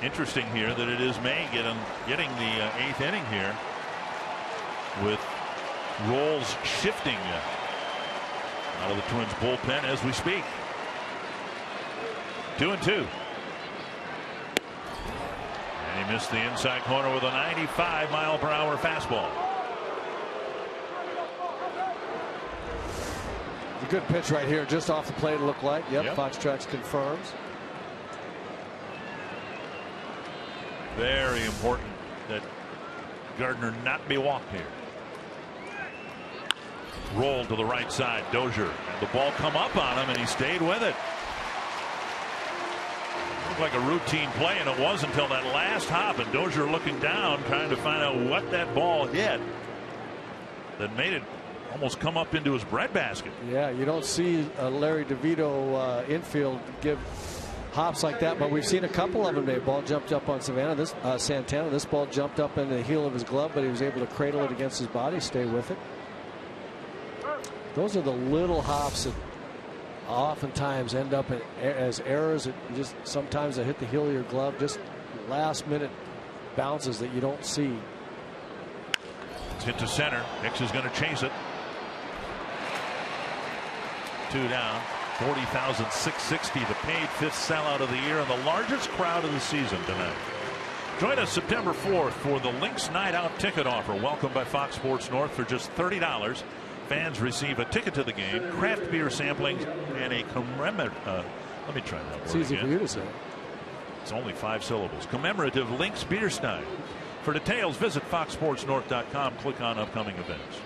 interesting here that it is May getting the 8th inning here, with roles shifting out of the Twins bullpen as we speak. 2-2. And he missed the inside corner with a 95-mile-per-hour fastball. A good pitch right here, just off the plate, it looked like. Yep. Fox Tracks confirms. Very important that Gardner not be walked here. Rolled to the right side, Dozier. And the ball come up on him, and he stayed with it. Looked like a routine play, and it was until that last hop, and Dozier looking down, trying to find out what that ball hit that made it almost come up into his breadbasket. Yeah, you don't see Larry DeVito infield give hops like that, but we've seen a couple of them. The ball jumped up on Santana. This ball jumped up in the heel of his glove, but he was able to cradle it against his body, stay with it. Those are the little hops that oftentimes end up as errors. Sometimes they hit the heel of your glove, just last minute bounces that you don't see. It's hit to center. Hicks is going to chase it. 2 down. 40,660, the paid 5th sellout of the year and the largest crowd of the season tonight. Join us September 4th for the Lynx Night Out ticket offer. Welcome by Fox Sports North for just $30. Fans receive a ticket to the game, craft beer samplings, and a commemorative. Let me try that word. It's easy again. for you to say. It's only 5 syllables. Commemorative Lynx beer stein. For details, visit foxsportsnorth.com. Click on upcoming events.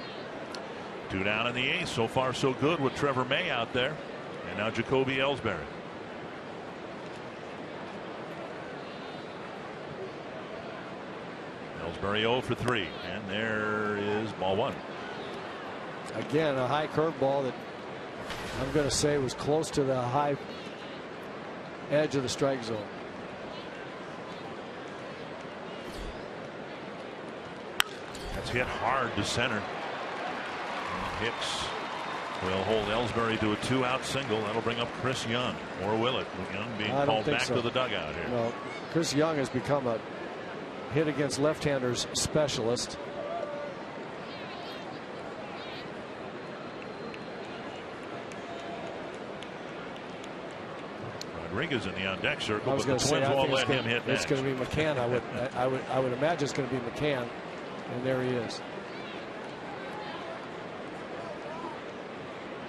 2 down in the 8th. So far, so good with Trevor May out there. And now Jacoby Ellsbury. Ellsbury 0 for 3, and there is ball 1. Again, a high curveball that I'm going to say was close to the high edge of the strike zone. That's hit hard to center. And Hicks will hold Ellsbury to a 2-out single. That'll bring up Chris Young. Or will it? Young being called back to the dugout here. No, Chris Young has become a hit against left-handers specialist. Rodriguez in the on-deck circle, I was but the going to Twins say, won't let him hit It's next. going to be McCann. I would imagine it's going to be McCann, and there he is.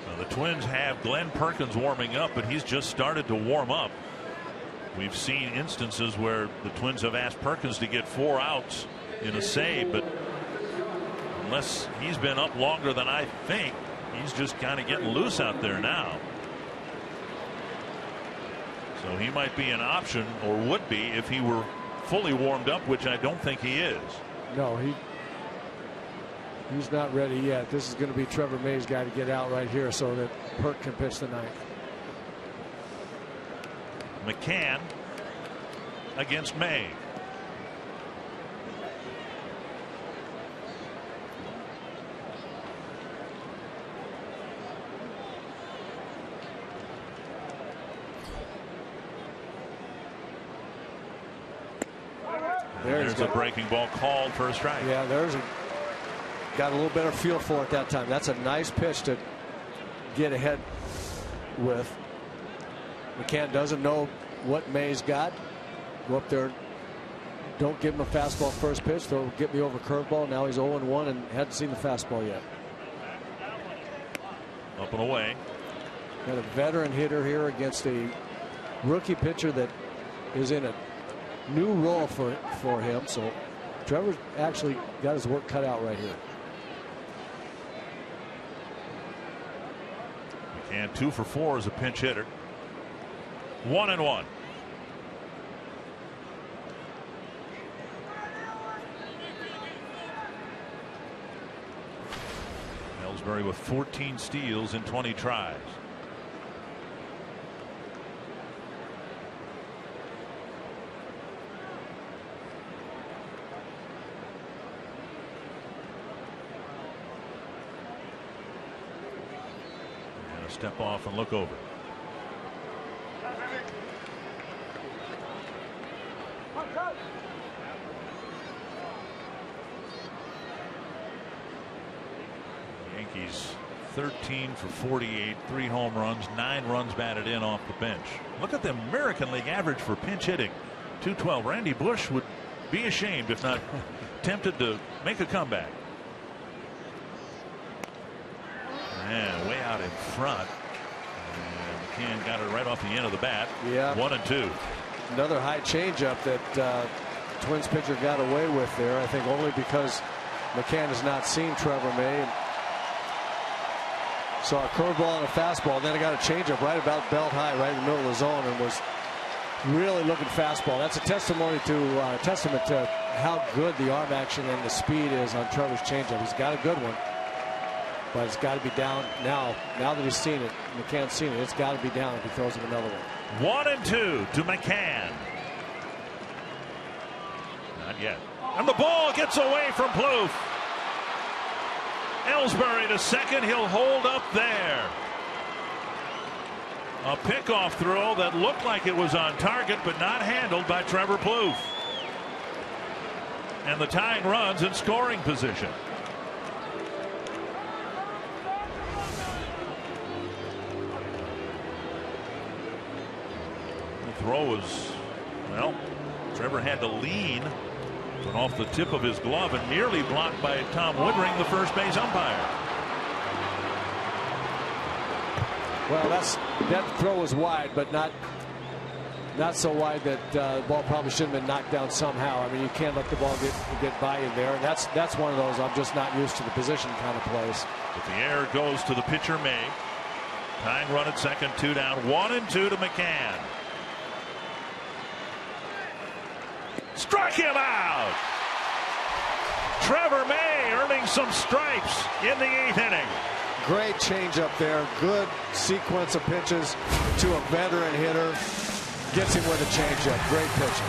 Now the Twins have Glenn Perkins warming up, but he's just started to warm up. We've seen instances where the Twins have asked Perkins to get 4 outs in a save, but unless he's been up longer than I think, he's just kind of getting loose out there now. So he might be an option, or would be, if he were fully warmed up, which I don't think he is. No, he's not ready yet. This is going to be Trevor May's guy to get out right here so that Perk can pitch the ninth. McCann against May. There's a breaking ball called for a strike. Yeah, got a little better feel for it that time. That's a nice pitch to get ahead with. McCann doesn't know what May's got. Go up there. Don't give him a fastball first pitch. They'll get me over curveball. Now he's 0-1 and hadn't seen the fastball yet. Up and away. Got a veteran hitter here against a rookie pitcher that is in a new role for him. So Trevor's actually got his work cut out right here. McCann 2 for 4 as a pinch hitter. 1-1. Ellsbury with 14 steals in 20 tries. And a step off and look over. Yankees 13 for 48, 3 home runs, 9 runs batted in off the bench. Look at the American League average for pinch hitting, 212. Randy Bush would be ashamed if not tempted to make a comeback. And way out in front. And McCann got it right off the end of the bat. Yeah. 1-2. Another high changeup that Twins pitcher got away with there. I think only because McCann has not seen Trevor May. Saw a curveball and a fastball. Then I got a changeup right about belt high, right in the middle of the zone, and was really looking fastball. That's a testament to how good the arm action and the speed is on Trevor's changeup. He's got a good one, but it's got to be down now. Now that he's seen it, McCann's seen it. It's got to be down if he throws him another one. 1-2 to McCann. Not yet. And the ball gets away from Plouffe. Ellsbury to second. He'll hold up there. A pickoff throw that looked like it was on target, but not handled by Trevor Plouffe. And the tying runs in scoring position. The throw was, well, Trevor had to lean. Went off the tip of his glove and nearly blocked by Tom Woodring, the first base umpire. Well, that throw was wide, but not so wide that the ball probably shouldn't have been knocked down somehow. I mean, you can't let the ball get by you there. And that's one of those I'm just not used to the position kind of plays. But the error goes to the pitcher May. Tying run at second, 2 down, 1-2 to McCann. Struck him out. Trevor May earning some stripes in the 8th inning. Great changeup there. Good sequence of pitches to a veteran hitter. Gets him with a changeup. Great pitching.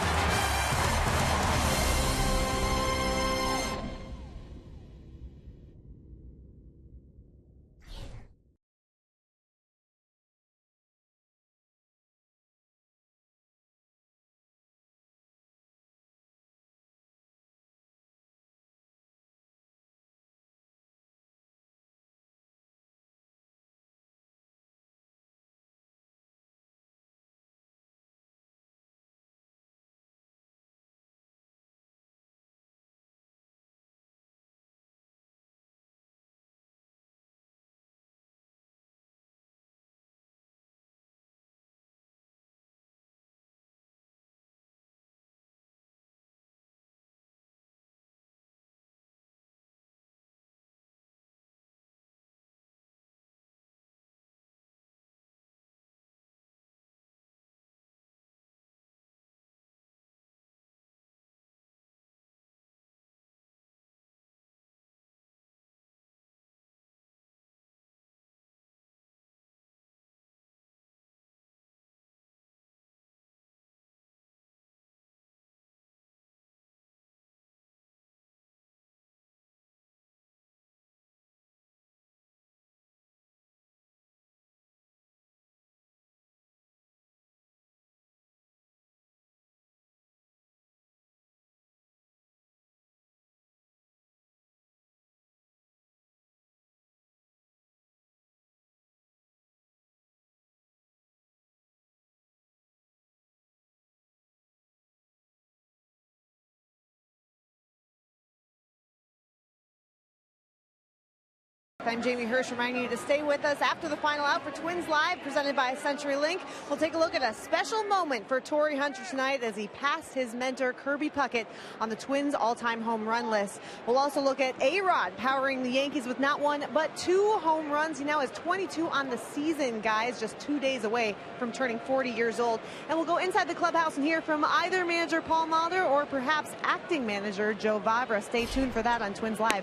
I'm Jamie Hirsch reminding you to stay with us after the final out for Twins Live, presented by CenturyLink. We'll take a look at a special moment for Tory Hunter tonight as he passed his mentor Kirby Puckett on the Twins all-time home run list. We'll also look at A-Rod powering the Yankees with not one but 2 home runs. He now has 22 on the season, guys, just 2 days away from turning 40 years old. And we'll go inside the clubhouse and hear from either manager Paul Molitor or perhaps acting manager Joe Vavra. Stay tuned for that on Twins Live.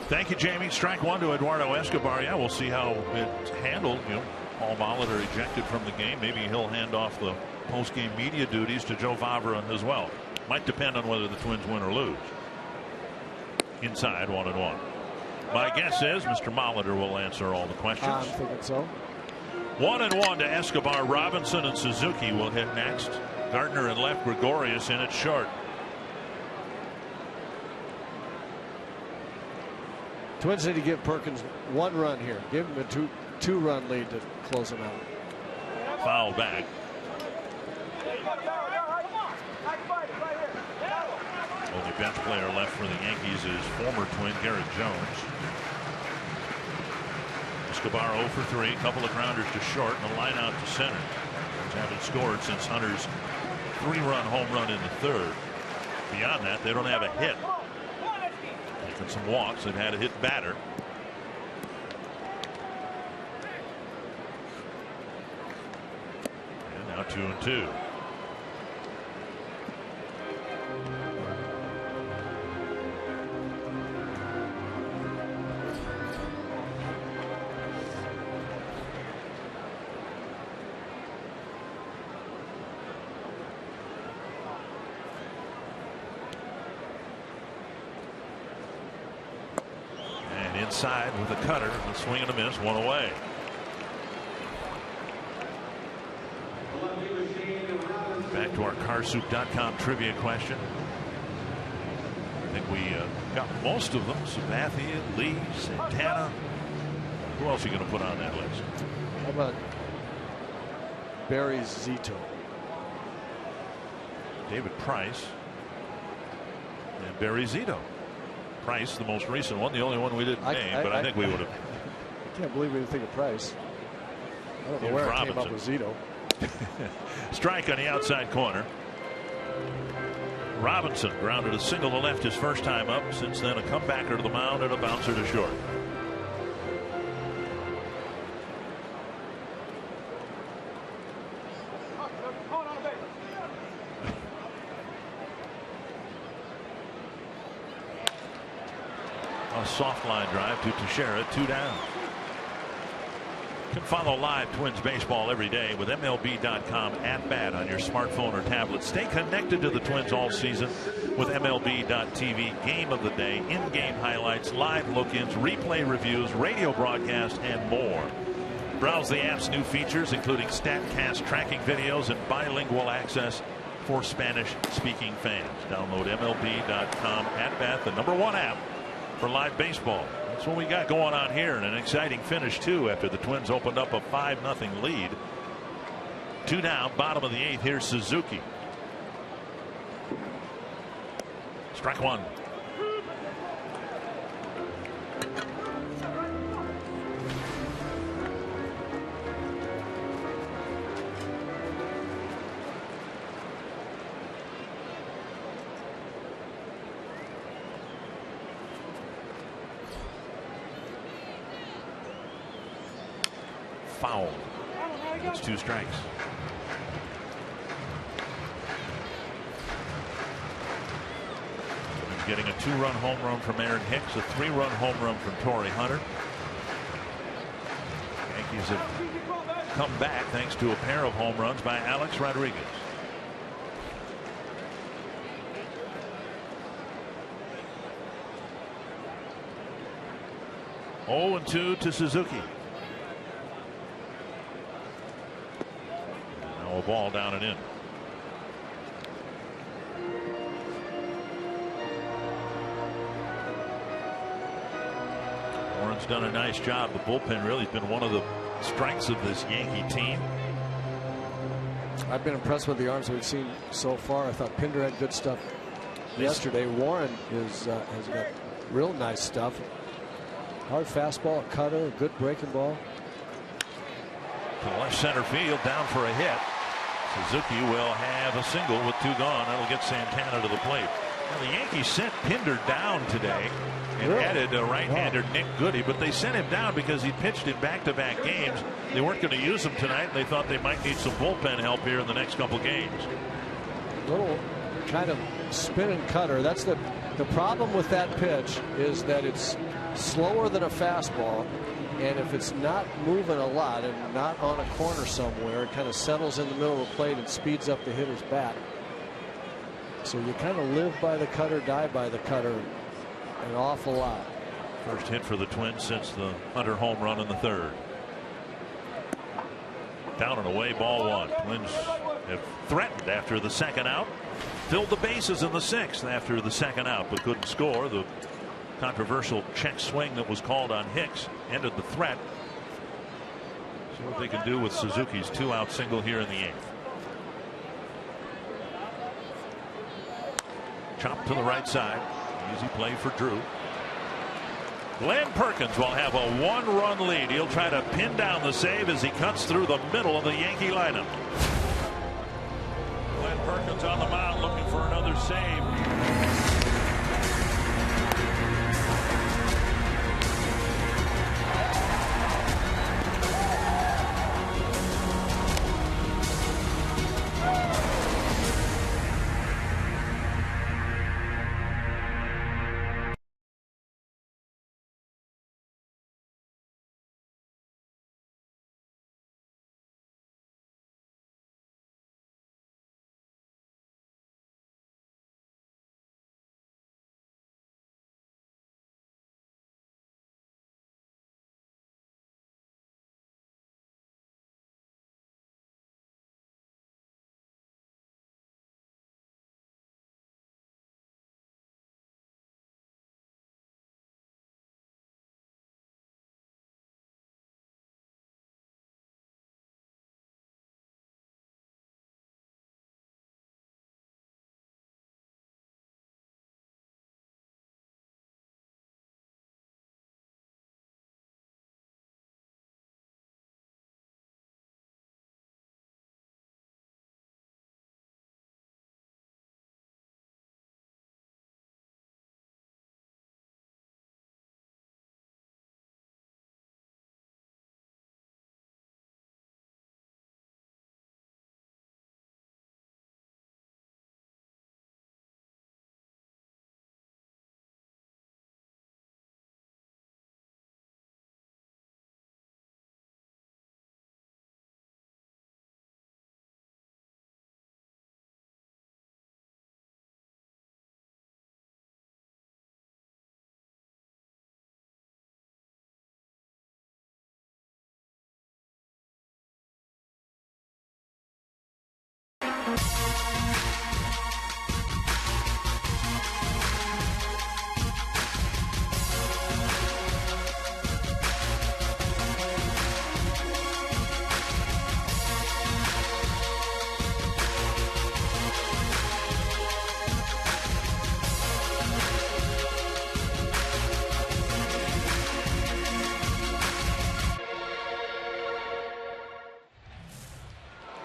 Thank you, Jamie. Strike one to Eduardo Escobar. Yeah, we'll see how it's handled. You know, Paul Molitor ejected from the game. Maybe he'll hand off the post-game media duties to Joe Vavra as well. Might depend on whether the Twins win or lose. Inside, 1-1. My guess is Mr. Molitor will answer all the questions. I'm thinking so. 1-1 to Escobar. Robinson and Suzuki will hit next. Gardner and left, Gregorius in at short. Twins need to give Perkins 1 run here. Give him a two-run lead to close him out. Foul back. Only bench player left for the Yankees is former Twin Garrett Jones. Escobar 0 for 3, a couple of grounders to short and a line out to center. Twins haven't scored since Hunter's 3-run home run in the 3rd. Beyond that, they don't have a hit. And some walks and had a hit batter. And now 2-2. Inside with a cutter, a swing and a miss, 1 away. Back to our carsoup.com trivia question. I think we got most of them. Sabathia, Lee, Santana. Who else are you going to put on that list? How about Barry Zito? David Price and Barry Zito. Price, the most recent one, the only one we didn't name, but I think we would have. I can't believe we didn't think of Price. I don't know where I came up with Zito. Strike on the outside corner. Robinson grounded a single to left his first time up. Since then, a comebacker to the mound and a bouncer to short. A soft line drive to Teixeira, 2 down. You can follow live Twins baseball every day with MLB.com at bat on your smartphone or tablet. Stay connected to the Twins all season with MLB.tv Game of the Day, in-game highlights, live look-ins, replay reviews, radio broadcast, and more. Browse the app's new features, including StatCast tracking videos and bilingual access for Spanish-speaking fans. Download MLB.com at bat, the #1 app for live baseball. That's what we got going on here, and an exciting finish too after the Twins opened up a 5-0 lead. 2 down, bottom of the 8th. Here's Suzuki. Strike 1. Foul. That's 2 strikes. Getting a 2-run home run from Aaron Hicks, a 3-run home run from Tory Hunter. Yankees have come back thanks to a pair of home runs by Alex Rodriguez. Oh, and 2 to Suzuki. Now a ball down and in. Warren's done a nice job. The bullpen really has been one of the strengths of this Yankee team. I've been impressed with the arms we've seen so far. I thought Pinder had good stuff yesterday. Warren has got real nice stuff. Hard fastball, a cutter, a good breaking ball. To left center field, down for a hit. Suzuki will have a single with 2 gone. That'll get Santana to the plate. Now, the Yankees sent Pinder down today and added a right-hander, Nick Goody, but they sent him down because he pitched in back-to-back games. They weren't going to use him tonight, and they thought they might need some bullpen help here in the next couple games. Little kind of spinning cutter. That's the problem with that pitch, is that it's slower than a fastball, and if it's not moving a lot and not on a corner somewhere, it kind of settles in the middle of the plate and speeds up the hitter's bat. So you kind of live by the cutter, die by the cutter an awful lot. First hit for the Twins since the Hunter home run in the 3rd. Down and away, ball 1. Twins have threatened after the 2nd out. Filled the bases in the 6th after the 2nd out, but couldn't score. The controversial check swing that was called on Hicks ended the threat. See what they can do with Suzuki's 2-out single here in the 8th. Chop to the right side. Easy play for Drew. Glenn Perkins will have a 1-run lead. He'll try to pin down the save as he cuts through the middle of the Yankee lineup. Glenn Perkins on the mound looking for another save.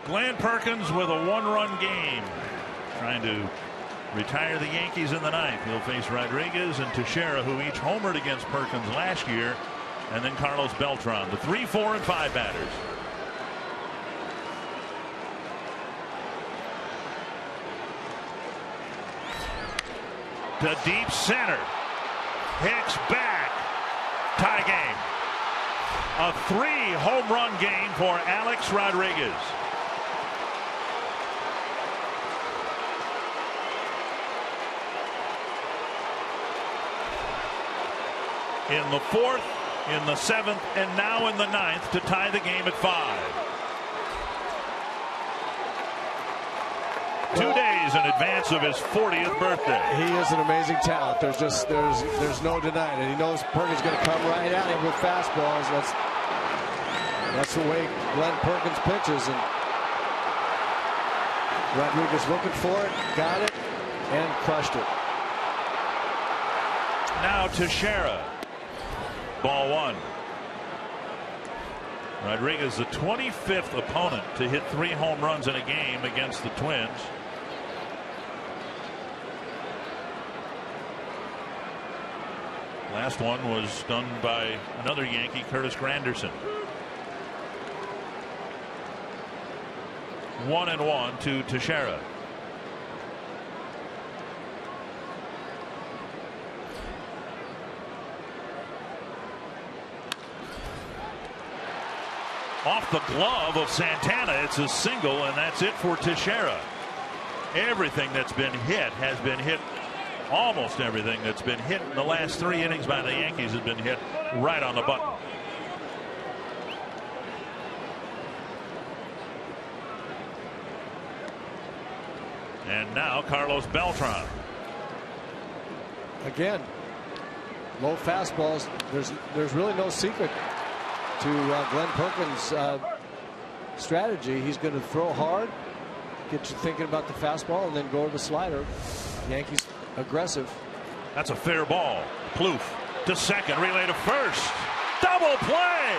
Glenn Perkins with a one-run game, trying to retire the Yankees in the ninth. He'll face Rodriguez and Teixeira, who each homered against Perkins last year, and then Carlos Beltran, the 3, 4, and 5 batters. To deep center. Hicks back. Tie game. A 3-home run game for Alex Rodriguez. In the 4th, in the 7th, and now in the 9th to tie the game at 5. 2 days in advance of his 40th birthday. He is an amazing talent. There's no denying it. He knows Perkins is going to come right at him with fastballs. That's the way Glenn Perkins pitches. And Rodriguez looking for it, got it, and crushed it. Now Teixeira. Ball 1. Rodriguez, the 25th opponent to hit 3 home runs in a game against the Twins. Last one was done by another Yankee, Curtis Granderson. 1-1 to Teixeira. Off the glove of Santana, it's a single, and that's it for Teixeira. Everything that's been hit has been hit. Almost everything that's been hit in the last 3 innings by the Yankees has been hit right on the button. And now Carlos Beltran. Again, low fastballs. There's really no secret to Glenn Perkins' strategy. He's going to throw hard, get you thinking about the fastball, and then go to the slider. Yankees aggressive. That's a fair ball. Plouffe to second, relay to first. Double play!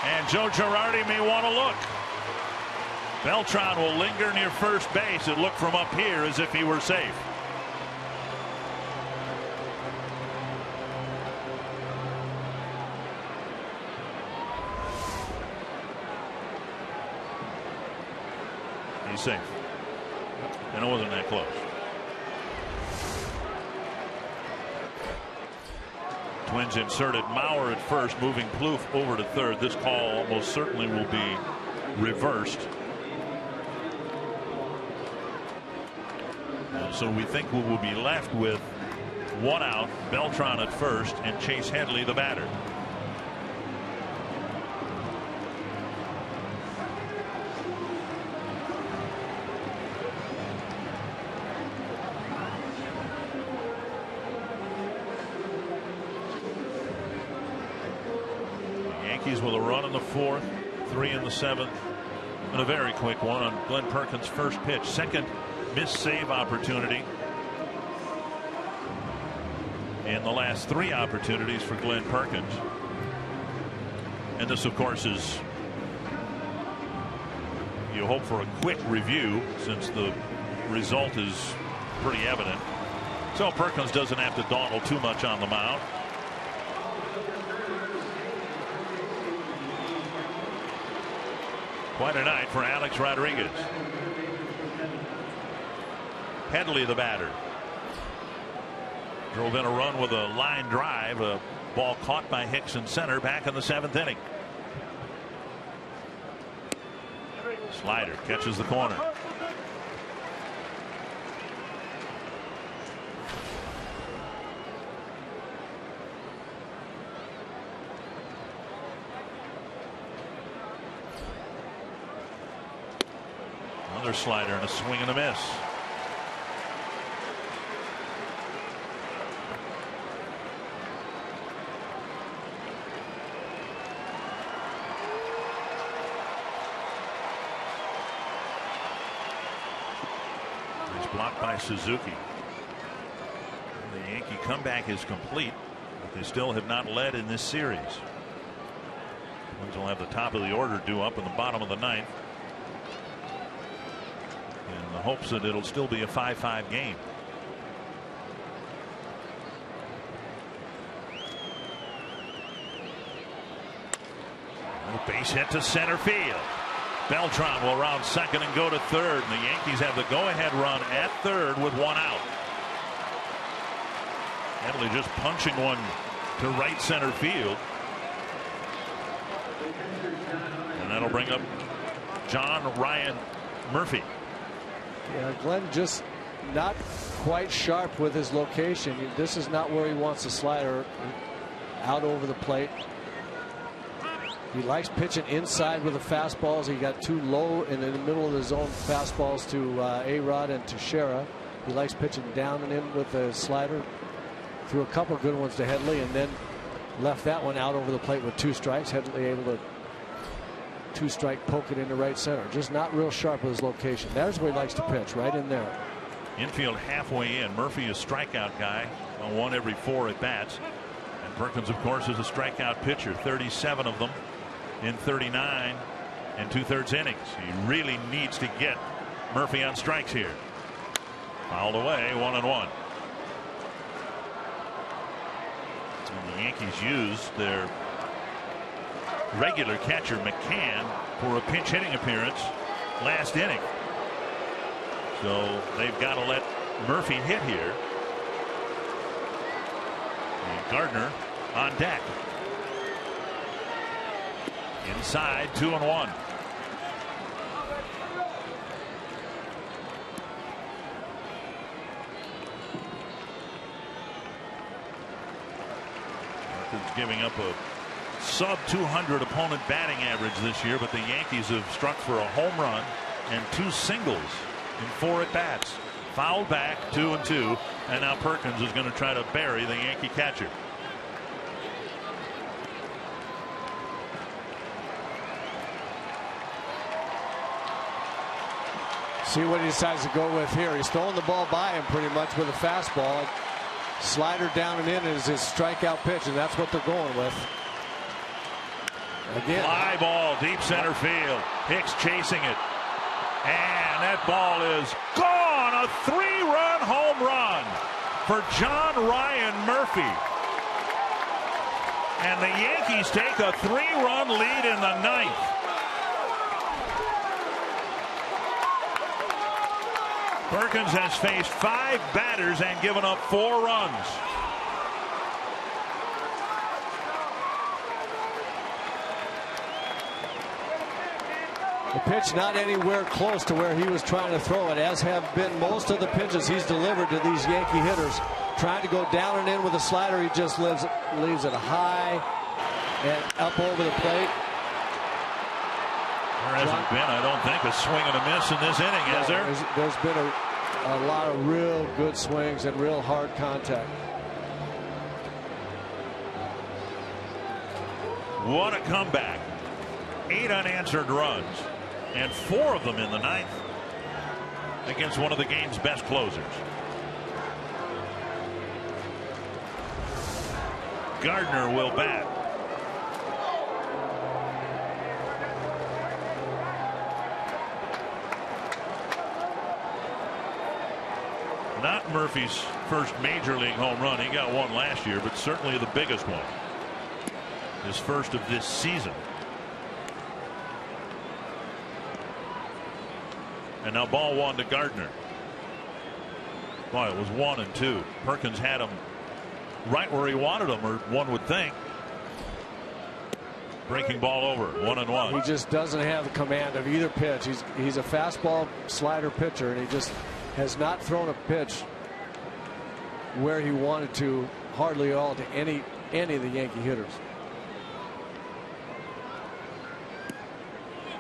And Joe Girardi may want to look. Beltran will linger near first base. It looked from up here as if he were safe. He's safe. And it wasn't that close. Twins inserted Mauer at first, moving Plouffe over to third. This call almost certainly will be reversed. So we think we will be left with 1 out, Beltran at first, and Chase Headley the batter. Yankees with a run in the 4th, 3 in the 7th, and a very quick one on Glenn Perkins' first pitch. Second missed save opportunity in the last 3 opportunities for Glenn Perkins. And this, of course, is, you hope for a quick review since the result is pretty evident. So Perkins doesn't have to dawdle too much on the mound. Quite a night for Alex Rodriguez. Headley the batter. Drove in a run with a line drive. A ball caught by Hicks in center back in the 7th inning. Slider catches the corner. Another slider and a swing and a miss. It's blocked by Suzuki. The Yankee comeback is complete, but they still have not led in this series. Twins will have the top of the order due up in the bottom of the ninth, in the hopes that it'll still be a 5-5 game. A base hit to center field. Beltran will round second and go to third, and the Yankees have the go-ahead run at third with one out. Headley just punching one to right center field. And that'll bring up John Ryan Murphy. Yeah, Glenn just not quite sharp with his location. This is not where he wants the slider out over the plate. He likes pitching inside with the fastballs. He got too low in the middle of the zone fastballs to A-Rod and to Shera. He likes pitching down and in with the slider. Threw a couple good ones to Headley and then left that one out over the plate with 2 strikes. Headley able to 2-strike poke it into right center. Just not real sharp with his location. There's where he likes to pitch, right in there. Infield halfway in. Murphy is strikeout guy on 1 every 4 at bats. And Perkins, of course, is a strikeout pitcher. 37 of them in 39 and 2/3 innings. He really needs to get Murphy on strikes here. Fouled away, 1-1. And the Yankees used their regular catcher McCann for a pinch hitting appearance last inning. So they've got to let Murphy hit here. And Gardner on deck. Inside, 2-1. Giving up a sub 200 opponent batting average this year, but the Yankees have struck for a home run and 2 singles in 4 at bats. Fouled back, 2-2, and now Perkins is going to try to bury the Yankee catcher. See what he decides to go with here. He's throwing the ball by him pretty much with a fastball. Slider down and in is his strikeout pitch, and that's what they're going with. Again. Fly ball, deep center field. Hicks chasing it. And that ball is gone. A 3-run home run for John Ryan Murphy. And the Yankees take a 3-run lead in the 9th. Perkins has faced 5 batters and given up 4 runs. The pitch not anywhere close to where he was trying to throw it, as have been most of the pitches he's delivered to these Yankee hitters. Trying to go down and in with a slider, he just leaves it high and up over the plate. There hasn't been, I don't think, a swing and a miss in this inning, has there? There's been a lot of real good swings and real hard contact. What a comeback. 8 unanswered runs, and 4 of them in the 9th against one of the game's best closers. Gardner will bat. Not Murphy's first major league home run. He got one last year, but certainly the biggest one. His first of this season. And now ball 1 to Gardner. Boy, it was 1 and 2. Perkins had him right where he wanted him, or one would think. Breaking ball over, 1-1. He just doesn't have the command of either pitch. He's a fastball slider pitcher, and he just has not thrown a pitch where he wanted to, hardly at all, to any of the Yankee hitters.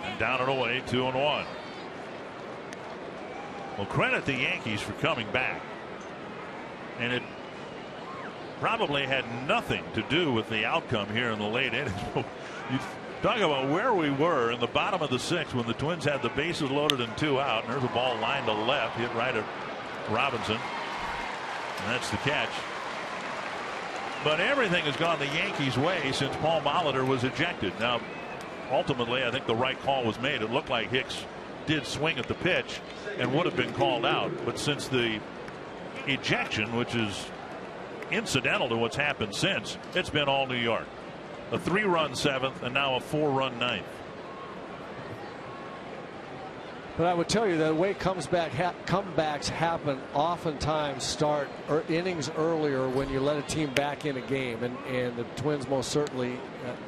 And down and away, 2-1. Well, credit the Yankees for coming back. And it probably had nothing to do with the outcome here in the late innings. You talk about where we were in the bottom of the 6th when the Twins had the bases loaded and 2 out. And there's a ball lined to left, hit right at Robinson. And that's the catch. But everything has gone the Yankees' way since Paul Molitor was ejected. Now, ultimately, I think the right call was made. It looked like Hicks did swing at the pitch and would have been called out. But since the ejection, which is incidental to what's happened since, it's been all New York. A 3-run 7th and now a 4-run 9th. But I would tell you that the way comebacks happen oftentimes start innings earlier when you let a team back in a game, and the Twins most certainly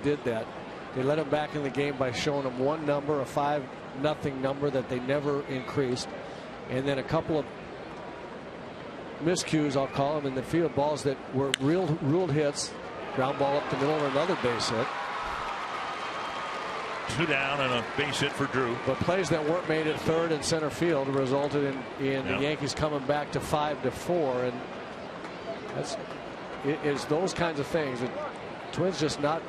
did that. They let them back in the game by showing them one number, a 5-0 number that they never increased, and then a couple of miscues, I'll call them, in the field, balls that were ruled hits, ground ball up the middle, and another base hit. 2 down and a base hit for Drew. But plays that weren't made at third and center field resulted in the Yankees coming back to 5-4, and it's those kinds of things. The Twins just not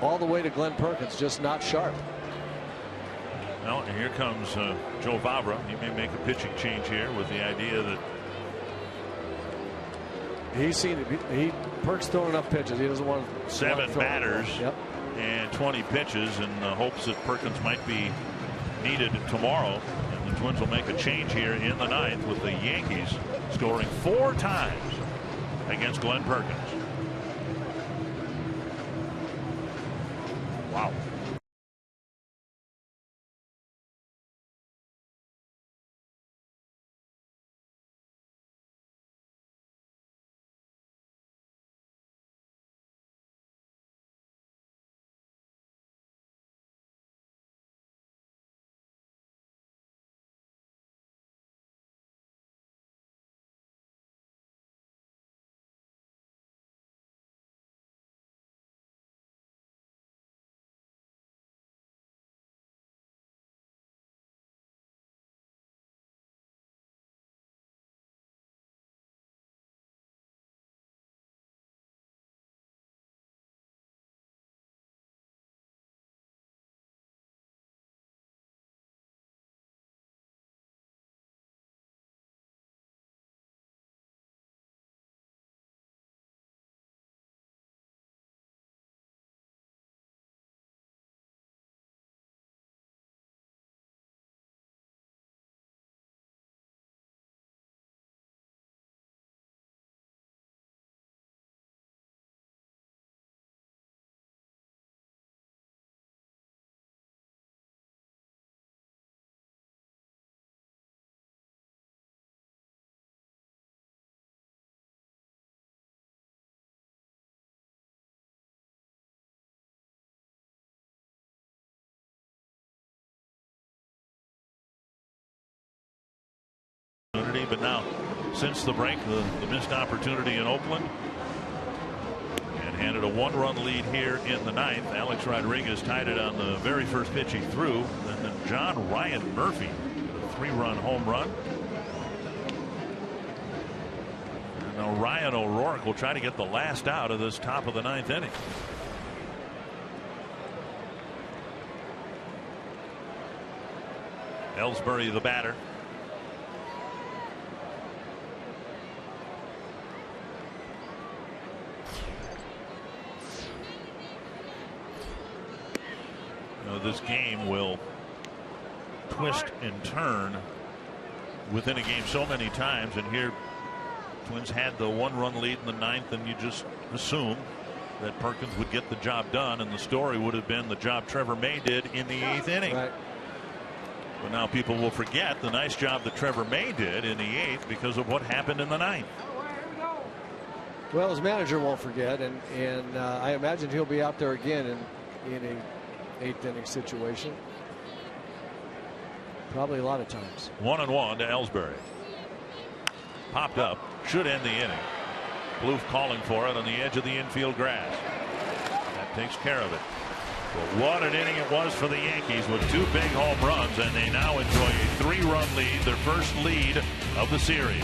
all the way to Glenn Perkins, just not sharp. Well, and here comes Joe Vavra. He may make a pitching change here with the idea that he's seen it. Perk's throwing enough pitches. He doesn't want 7 batters. Yep. And 20 pitches in hopes that Perkins might be needed tomorrow. And the Twins will make a change here in the 9th with the Yankees scoring 4 times against Glenn Perkins. Wow. But now, since the break, the missed opportunity in Oakland, and handed a 1-run lead here in the 9th. Alex Rodriguez tied it on the very first pitch he threw, and then John Ryan Murphy, a 3-run home run. And now Ryan O'Rourke will try to get the last out of this top of the 9th inning. Ellsbury, the batter. This game will twist and turn within a game so many times, and here Twins had the 1-run lead in the 9th, and you just assume that Perkins would get the job done, and the story would have been the job Trevor May did in the 8th inning. Right. But now people will forget the nice job that Trevor May did in the 8th because of what happened in the 9th. Well, his manager won't forget, and I imagine he'll be out there again in a 8th inning situation. Probably a lot of times. 1-1 to Ellsbury. Popped up, should end the inning. Bloof calling for it on the edge of the infield grass. That takes care of it. Well, what an inning it was for the Yankees with 2 big home runs, and they now enjoy a 3-run lead, their first lead of the series.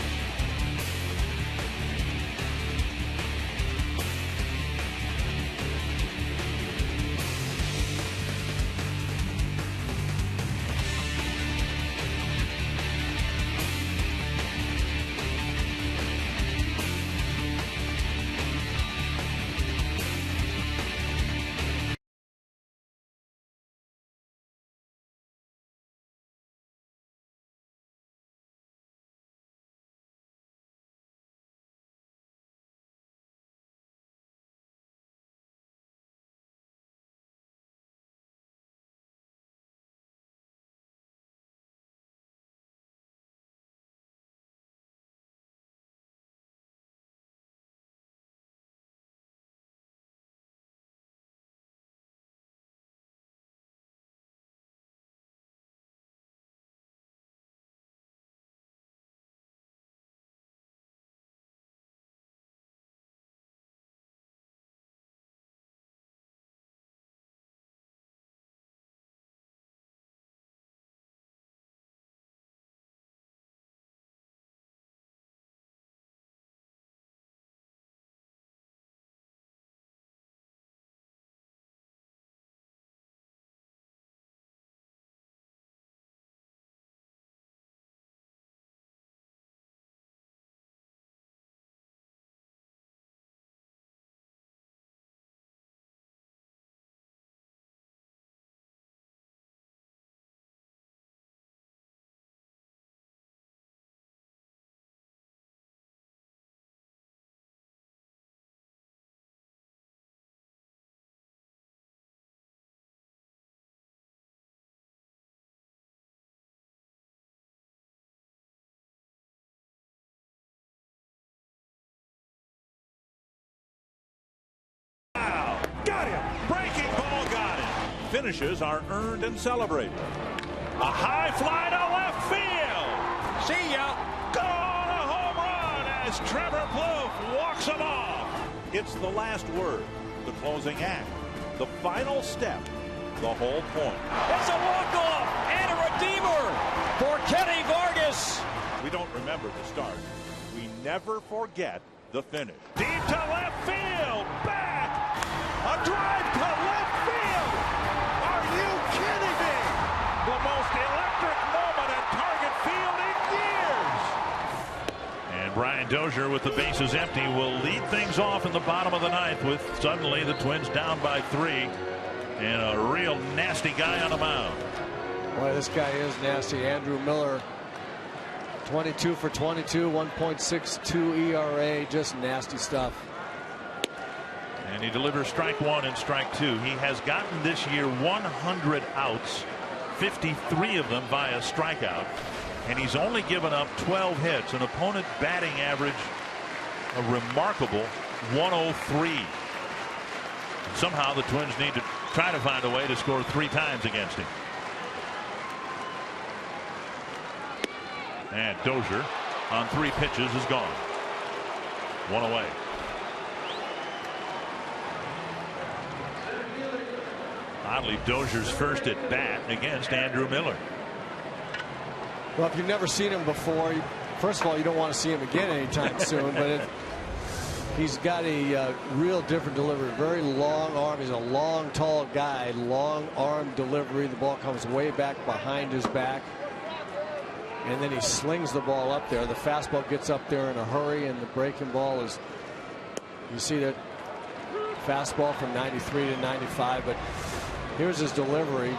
Got him. Breaking ball got him. Finishes are earned and celebrated. A high fly to left field. See ya. Gone, a home run as Trevor Plouffe walks him off. It's the last word, the closing act, the final step, the whole point. It's a walk-off and a redeemer for Kenny Vargas. We don't remember the start. We never forget the finish. Deep to left field. Back. A drive to left field. Are you kidding me? The most electric moment at Target Field in years. And Brian Dozier, with the bases empty, will lead things off in the bottom of the ninth with suddenly the Twins down by 3 and a real nasty guy on the mound. Boy, this guy is nasty. Andrew Miller, 22 for 22, 1.62 ERA, just nasty stuff. And he delivers strike 1 and strike 2. He has gotten this year 100 outs, 53 of them via strikeout, and he's only given up 12 hits, an opponent batting average a remarkable 103. Somehow the Twins need to try to find a way to score 3 times against him. And Dozier on 3 pitches is gone. 1 away. Oddly, Dozier's first at bat against Andrew Miller. Well, if you've never seen him before, first of all, you don't want to see him again anytime soon. But he's got a real different delivery. Very long arm. He's a long, tall guy. Long arm delivery. The ball comes way back behind his back. And then he slings the ball up there. The fastball gets up there in a hurry, and the breaking ball is, you see that fastball from 93 to 95. But here's his delivery.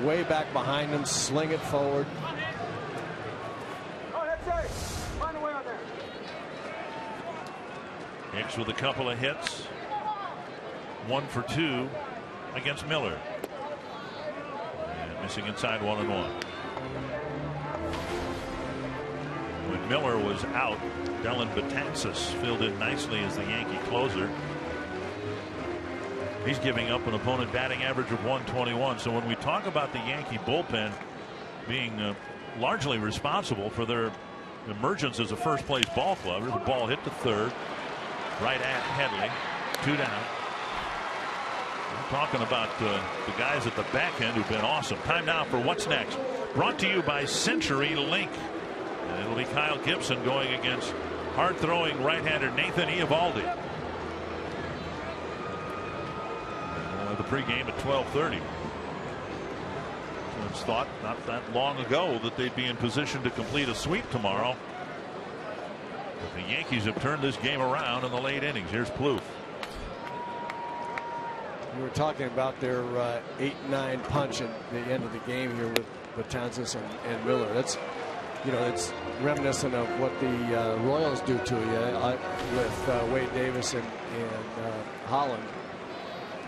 Way back behind him, sling it forward. Oh, that's it. Find a way out there. Hicks with a couple of hits. 1 for 2 against Miller. And missing inside 1-1. When Miller was out, Dylan Betances filled in nicely as the Yankee closer. He's giving up an opponent batting average of 121. So when we talk about the Yankee bullpen being largely responsible for their emergence as a first place ball club, there's a ball hit to third, right at Headley, 2 down. talking about the guys at the back end who've been awesome. Time now for What's Next. Brought to you by Century Link. And it'll be Kyle Gibson going against hard-throwing right-hander Nathan Eovaldi. The pregame at 12:30. Twins thought not that long ago that they'd be in position to complete a sweep tomorrow. But the Yankees have turned this game around in the late innings. Here's Plouffe. We were talking about their 8-9 punch at the end of the game here with Townsend and Miller. That's, you know, it's reminiscent of what the Royals do to you with Wade Davis and Holland.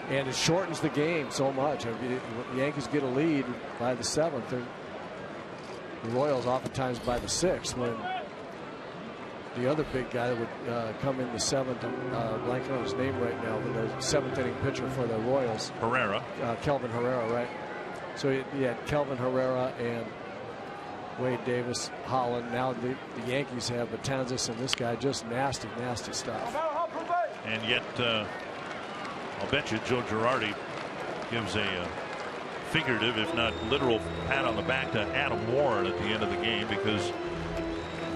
And it shortens the game so much. If the Yankees get a lead by the 7th, the Royals oftentimes by the 6th, when the other big guy would come in the 7th. I'm blanking on his name right now, but the 7th inning pitcher for the Royals. Herrera. Kelvin Herrera, right? So you had Kelvin Herrera and Wade Davis, Holland. Now the Yankees have Betances and this guy, just nasty, nasty stuff. And yet, I'll bet you Joe Girardi gives a figurative, if not literal, pat on the back to Adam Warren at the end of the game, because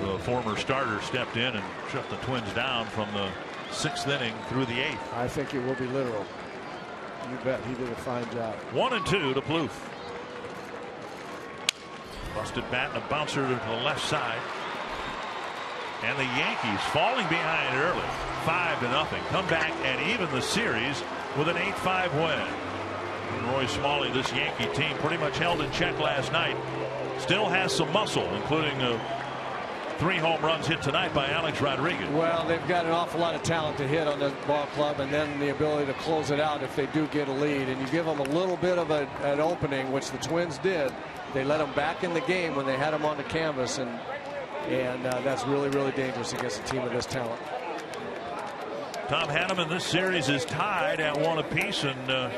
the former starter stepped in and shut the Twins down from the 6th inning through the 8th. I think it will be literal. You bet. He did a fine job. 1-2 to Plouffe. Busted bat and a bouncer to the left side. And the Yankees falling behind early, 5-0. Come back and even the series with an 8-5 win. And Roy Smalley, this Yankee team, pretty much held in check last night. Still has some muscle, including 3 home runs hit tonight by Alex Rodriguez. Well, they've got an awful lot of talent to hit on this ball club, and then the ability to close it out if they do get a lead. And you give them a little bit of an opening, which the Twins did. They let them back in the game when they had them on the canvas, and that's really, really dangerous against a team of this talent. Tom Hanneman, this series is tied at 1 apiece, and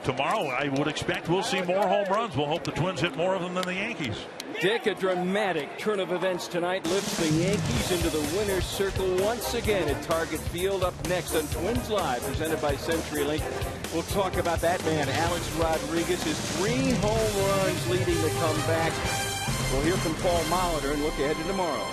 tomorrow I would expect we'll see more home runs. We'll hope the Twins hit more of them than the Yankees. Dick, a dramatic turn of events tonight lifts the Yankees into the winner's circle once again at Target Field. Up next on Twins Live, presented by CenturyLink. We'll talk about that man, Alex Rodriguez, his 3 home runs leading the comeback. We'll hear from Paul Molitor and look ahead to tomorrow.